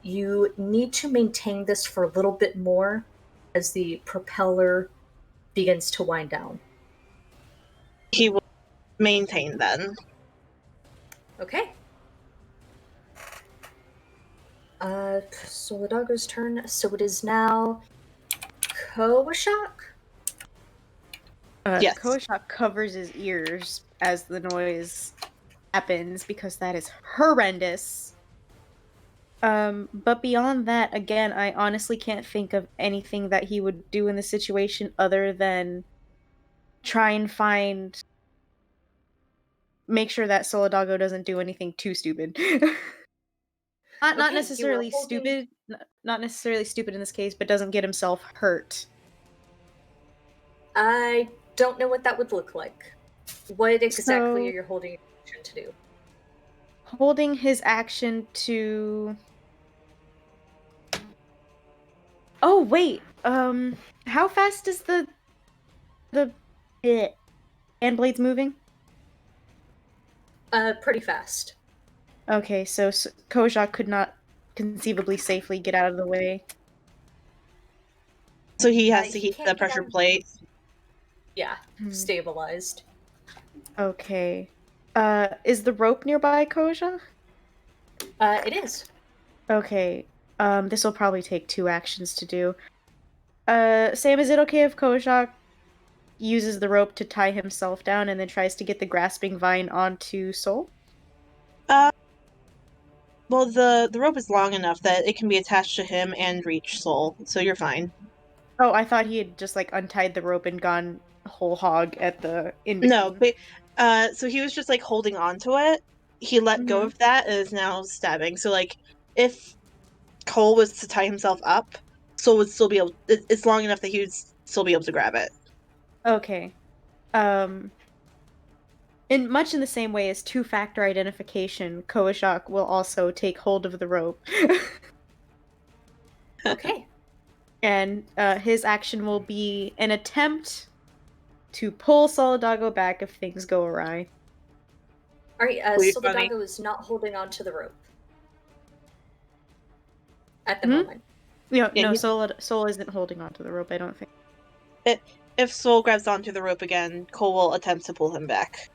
You need to maintain this for a little bit more as the propeller begins to wind down. He will maintain then. Okay. Solidago's turn. So it is now Kowashak? Yes. Koshak covers his ears as the noise happens because that is horrendous. But beyond that, again, I honestly can't think of anything that he would do in the situation other than try and make sure that Solidago doesn't do anything too stupid. Not Okay, necessarily you are holding- stupid, not necessarily stupid in this case, but doesn't get himself hurt. I don't know what that would look like. What exactly So- are you holding your action to do? Holding his action to... Oh, wait, how fast is the hand blades moving? Pretty fast. Okay, so Kojak could not conceivably safely get out of the way. So he has to He keep can't the get pressure out of- plate. Yeah, stabilized. Okay. Is the rope nearby, Koja? It is. Okay. This will probably take 2 actions to do. Sam, is it okay if Kojak uses the rope to tie himself down and then tries to get the grasping vine onto Soul? Well, the rope is long enough that it can be attached to him and reach Soul, so you're fine. Oh, I thought he had just, like, untied the rope and gone whole hog at the in-between. No, but so he was just like holding on to it. He let go of that and is now stabbing. So like, if Cole was to tie himself up, Soul would still be able. It's long enough that he would still be able to grab it. Okay. In much in the same way as two-factor identification, Kowashak will also take hold of the rope. Okay. And his action will be an attempt to pull Solidago back if things go awry. Alright, Really funny. Solidago is not holding on to the rope. At the Hmm? moment. No, Yeah, no, he- Soul isn't holding onto the rope, I don't think. If Soul grabs onto the rope again, Cole will attempt to pull him back.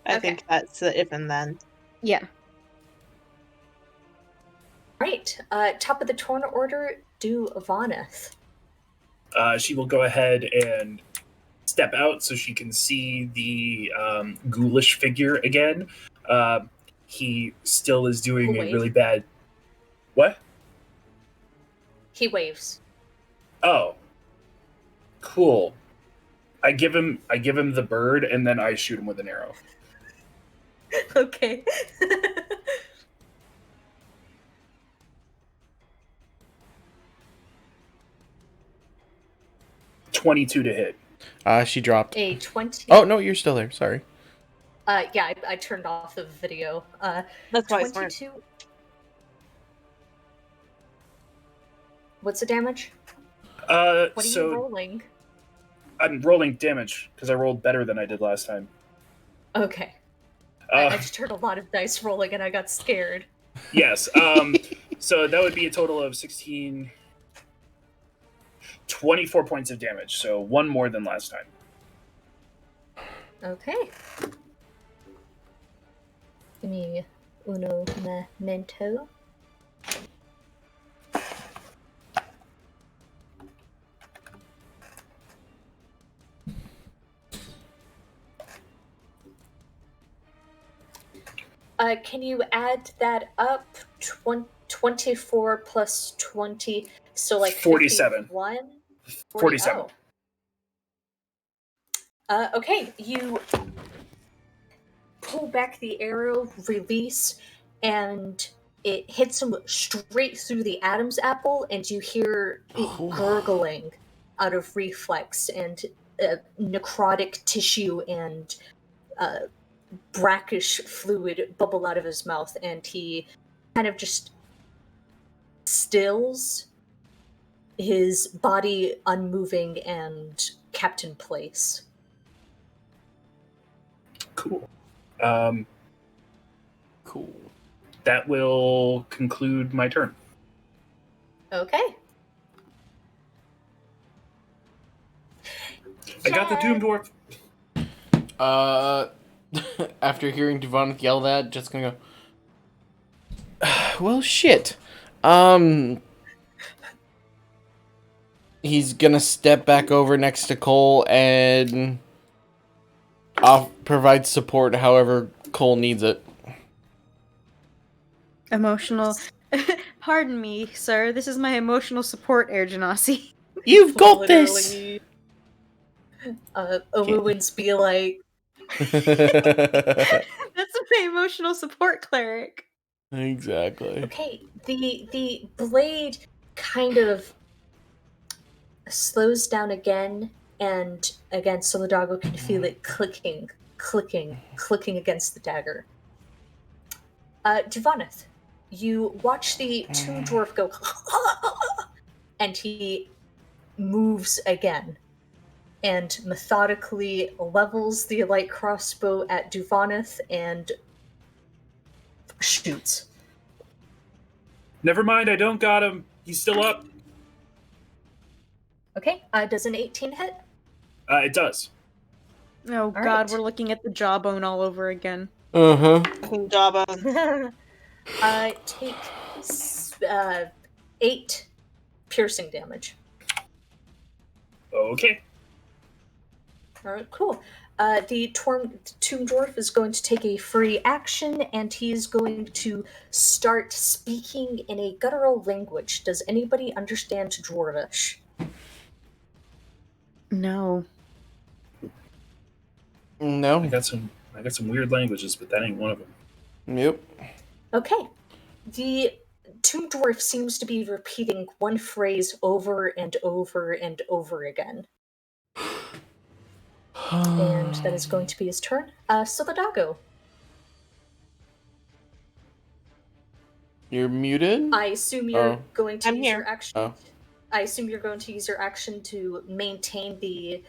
I Okay. think that's the if and then. Yeah. Right. Top of the turn order, do Vaneth. She will go ahead and step out so she can see the ghoulish figure again. He still is doing a Wave. really bad. What? He waves. Oh, cool. I give him the bird, and then I shoot him with an arrow. Okay. 22 to hit. She dropped. A 20. Oh, no, you're still there. Sorry. Yeah, I turned off the video. That's why it's smart. 22. What's the damage? What are you rolling? I'm rolling damage because I rolled better than I did last time. Okay. I just heard a lot of dice rolling and I got scared. Yes. So that would be a total of 16, 24 points of damage. So one more than last time. Okay. Give me uno momento. Can you add that up? 24 plus 20, so like 47. 51? 47. Oh. Okay, you pull back the arrow, release, and it hits him straight through the Adam's apple, and you hear it gurgling out of reflex, and necrotic tissue and brackish fluid bubble out of his mouth, and he kind of just stills his body unmoving and kept in place. Cool. Cool. That will conclude my turn. Okay. I got the Doom Dwarf. After hearing Devon yell that, just gonna go. Well, shit. He's gonna step back over next to Cole and provide support however Cole needs it. Emotional. Pardon me, sir. This is my emotional support, Air Genasi. You've got this! Literally, Oluwin's be like, That's my emotional support cleric. Exactly. okay, the blade kind of slows down again, and again, Solidago can feel it clicking against the dagger. Juvanith, you watch the tomb dwarf go, and he moves again, and methodically levels the light crossbow at Duvanith and shoots. Never mind, I don't got him. He's still up. Okay, does an 18 hit? It does. Oh god, right. we're looking at the jawbone all over again. Uh-huh. Jawbone. Take 8 piercing damage. Okay. Alright, cool. The Tomb Dwarf is going to take a free action, and he's going to start speaking in a guttural language. Does anybody understand Dwarvish? No. No. I got some weird languages, but that ain't one of them. Yep. Okay. The Tomb Dwarf seems to be repeating one phrase over and over and over again. And that is going to be his turn. Solidago. You're muted? I assume you're going to I'm use here. your action. Oh. I assume you're going to use your action to maintain the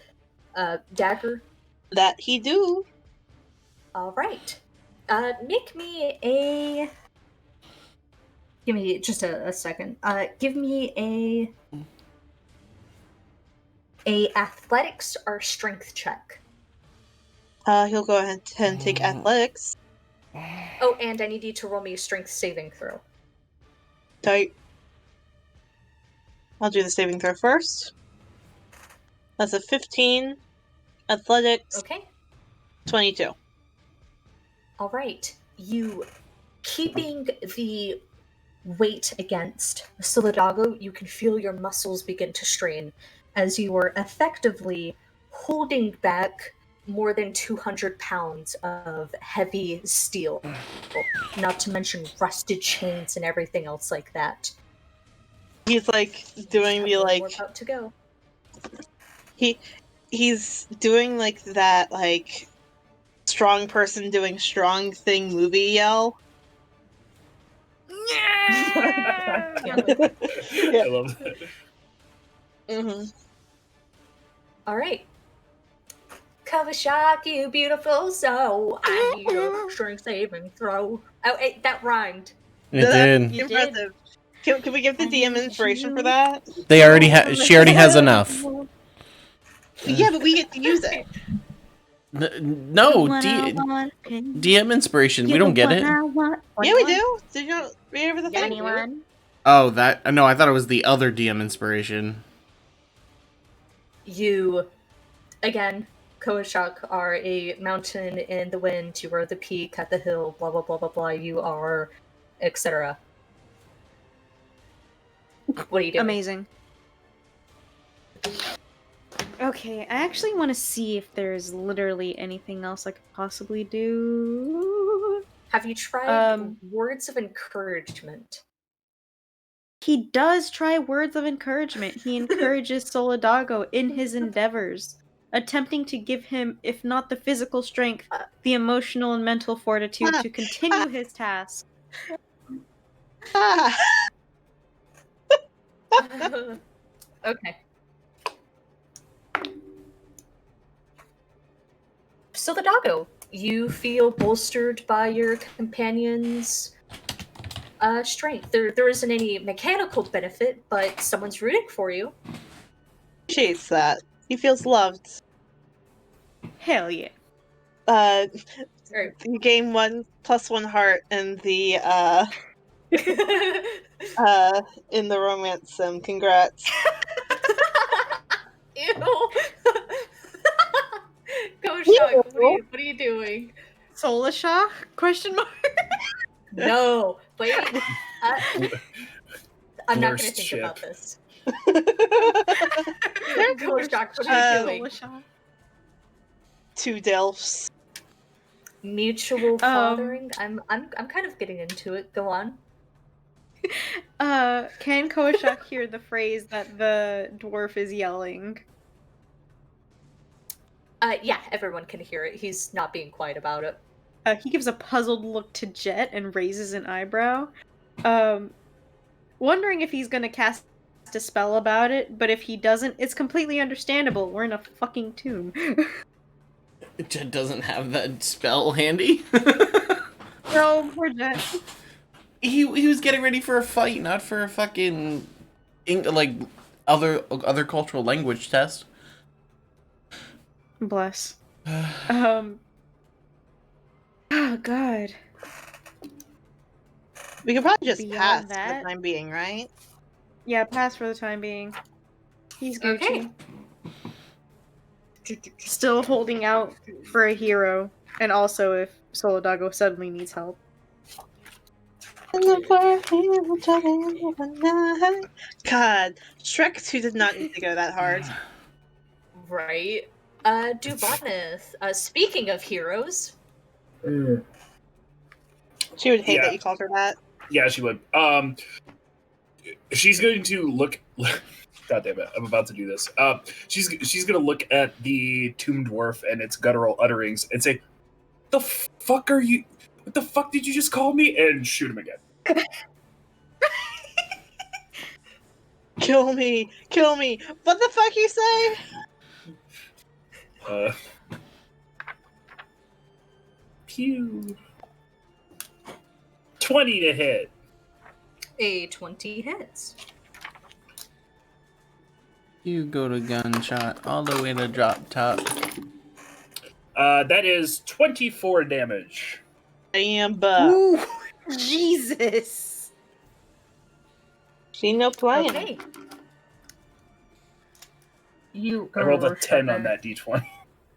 dagger. That he do. All right. Make me a. Give me just a second. Give me a athletics or strength check. He'll go ahead and take athletics. Oh, and I need you to roll me a strength saving throw. Tight. I'll do the saving throw first. That's a 15. Athletics, Okay. 22. All right. You keeping the weight against Solidago, you can feel your muscles begin to strain as you are effectively holding back more than 200 pounds of heavy steel, not to mention rusted chains and everything else like that. He's like doing the like We're about to go. he's doing like that like strong person doing strong thing movie yell. I love that. Mm-hmm. All right. Kawashaki, you beautiful soul. I need a strength saving throw. Oh, that rhymed. It did. You Impressive. Can we give the DM inspiration for that? They already she already has enough. Yeah, but we get to use it. No, DM inspiration. We don't get it. Yeah, we do. Did you not read over the thing? Anyone? Oh, that no, I thought it was the other DM inspiration. You, again, Kawashak are a mountain in the wind. You are the peak at the hill. Blah blah blah blah blah. You are, etc. What are you doing? Amazing. Okay, I actually want to see if there's literally anything else I could possibly do. Have you tried words of encouragement? He does try words of encouragement. He encourages Solidago in his endeavors, attempting to give him, if not the physical strength, the emotional and mental fortitude to continue his task. Ah. Okay. So the doggo, you feel bolstered by your companion's strength. There isn't any mechanical benefit, but someone's rooting for you. Appreciates that. He feels loved. Hell yeah. You gain 1+1 heart in the in the romance sim. Congrats. Ew. Go, Shock. What are you doing? Solasha? Question mark? No, wait. I'm not going to Worst think ship. about this. Go, Shock. What are you doing? Solasha. 2 Delphs. Mutual fathering. I'm kind of getting into it. Go on. Can Koshak hear the phrase that the dwarf is yelling? Yeah, everyone can hear it. He's not being quiet about it. He gives a puzzled look to Jet and raises an eyebrow. Wondering if he's gonna cast a spell about it, but if he doesn't, it's completely understandable. We're in a fucking tomb. Jet doesn't have that spell handy. No, poor Jet. He was getting ready for a fight, not for a fucking like other cultural language test. Bless. Oh god. We could probably just Beyond pass for that- the time being, right? Yeah, pass for the time being. He's Gucci. Okay. Still holding out for a hero, and also if Solidago suddenly needs help. God, Shrek 2 did not need to go that hard. Right. Duvanith. Speaking of heroes. She would hate Yeah. that you called her that. Yeah, she would. She's going to look. God damn it! I'm about to do this. She's gonna look at the tomb dwarf and its guttural utterings and say, "The fuck are you? What the fuck did you just call me?" And shoot him again. Kill me! Kill me! What the fuck you say? Pew. 20 to hit. A 20 hits. You go to gunshot all the way to drop top. That is 24 damage. Damn, Ooh, Jesus! She no playing. Okay. You I rolled a 10 on that d20,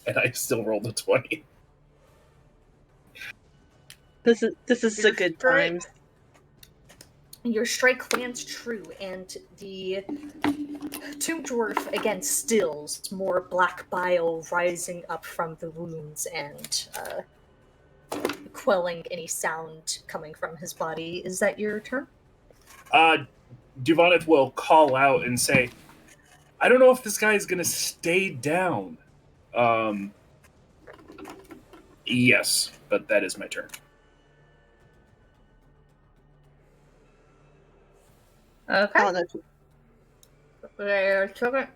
and I still rolled a 20. This is a good times. Your strike lands true, and the tomb dwarf again stills, more black bile rising up from the wounds and quelling any sound coming from his body. Is that your turn? Duvanith will call out and say, I don't know if this guy is going to stay down. Yes, but that is my turn. Okay. I don't know. Wait a second.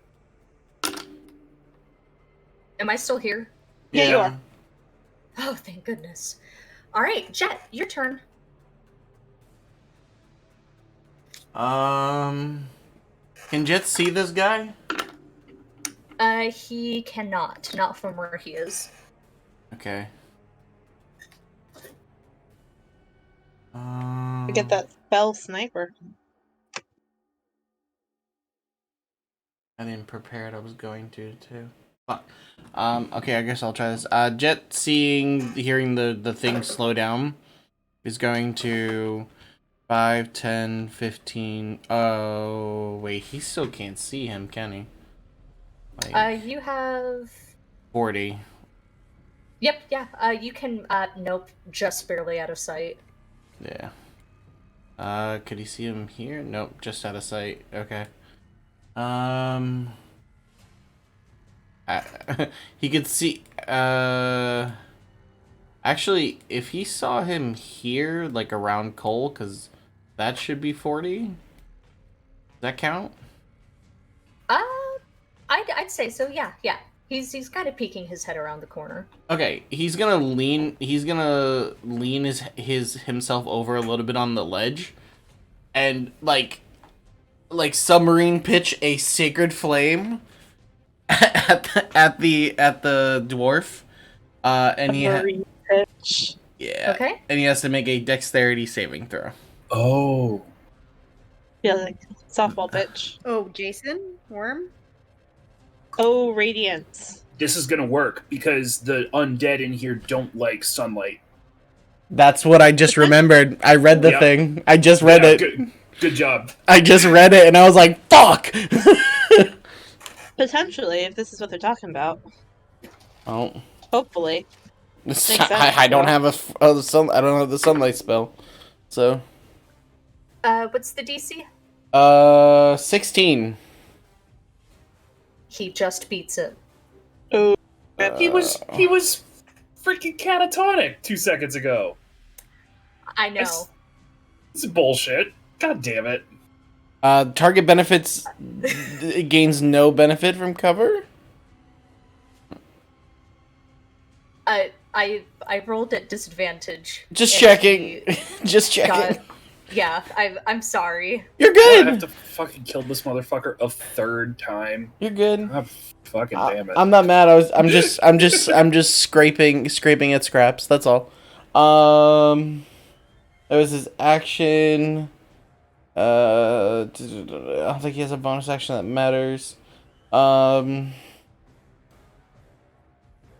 Am I still here? Yeah, you are. Oh, thank goodness. All right, Jet, your turn. Can Jet see this guy? He cannot, not from where he is. Okay. Get that spell sniper. I didn't prepare it. I was going to too. Fuck. Okay, I guess I'll try this. Jet hearing the thing slow down is going to 5, 10, 15. Oh, wait, he still can't see him, can he? Like, You have 40. Yep, yeah. You can nope, just barely out of sight. Yeah. Could he see him here? Nope, just out of sight. Okay. He could see, actually, if he saw him here, like around Cole, because that should be 40. Does that count? I'd say so. Yeah. He's kind of peeking his head around the corner. Okay, he's gonna lean. He's gonna lean his himself over a little bit on the ledge, and like submarine pitch a sacred flame at the dwarf. And he Marine pitch. yeah. Okay. And he has to make a dexterity saving throw. Oh. Yeah, like softball pitch. Oh, Jason? Worm? Oh, radiance. This is gonna work because the undead in here don't like sunlight. That's what I just remembered. I read the Yep. thing. I just read it. Good job. I just read it and I was like, fuck! Potentially, if this is what they're talking about. Oh. Hopefully. I don't have I don't have the sunlight spell. So. What's the DC? 16. He just beats it. Oh. He was freaking catatonic 2 seconds ago. I know. This is bullshit. God damn it. Target benefits gains no benefit from cover? I rolled at disadvantage. Just and checking. he Just checking. got- yeah, I'm sorry. You're I good. have to fucking kill this motherfucker a third time. You're good. Oh, fucking damn it. I'm not mad. I'm just scraping at scraps. That's all. That was his action. I don't think he has a bonus action that matters. Oh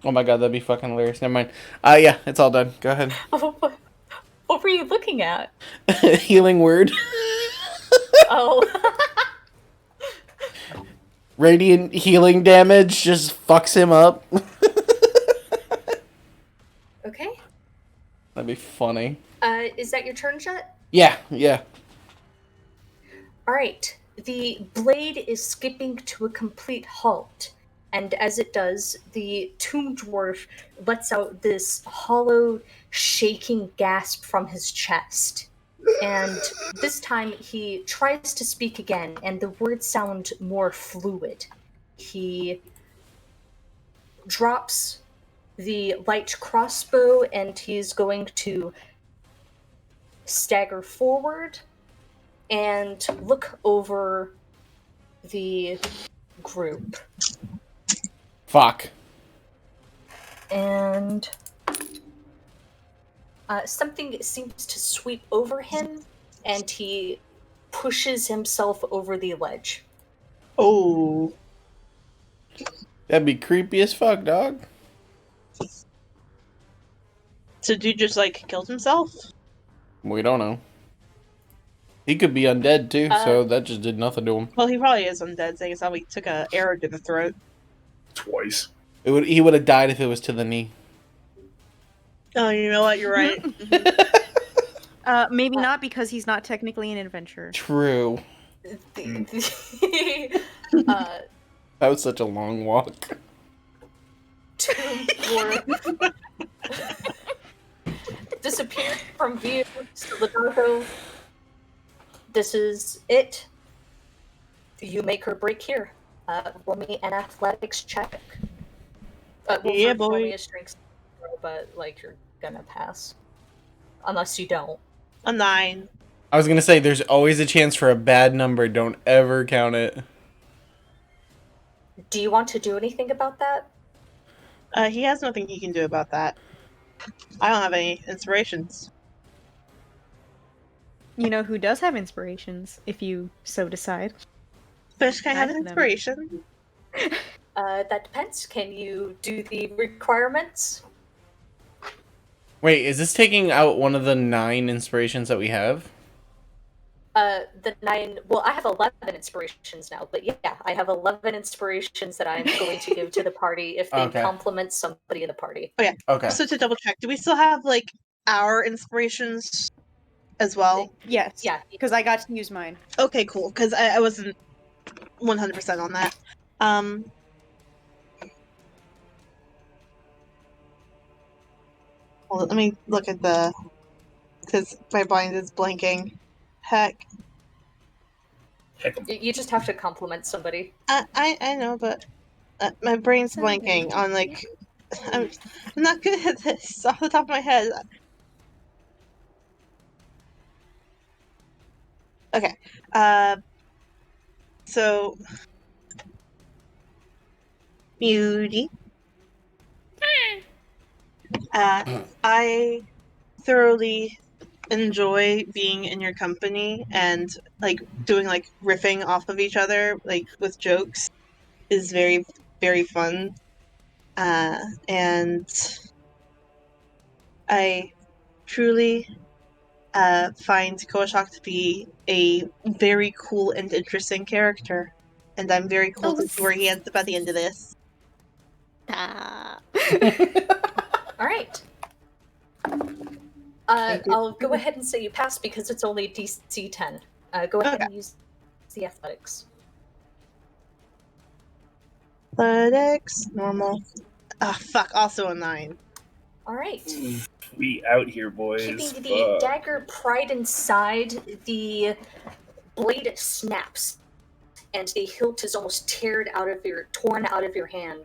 my god, that'd be fucking hilarious. Never mind. Yeah, it's all done. Go ahead. What were you looking at? Healing word. Oh. Radiant healing damage just fucks him up. Okay. That'd be funny. Is that your turn, Jet? Yeah. Alright. The blade is skipping to a complete halt. And as it does, the tomb dwarf lets out this hollow, shaking gasp from his chest. And this time he tries to speak again, and the words sound more fluid. He drops the light crossbow, and he's going to stagger forward and look over the group. Fuck. And something seems to sweep over him, and he pushes himself over the ledge. Oh. That'd be creepy as fuck, dog. So dude just like killed himself? We don't know. He could be undead too, so that just did nothing to him. Well, he probably is undead, seeing as how he took an arrow to the throat. Twice. He would have died if it was to the knee. Oh, you know what? You're right. Maybe not because he's not technically an adventurer. True. That was such a long walk. tomb dwarf disappeared from view. Legato, this is it. You make her break here. Roll me an athletics check. Yeah, roll boy. me a strength, but like you're gonna pass, unless you don't. A 9. I was gonna say, there's always a chance for a bad number. Don't ever count it. Do you want to do anything about that? He has nothing he can do about that. I don't have any inspirations. You know who does have inspirations, if you so decide. Fish can have None an of them. inspiration. That depends. Can you do the requirements? Wait, is this taking out one of the 9 inspirations that we have? The 9. Well, I have 11 inspirations now, but yeah, I have 11 inspirations that I'm going to give to the party if they Okay. compliment somebody in the party. Okay. So to double check, do we still have like our inspirations as well? Yes. Yeah. Because I got to use mine. Okay, cool. Because I wasn't 100% on that. Well, let me look at the... Because my blind is blanking. Heck. Heck, You just have to compliment somebody. I know, but my brain's blanking on like. I'm not good at this off the top of my head. Okay. So Beauty. I thoroughly enjoy being in your company and like doing like riffing off of each other like with jokes is very very fun. And I truly find Koshak to be a very cool and interesting character. And I'm very cool to see where he ends up at the end of this. Stop. All right. Thank you. I'll go ahead and say you pass because it's only DC 10. Go ahead Okay. and use the athletics. Athletics, normal. Ah, fuck, also a 9. All right. we out here, boys. Keeping the Fuck. dagger pried inside, the blade snaps, and the hilt is almost torn out of your hand,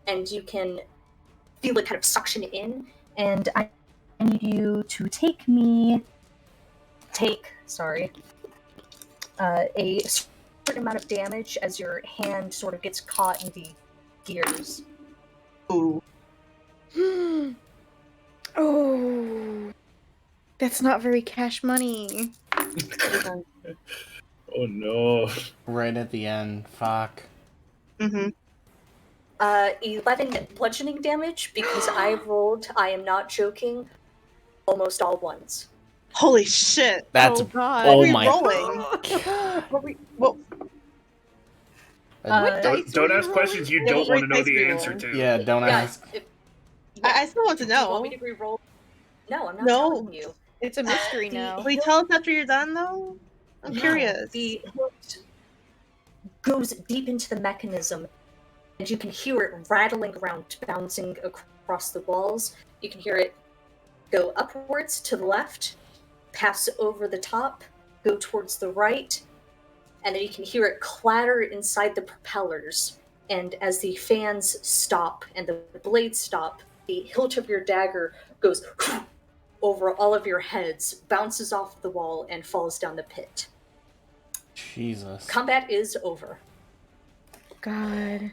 and you can feel it kind of suction in. And I need you to take a certain amount of damage as your hand sort of gets caught in the gears. Ooh. Oh, that's not very cash money. Oh no. Right at the end. Fuck. Mm-hmm. 11 bludgeoning damage because I am not joking, almost all ones. Holy shit. That's God. oh What are we my. rolling? What? Uh, Don't ask questions you Yeah, don't what want to know dice the we answer rolling? to. Yeah, don't ask. I still want to Do you want know. me to re-roll? No, I'm not No. telling you. It's a mystery The now. Will you tell us after you're done, though? I'm No, curious. The hilt goes deep into the mechanism, and you can hear it rattling around, bouncing across the walls. You can hear it go upwards to the left, pass over the top, go towards the right, and then you can hear it clatter inside the propellers. And as the fans stop and the blades stop, the hilt of your dagger goes over all of your heads, bounces off the wall, and falls down the pit. Jesus. Combat is over. God.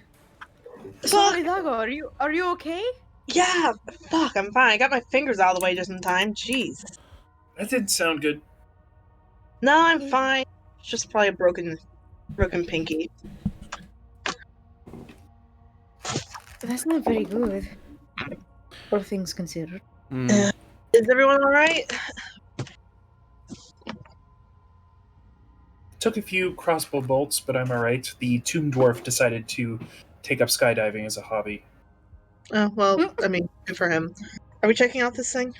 Fuck. Sorry, Dago, are you okay? Yeah, fuck, I'm fine. I got my fingers out of the way just in time. Jeez. That didn't sound good. No, I'm fine. It's just probably a broken pinky. That's not very good. All things considered. Mm. Is everyone alright? Took a few crossbow bolts, but I'm alright. The tomb dwarf decided to take up skydiving as a hobby. Oh, well, I mean, good for him. Are we checking out this thing?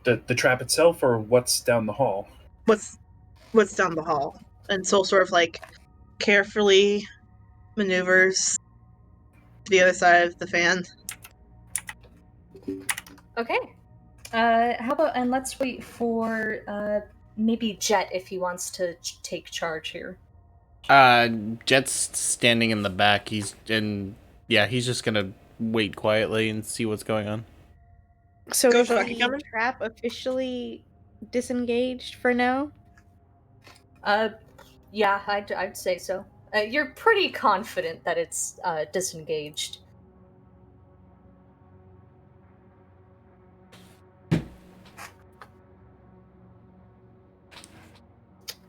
The trap itself, or what's down the hall? What's down the hall? And Soul sort of like carefully maneuvers to the other side of the fan. Okay. How about, and let's wait for maybe Jet if he wants to take charge here. Jet's standing in the back. He's just gonna wait quietly and see what's going on. So Go is for it. You the coming? trap officially disengaged for now? Yeah, I'd say so. You're pretty confident that it's disengaged.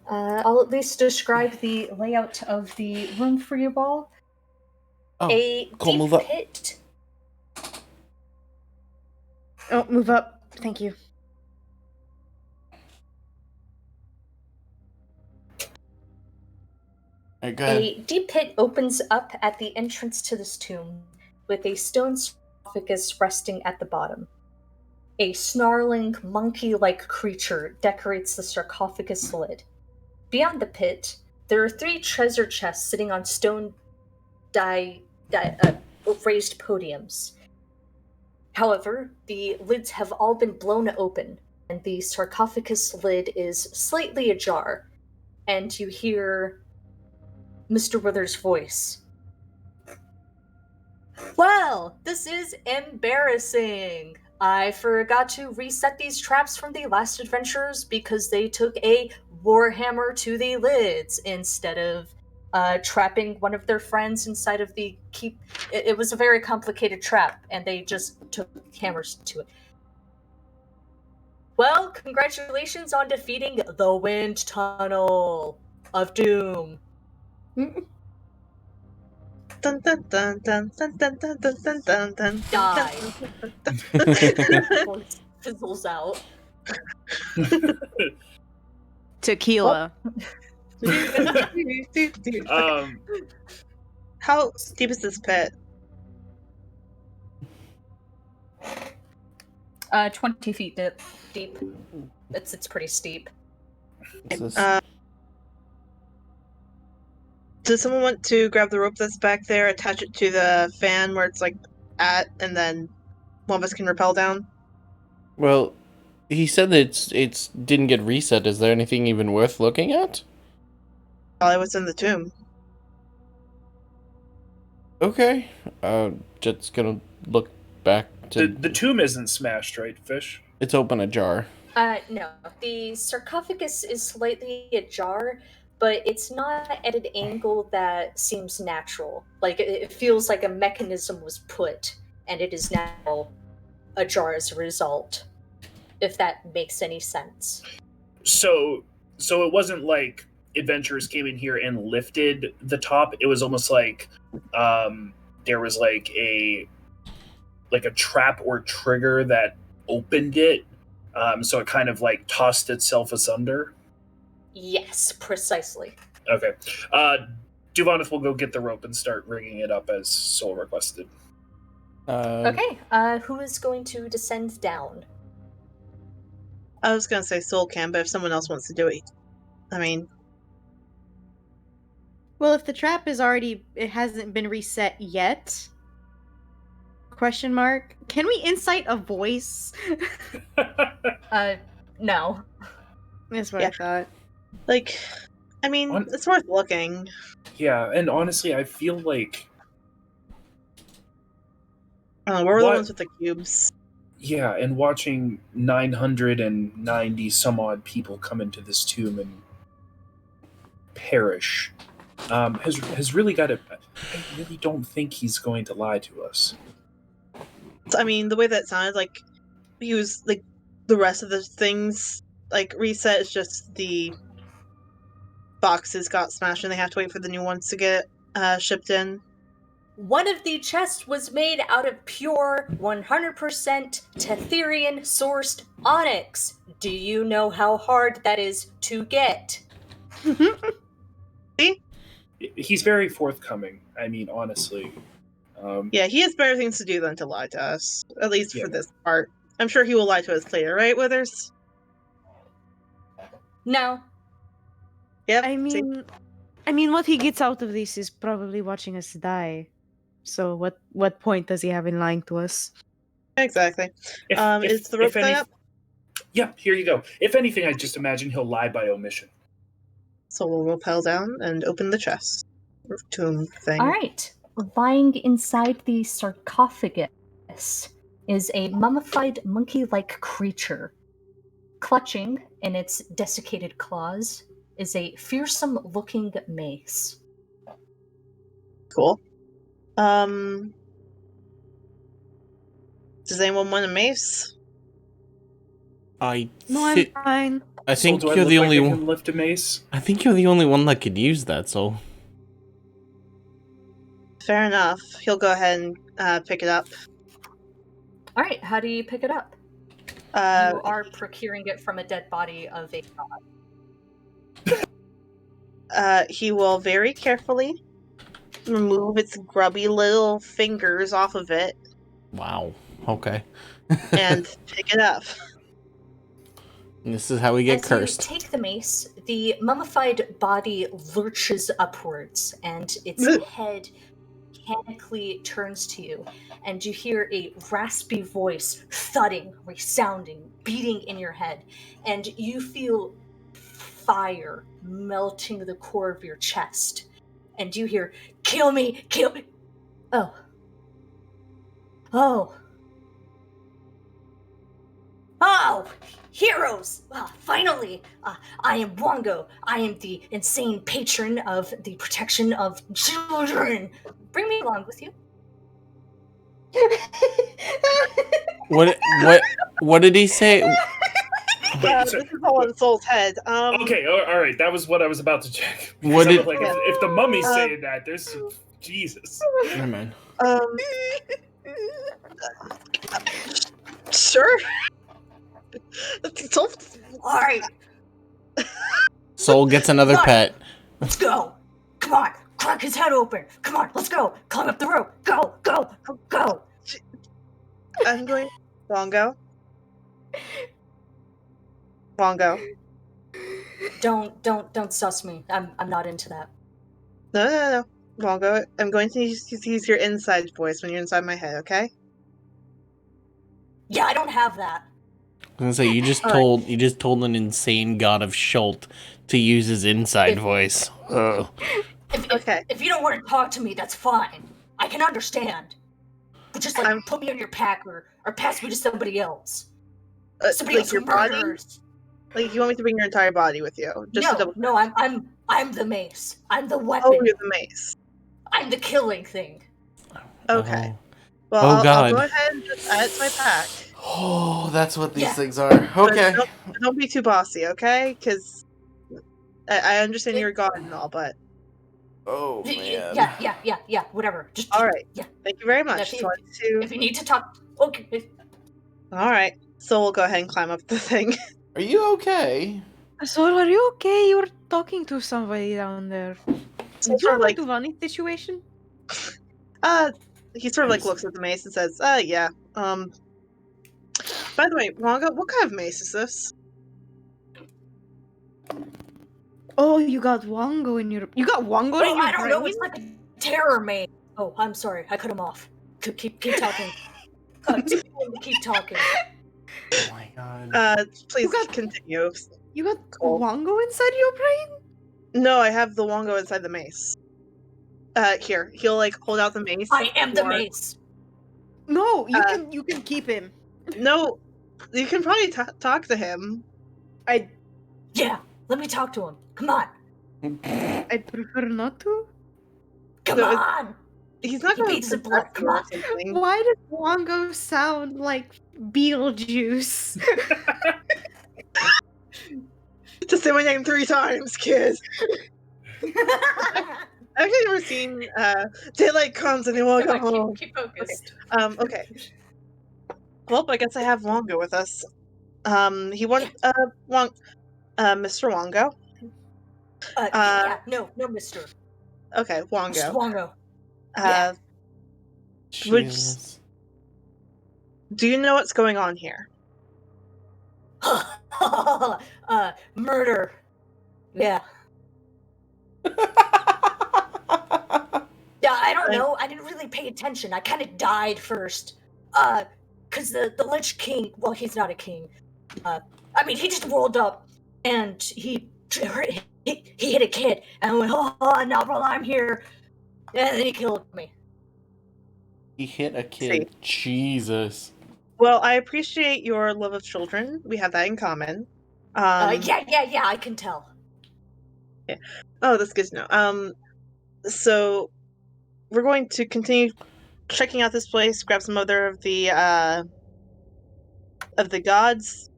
I'll at least describe the layout of the room for you all. Oh, A cool, deep move up. pit. Oh, move up. Thank you. Alright, go ahead. A deep pit opens up at the entrance to this tomb, with a stone sarcophagus resting at the bottom. A snarling, monkey-like creature decorates the sarcophagus lid. Beyond the pit, there are 3 treasure chests sitting on stone raised podiums. However, the lids have all been blown open, the sarcophagus lid is slightly ajar, and you hear Mr. Wither's voice. Well, this is embarrassing. I forgot to reset these traps from the last adventurers because they took a warhammer to the lids instead of trapping one of their friends inside of the keep. It was a very complicated trap, and they just took hammers to it. Well, congratulations on defeating the Wind Tunnel of Doom. Dun, dun, dun, dun, dun, dun, dun, dun, dun, dun, dun, Die. Voice fizzles out. Tequila. How deep is this pit? 20 feet deep. It's pretty steep. Does someone want to grab the rope that's back there, attach it to the fan where it's like at, and then one of us can rappel down? Well, he said that it's didn't get reset. Is there anything even worth looking at? Probably what's in the tomb. Okay. Just gonna look back to... The tomb isn't smashed, right, Fish? It's open ajar. No. The sarcophagus is slightly ajar, but it's not at an angle that seems natural. Like, it feels like a mechanism was put, and it is now ajar as a result. If that makes any sense. So it wasn't like adventurers came in here and lifted the top. It was almost like there was like a trap or trigger that opened it. So it kind of like tossed itself asunder. Yes, precisely. Okay. Duvanith will go get the rope and start rigging it up as Soul requested. Okay, who is going to descend down? I was gonna say Soul can, but if someone else wants to do it, I mean... Well, if the trap is already... It hasn't been reset yet? Question mark. Can we incite a voice? No. That's what Yeah. I thought. Like, I mean, it's worth looking. Yeah, and honestly, I feel like... We're the ones with the cubes. Yeah, and watching 990 some odd people come into this tomb and perish has really got to... I really don't think he's going to lie to us. I mean, the way that sounded, like, he was, like, the rest of the things, like, reset is just the boxes got smashed and they have to wait for the new ones to get shipped in. One of the chests was made out of pure 100% Tetherian sourced onyx. Do you know how hard that is to get? See? He's very forthcoming. I mean, honestly. Yeah, he has better things to do than to lie to us. At least Yeah. for this part. I'm sure he will lie to us later, right, Withers? No. Yep. I mean, what he gets out of this is probably watching us die. So what point does he have in lying to us? Exactly. Is the rope tied up? Yeah, here you go. If anything, I just imagine he'll lie by omission. So we'll rappel down and open the chest. Or tomb thing. All right. Lying inside the sarcophagus is a mummified monkey-like creature. Clutching in its desiccated claws is a fearsome-looking mace. Cool. Does anyone want a mace? I No, I'm fine. I think So do I you're look the like only I one. can lift a mace? I think you're the only one that could use that. So Fair enough. He'll go ahead and pick it up. All right, how do you pick it up? You are procuring it from a dead body of a god. He will very carefully remove its grubby little fingers off of it wow. Okay. and pick it up. This is how we get As cursed. you take the mace, the mummified body lurches upwards, and its head mechanically turns to you, and you hear a raspy voice thudding, resounding, beating in your head, and you feel fire melting the core of your chest, and you hear, "Kill me! Kill me!" Oh. Oh. Oh! Heroes! Finally! I am Wongo. I am the insane patron of the protection of children. Bring me along with you. What did he say? Wait, This is all in Soul's head. okay, all right. That was what I was about to check. What Because did- I'm like, if the mummy's Um, saying that, there's some, Jesus. Never mind. Sure. Soul, All right, Soul gets another Right. pet. let's go. Come on, crack his head open. Come on, let's go. Climb up the rope. Go, go, go. I'm going. Wongo. Wongo. Don't suss me. I'm not into that. No. Wongo. I'm going to use your inside voice when you're inside my head. Okay. Yeah, I don't have that. I was gonna say you just told an insane god of Chult to use his inside voice. Oh. Okay. If you don't want to talk to me, that's fine. I can understand. But just put me on your pack or pass me to somebody else. Somebody Like else your who body. murders. Like you want me to bring your entire body with you? Just to double. No, I'm the mace. I'm the weapon. Oh, you're the mace. I'm the killing thing. Okay. Oh. Well, Oh, I'll God. go ahead and just add it to my pack. Oh, that's what these Yeah. things are. Okay. But don't be too bossy, okay? Because I understand you're a god and all, but Oh man. Yeah. Whatever. Just all right. Yeah. Thank you very much. If Just wanted to. If you need to talk, okay. All right. So we'll go ahead and climb up the thing. Are you okay? Soul, are you okay? You were talking to somebody down there. So Did you sort of have like, a funny situation? he sort of like looks at the mace and says, yeah. By the way, Wonga, what kind of mace is this? Oh, you got Wongo in your. You got Wongo in Oh, your I don't brain? know. It's like a terror maze. Oh, I'm sorry. I cut him off. Keep talking. Keep talking. Oh my god. Please got- continue. You got Cool. Wongo inside your brain? No, I have the Wongo inside the mace. Here, he'll like hold out the mace. I am the for- mace. No, you can keep him. No, you can probably talk to him. Yeah, let me talk to him. Come on. I'd prefer not to. Come No, on. He's not He going beats to the blood, protect you or come on. something. Why does Wongo sound like Beetlejuice? To say my name 3 times, kid. I've actually never seen Daylight Comes and they won't go home. Keep focused. Okay. Well, I guess I have Wongo with us. He wants Mr. Wongo. No, mister. Okay, Mr. Wongo. Wongo. Jesus. Do you know what's going on here? Murder. Yeah. Yeah, I don't know. I didn't really pay attention. I kind of died first. Cause the Lich King, well, he's not a king. I mean, he just rolled up and he hit a kid and I went, oh, now while I'm here. And then he killed me. He hit a kid. Jesus. Well, I appreciate your love of children. We have that in common. Yeah, I can tell. Oh, that's good to know. So we're going to continue checking out this place, grab some other of the gods,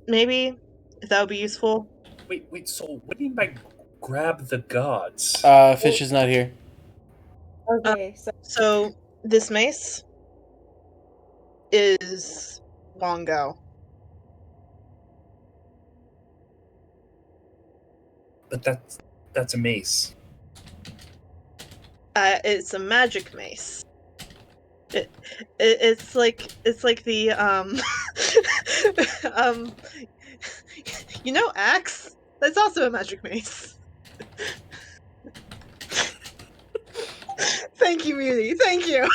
maybe, if that would be useful. Wait, so what do you mean by grab the gods? Fish is not here. Okay, So this mace is Wongo. But that's a mace. It's a magic mace. It's like the you know, axe. That's also a magic mace. Thank you, Muty. Thank you.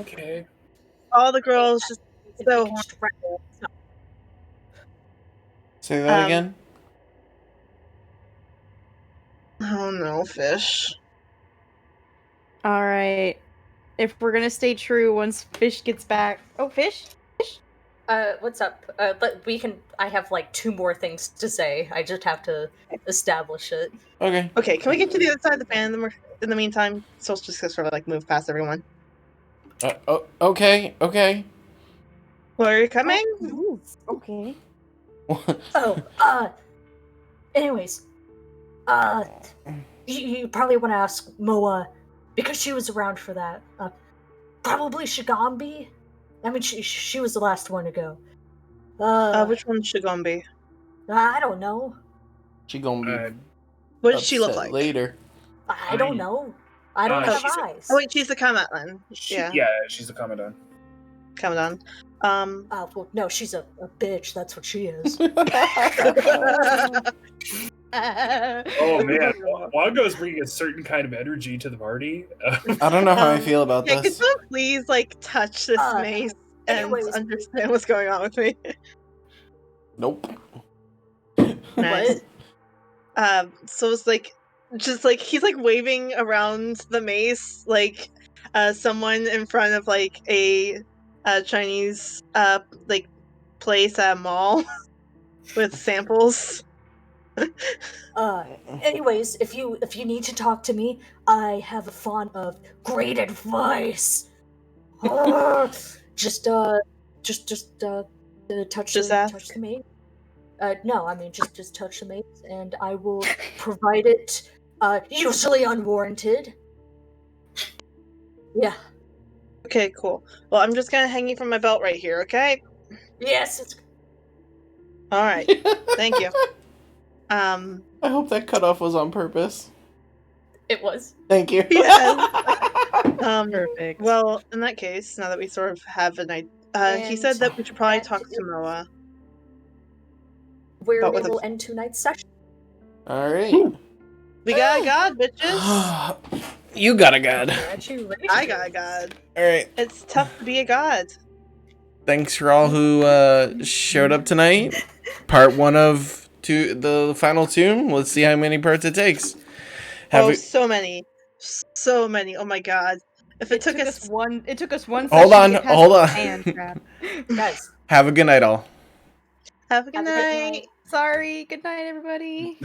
Okay. All the girls just If we so could just wrap it up. Say that Um, again. oh no, fish. All right. If we're gonna stay true, once Fish gets back. Oh, Fish. What's up? But we can. I have like 2 more things to say. I just have to establish it. Okay. Okay, can we get to the other side of the fan in the meantime? So just to sort of like move past everyone. Okay. Okay. Where are you coming? Ooh, okay. Oh, anyways, you probably want to ask Moa because she was around for that. Probably Shigambi. I mean, she was the last one to go. Which one's Shigambi? I don't know. She gonna be What does she look upset like? later. I don't know. I don't have she's eyes. Oh wait, she's the Kamatlan. Yeah, she's a Commandant. coming on. Well, no, she's a bitch. That's what she is. Oh man, Wango's bringing a certain kind of energy to the party. I don't know how I feel about Yeah, could this. someone please like touch this mace and anyways. understand what's going on with me? Nope. Nice. So it's like, just like he's like waving around the mace, like someone in front of like a Chinese like place at a mall with samples. Anyways, if you need to talk to me, I have a font of great advice. Just touch Just touch ask. the mace. No, I mean just touch the mace, and I will provide it. Usually unwarranted. Yeah. Okay, cool. Well, I'm just gonna hang you from my belt right here. Okay. Yes. It's... All right. Thank you. I hope that cutoff was on purpose. It was. Thank you. Yes. Perfect. Well, in that case, now that we sort of have an idea, he And said that we should probably that talk to Moa. Where But we with a- will end tonight's session. All right. We got a god, bitches. You got a god. Congratulations. I got a god. All right. It's tough to be a god. Thanks for all who showed up tonight. Part 1 of the final tune. Let's see how many parts it takes. So many. So many. Oh my god. If it took us one. It took us one. Hold session on, to get past hold the on. sand trap. Guys, Have a good night, all. Have a good Have a good night. night. Sorry. Good night, everybody.